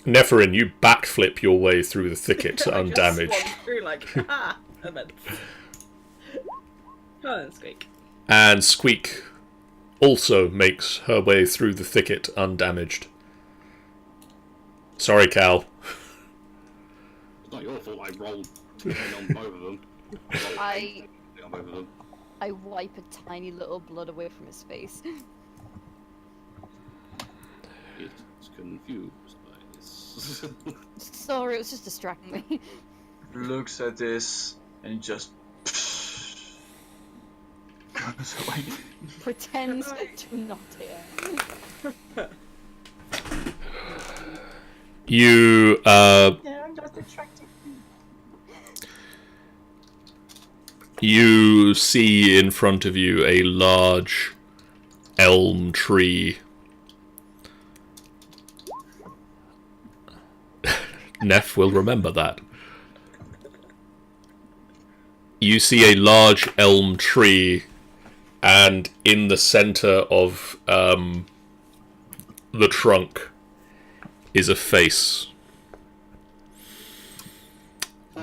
Neferin, you backflip your way through the thicket I undamaged. just swung through like, ah! And then... Come on, Squeak. And Squeak also makes her way through the thicket undamaged. Sorry, Cal. It's not your fault I rolled 10 on both of them. I On both of them. wipe a tiny little blood away from his face. It's confused by this. Sorry, it was just distracting me. Looks at this and he just goes away. Pretends to not hear. You, Yeah, I'm just distracting. you see in front of you a large elm tree. Neff will remember that. You see a large elm tree, and in the center of the trunk is a face.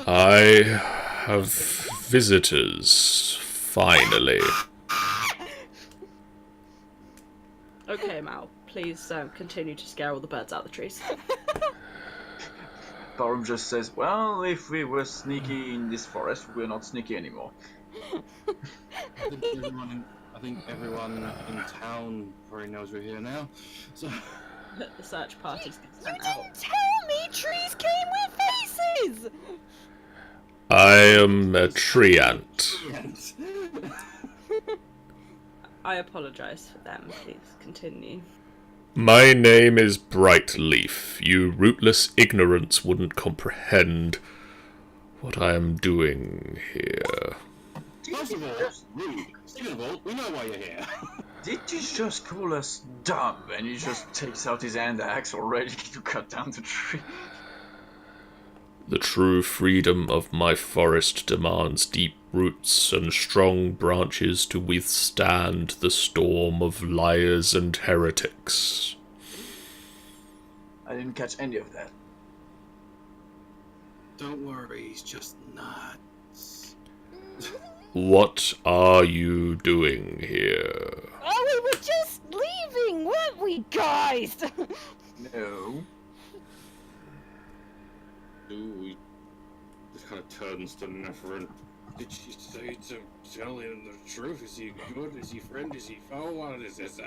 I have visitors, finally. Okay, Mal, please continue to scare all the birds out of the trees. Barum just says, well, if we were sneaky in this forest, we're not sneaky anymore. I think everyone in town probably knows we're here now. So The search party's been You sent out. didn't tell me trees came with faces! I am a tree ant. I apologise for them. Please continue. My name is Brightleaf. You rootless ignorance wouldn't comprehend what I am doing here. first of all, rude. Second of all, we know why you're here. Did you just call us dumb? And he just takes out his hand axe ready to cut down the tree. The true freedom of my forest demands deep roots and strong branches to withstand the storm of liars and heretics. I didn't catch any of that. Don't worry, he's just nuts. What are you doing here? Oh, we were just leaving, weren't we, guys? No. He just kind of turns to Neferin. Did you say to tell him the truth? Is he good? Is he friend? Is he foe? What is this?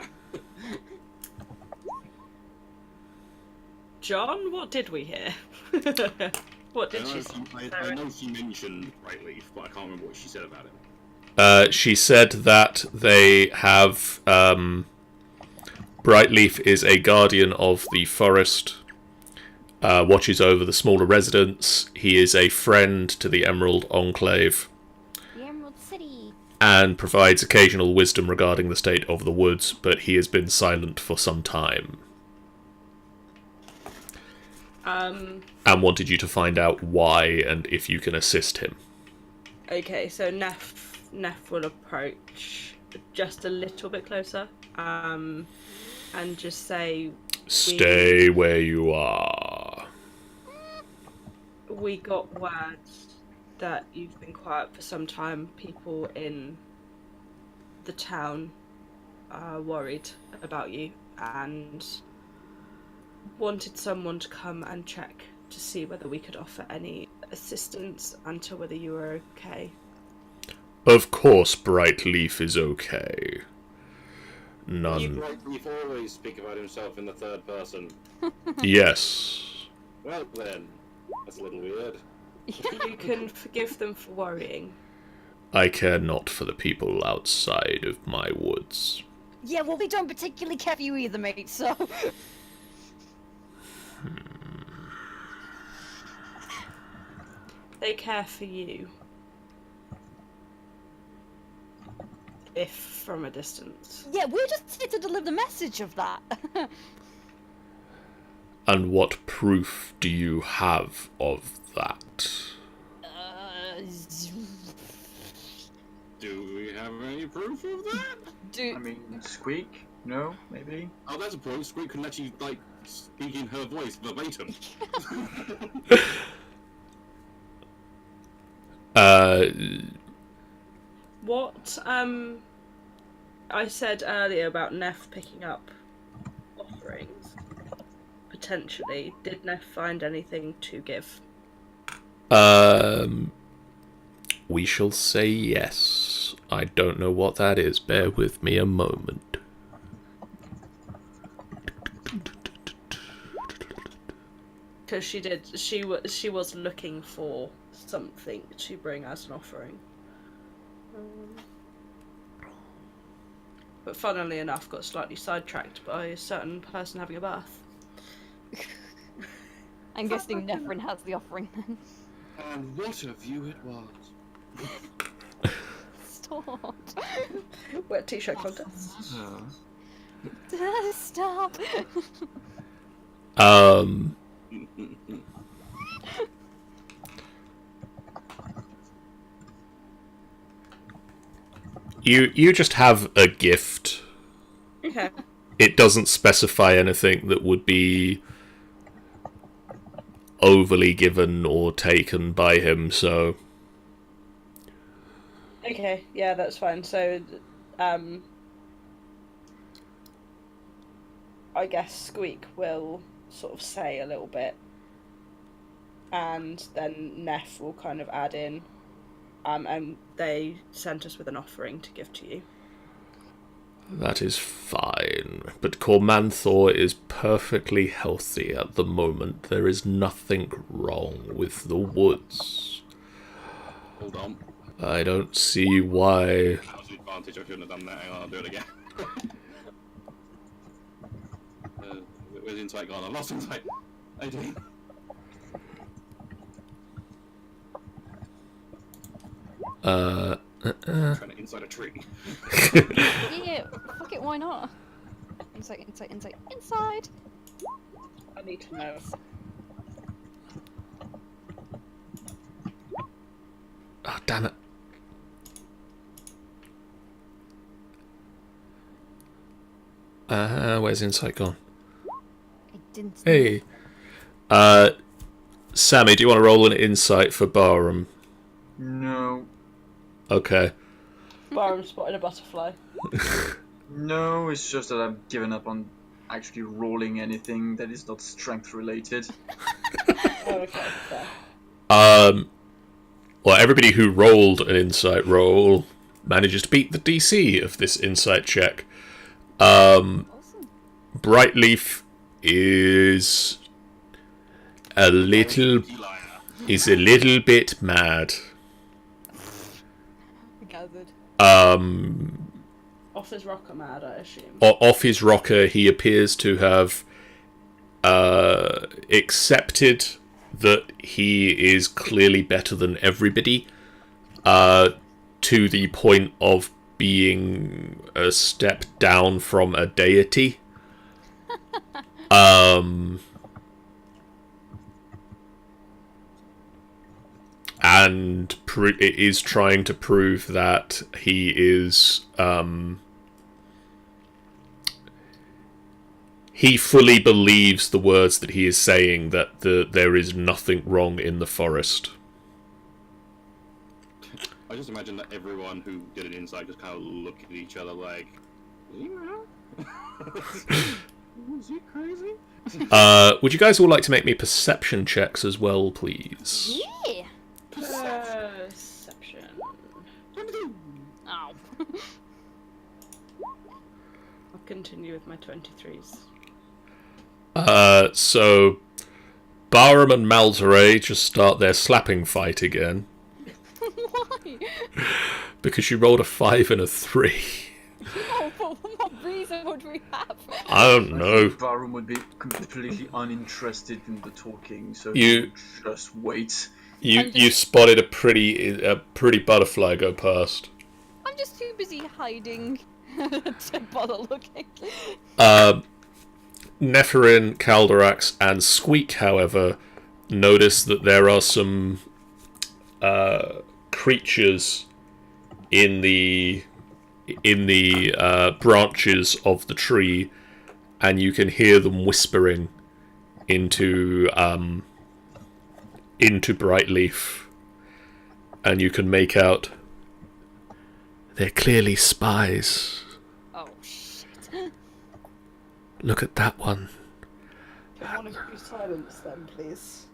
John, what did we hear? What did she say? I know she mentioned Brightleaf, but I can't remember what she said about him. She said that they have... Brightleaf is a guardian of the forest, watches over the smaller residents. He is a friend to the Emerald Enclave, The Emerald City. and provides occasional wisdom regarding the state of the woods, but he has been silent for some time. And wanted you to find out why and if you can assist him. Okay, so Neff will approach just a little bit closer, and just say, Stay where you are. we got word that you've been quiet for some time. People in the town are worried about you and wanted someone to come and check to see whether we could offer any assistance and to whether you were okay. Of course Brightleaf is okay. None. Brightleaf always speak about himself in the third person. Yes. Well then, that's a little weird. You can forgive them for worrying. I care not for the people outside of my woods. Yeah, well, they don't particularly care for you either, mate, so... They care for you. If from a distance. Yeah, we're just here to deliver the message of that. And what proof do you have of that? Do we have any proof of that? I mean, Squeak? No? Maybe? Oh, that's a point. Squeak can actually, like, speak in her voice verbatim. What I said earlier about Neff picking up offerings, potentially, did Neff find anything to give? We shall say yes. I don't know what that is. Bear with me a moment. Because she was looking for something to bring as an offering. But funnily enough, got slightly sidetracked by a certain person having a bath. I'm guessing Nephrin has the offering then. And what a view it was. Stop. Wet t-shirt contest. Stop. You just have a gift. Okay. It doesn't specify anything that would be overly given or taken by him, so... Okay, yeah, that's fine. So, I guess Squeak will sort of say a little bit, and then Neff will kind of add in, and they sent us with an offering to give to you. That is fine, but Cormanthor is perfectly healthy at the moment. There is nothing wrong with the woods. Hold on. I don't see why... That was an advantage, I shouldn't have done that. Hang on, I'll do it again. Where's insight gone? I've lost insight. 18. Trying to inside a tree. Yeah, fuck it, why not? Insight. I need to know. Oh, damn it. Where's insight gone? I didn't. Hey. Sammy, do you want to roll an insight for Barham? No. Okay. Barham spotted a butterfly. No, it's just that I've given up on actually rolling anything that is not strength related. Oh, okay, fair. Well, everybody who rolled an insight roll manages to beat the DC of this insight check. Awesome. Brightleaf is a little bit mad. Gathered. Off his rocker mad, I assume. Off his rocker, he appears to have accepted that he is clearly better than everybody, to the point of being a step down from a deity. And is trying to prove that he is... he fully believes the words that he is saying, that there is nothing wrong in the forest. I just imagine that everyone who did an insight just kind of looked at each other like, is he mad? Is he crazy? Would you guys all like to make me perception checks as well, please? Yeah. Perception. Ow. I'll continue with my 23s. So Barham and Malzere just start their slapping fight again. Why? Because you rolled a 5 and a 3. No, but what reason would we have? I don't know. Barum would be completely uninterested in the talking, so You- he would just wait. You spotted a pretty butterfly go past. I'm just too busy hiding to bother looking. Neferin, Calderax, and Squeak, however, notice that there are some creatures in the branches of the tree, and you can hear them whispering into Brightleaf, and you can make out they're clearly spies. Oh shit. Look at that one. Can one of you silence them, please?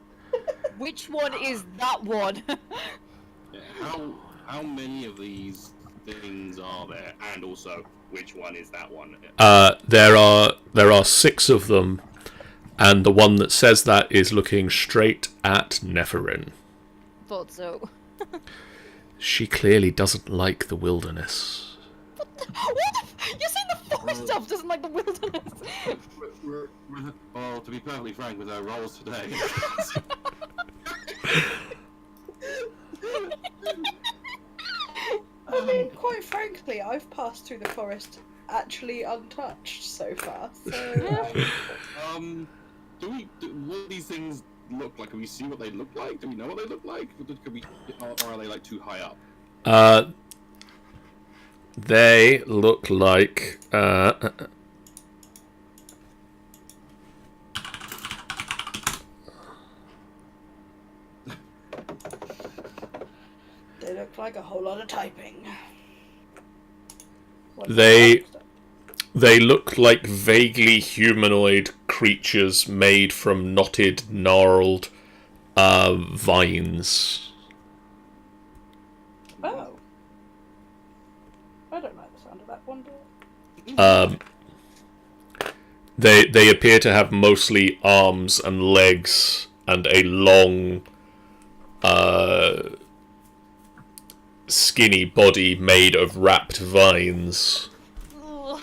Which one is that one? Yeah, how many of these things are there? And also, which one is that one? There are 6 of them, And the one that says that is looking straight at Neferin. Thought so. She clearly doesn't like the wilderness. You're saying the forest elf doesn't like the wilderness? Well, to be perfectly frank with our roles today. I mean, quite frankly, I've passed through the forest actually untouched so far. So, What do these things look like? Can we see what they look like? Do we know what they look like? Or are they like too high up? They look like they look like a whole lot of typing. They look like vaguely humanoid creatures made from knotted, gnarled vines. Oh. I don't like the sound of that one bit. They appear to have mostly arms and legs and a long, skinny body made of wrapped vines. I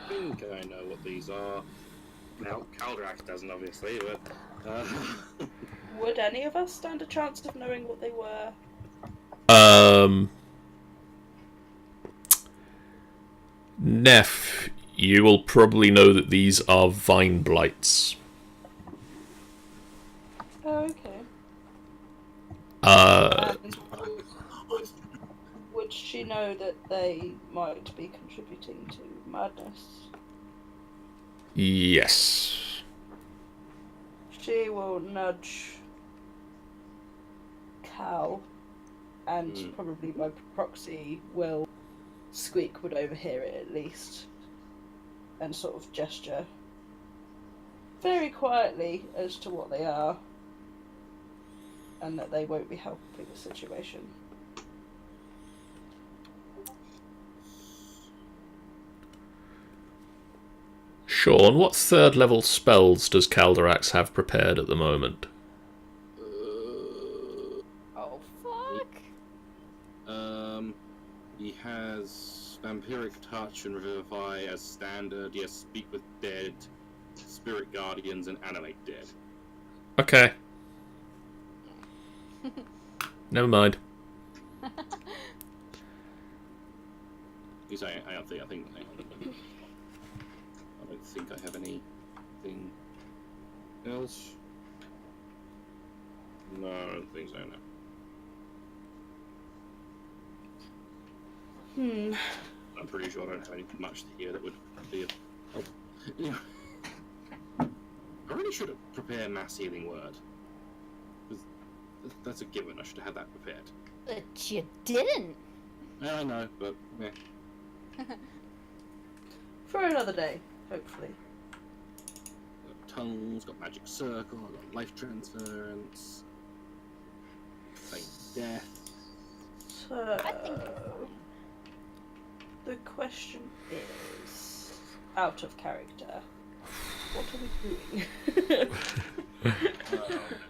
think I know what these are. Now, Caldrax doesn't, obviously, but... Would any of us stand a chance of knowing what they were? Neff, you will probably know that these are vine blights. Oh, okay. Would she know that they might be contributing to madness? Yes. She will nudge Cal, and probably by proxy will Squeak would overhear it at least, and sort of gesture very quietly as to what they are, and that they won't be helping the situation. Sean, what third level spells does Calderax have prepared at the moment? Oh, fuck. He has Vampiric Touch and Revivify as standard. He has Speak with Dead, Spirit Guardians, and Animate Dead. Okay. Never mind. He's saying, I don't think I have anything else. No, I don't think so, no. I'm pretty sure I don't have anything much here that would be of help. Yeah. I really should have prepared Mass Healing Word. That's a given, I should have had that prepared. But you didn't. Yeah, I know, but yeah. For another day, hopefully. Got tongues, got magic circle, got life transference, feign death. So, the question is, out of character, what are we doing?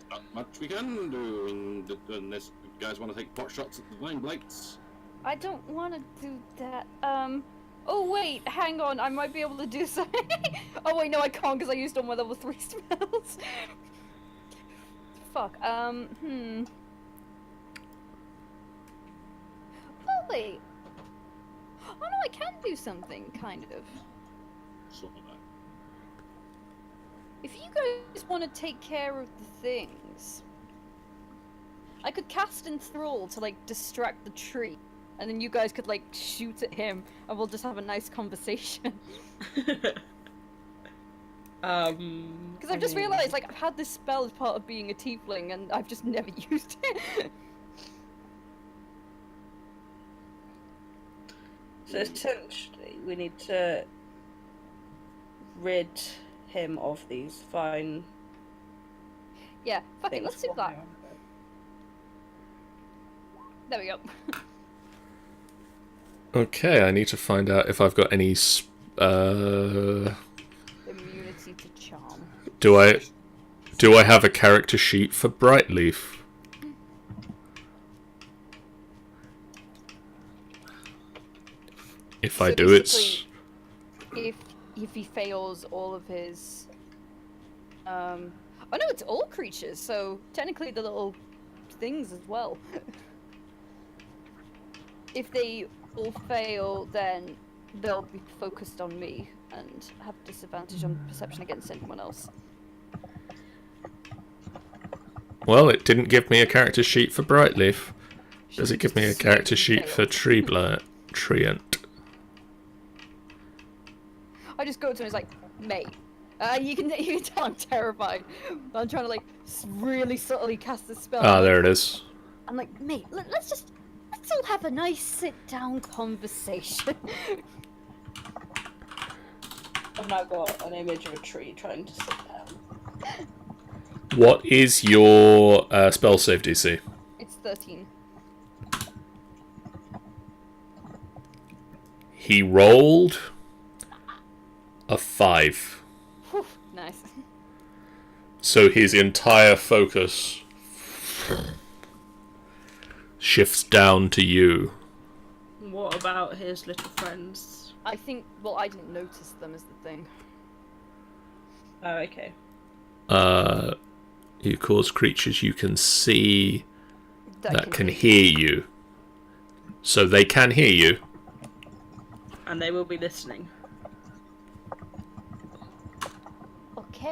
Not much we can do unless you guys want to take pot shots at the vine blights. I don't want to do that. Oh wait, hang on. I might be able to do something. Oh wait, no, I can't because I used all my level 3 spells. Fuck. Oh wait. Oh no, I can do something, kind of. Sort of. If you guys want to take care of the things, I could cast Enthrall to like distract the tree, and then you guys could like shoot at him, and we'll just have a nice conversation. Because I've just realised, like, I've had this spell as part of being a tiefling, and I've just never used it. So essentially, we need to rid him of these fine. Yeah, fuck it, things let's do for that. him. There we go. Okay, I need to find out if I've got any Immunity Do I have a character sheet for Brightleaf? If I So do, it's... if he fails all of his oh no, it's all creatures, so technically the little things as well. If they all fail, then they'll be focused on me and have disadvantage on perception against anyone else. Well, it didn't give me a character sheet for Brightleaf. Does it give me a character sheet for Treant? I just go to him and it's like, mate, you can tell I'm terrified. I'm trying to like really subtly cast the spell. Ah, there it is. I'm like, mate, let's all have a nice sit-down conversation. I've now got an image of a tree trying to sit down. What is your spell save DC? It's 13. He rolled a 5. Whew, nice. So his entire focus shifts down to you. What about his little friends? I think, well, I didn't notice them as the thing. Oh, okay. You cause creatures you can see that can hear hear you. So they can hear you. And they will be listening. Okay.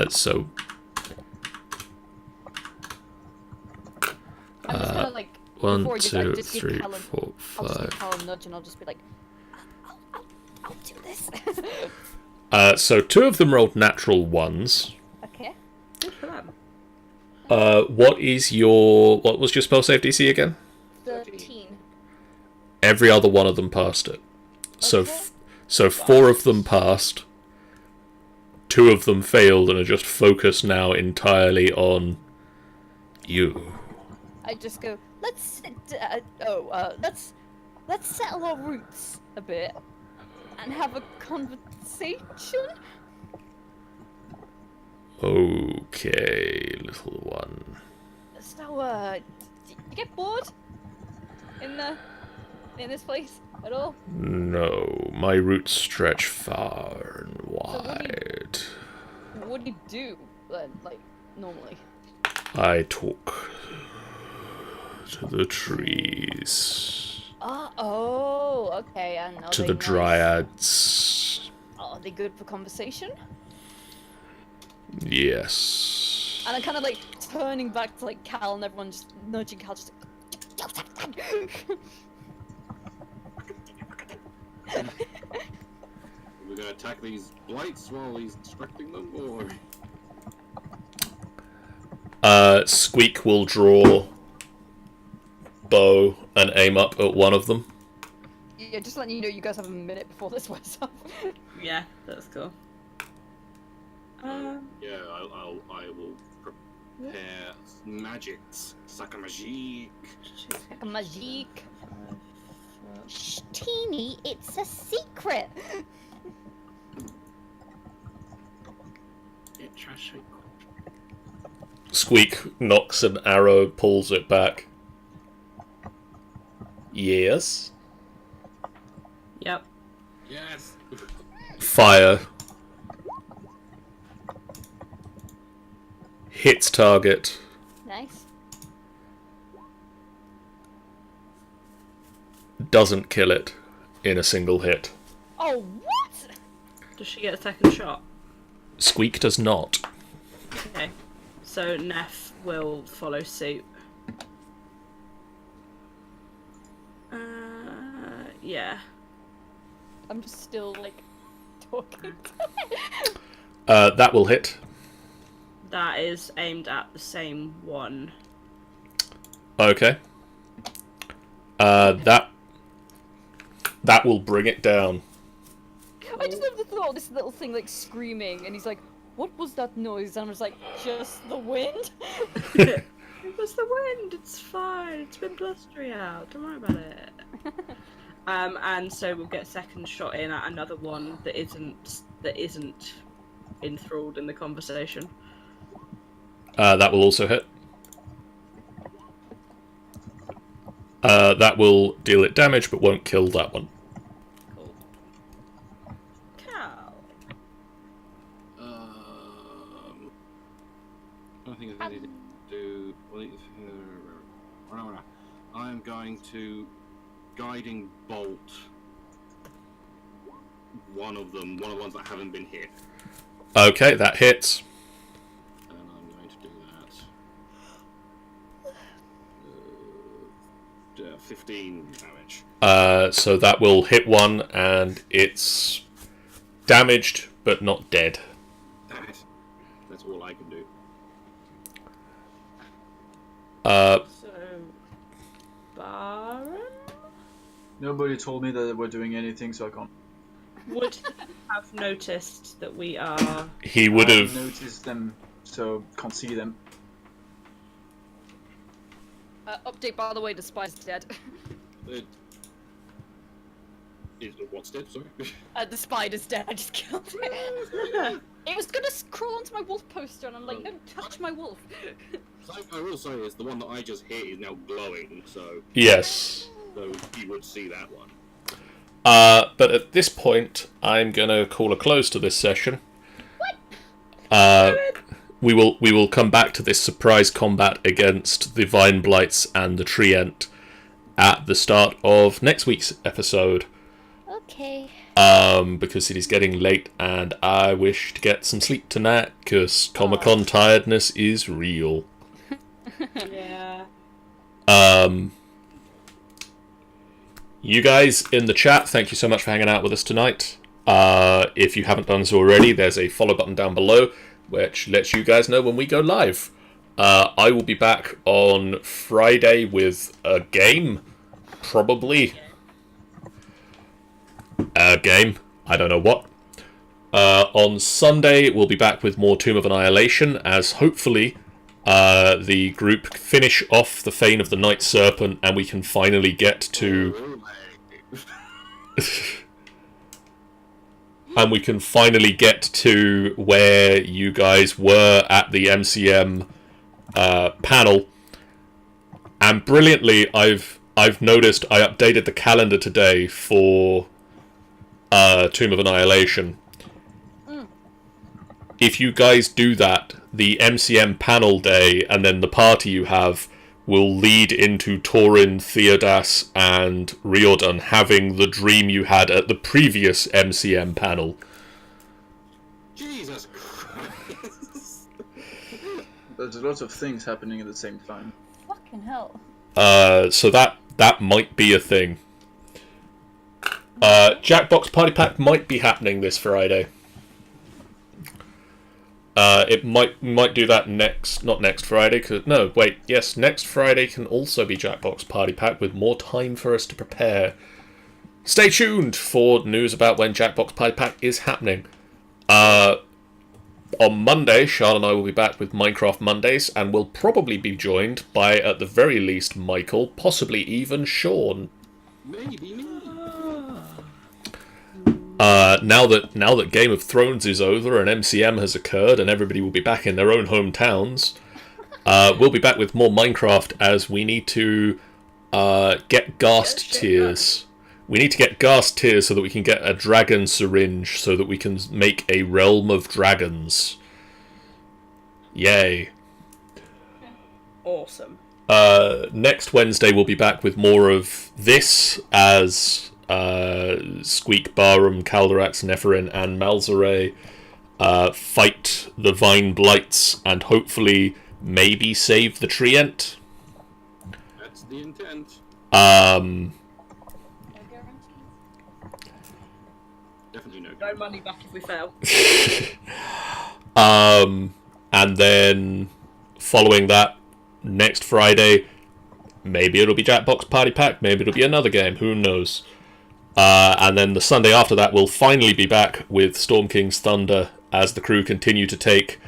So... I'm just gonna like... 1, before 2, just give 3, Callum- 4, I'll just 5. give Callum a nudge and I'll just be like, I'll do this. So 2 of them rolled natural 1s. Okay. Good for them. What was your spell save DC again? 13. Every other one of them passed it. So, Okay. so 4 of them passed. 2 of them failed and are just focused now entirely on you. I just go, let's settle our roots a bit and have a conversation. Okay, little one. So, do you get bored in this place at all? No, my roots stretch far and what wide. What do you do then, like normally? I talk to the trees, Oh, okay. And are to they the nice? dryads. Are they good for conversation? Yes. And I'm kind of like turning back to like Cal and everyone just nudging Cal, just We're gonna attack these blights while he's distracting them, or... Squeak will draw bow and aim up at one of them. yeah, just letting you know, you guys have a minute before this wears off. Yeah, that's cool. Yeah, I will prepare magics. Sacamagique. Magique. Shh, Teeny, it's a secret. Yeah, trash. Squeak knocks an arrow, pulls it back. Yes. Yep. Yes. Fire. Hits target. Nice. Doesn't kill it in a single hit. Oh, what? Does she get a second shot? Squeak does not. Okay. So Neff will follow suit. Yeah. I'm just still like talking. That will hit. That is aimed at the same one. Okay. That will bring it down. I just love the thought of this little thing like screaming, and he's like, "What was that noise?" And I was like, "Just the wind." It was the wind. It's fine. It's been blustery out. Don't worry about it. And so we'll get a second shot in at another one that isn't enthralled in the conversation. That will also hit. That will deal it damage, but won't kill that one. Cool. Cal. I think I need to do. I am going to guiding bolt one of the ones that haven't been hit. Okay, that hits. And I'm going to do that. 15 damage. So that will hit one, and it's damaged, but not dead. Damn it. That's all I can do. So, Baron Nobody told me that they were doing anything, so I can't. would have noticed that we are. He would I have. noticed them, so can't see them. Update, by the way, the spider's dead. What's dead? Sorry. The spider's dead. I just killed it. It was gonna crawl onto my wolf poster, and I'm like, don't touch my wolf. I will say is the one that I just hit is now glowing, so Yes. you would see that one. But at this point, I'm gonna call a close to this session. We will come back to this surprise combat against the Vine Blights and the Treant at the start of next week's episode. Okay. Because it is getting late and I wish to get some sleep tonight because Comic-Con tiredness is real. Yeah. You guys in the chat, thank you so much for hanging out with us tonight. If you haven't done so already, there's a follow button down below which lets you guys know when we go live. I will be back on Friday with a game, probably. A game, I don't know what. On Sunday, we'll be back with more Tomb of Annihilation, as hopefully the group finish off the Fane of the Night Serpent, and we can finally get to... and we can finally get to where you guys were at the MCM panel. And brilliantly, I've noticed I updated the calendar today for Tomb of Annihilation. If you guys do that, the MCM panel day and then the party you have will lead into Torin, Theodas, and Riordan having the dream you had at the previous MCM panel. Jesus Christ. There's a lot of things happening at the same time. Fucking hell. So that might be a thing. Jackbox Party Pack might be happening this Friday. It might do that not next Friday, next Friday can also be Jackbox Party Pack with more time for us to prepare. Stay tuned for news about when Jackbox Party Pack is happening. On Monday, Charlotte and I will be back with Minecraft Mondays, and we'll probably be joined by, at the very least, Michael, possibly even Sean. Maybe me. Now that Game of Thrones is over and MCM has occurred and everybody will be back in their own hometowns, we'll be back with more Minecraft as we need to get Ghast Tears. We need to get Ghast Tears so that we can get a dragon syringe so that we can make a realm of dragons. Yay. Awesome. Next Wednesday we'll be back with more of this as... Squeak, Barham, Calderax, Neferin, and Malzere fight the Vine Blights and hopefully maybe save the Treant. That's the intent. Definitely no. No money back if we fail. And then following that, next Friday, maybe it'll be Jackbox Party Pack, maybe it'll be another game, who knows. And then the Sunday after that, we'll finally be back with Storm King's Thunder as the crew continue to take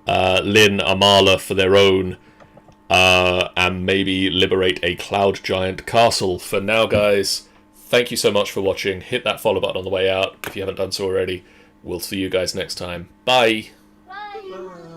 Lynn, Amala for their own, and maybe liberate a Cloud Giant castle. For now, guys, thank you so much for watching. Hit that follow button on the way out if you haven't done so already. We'll see you guys next time. Bye! Bye. Bye.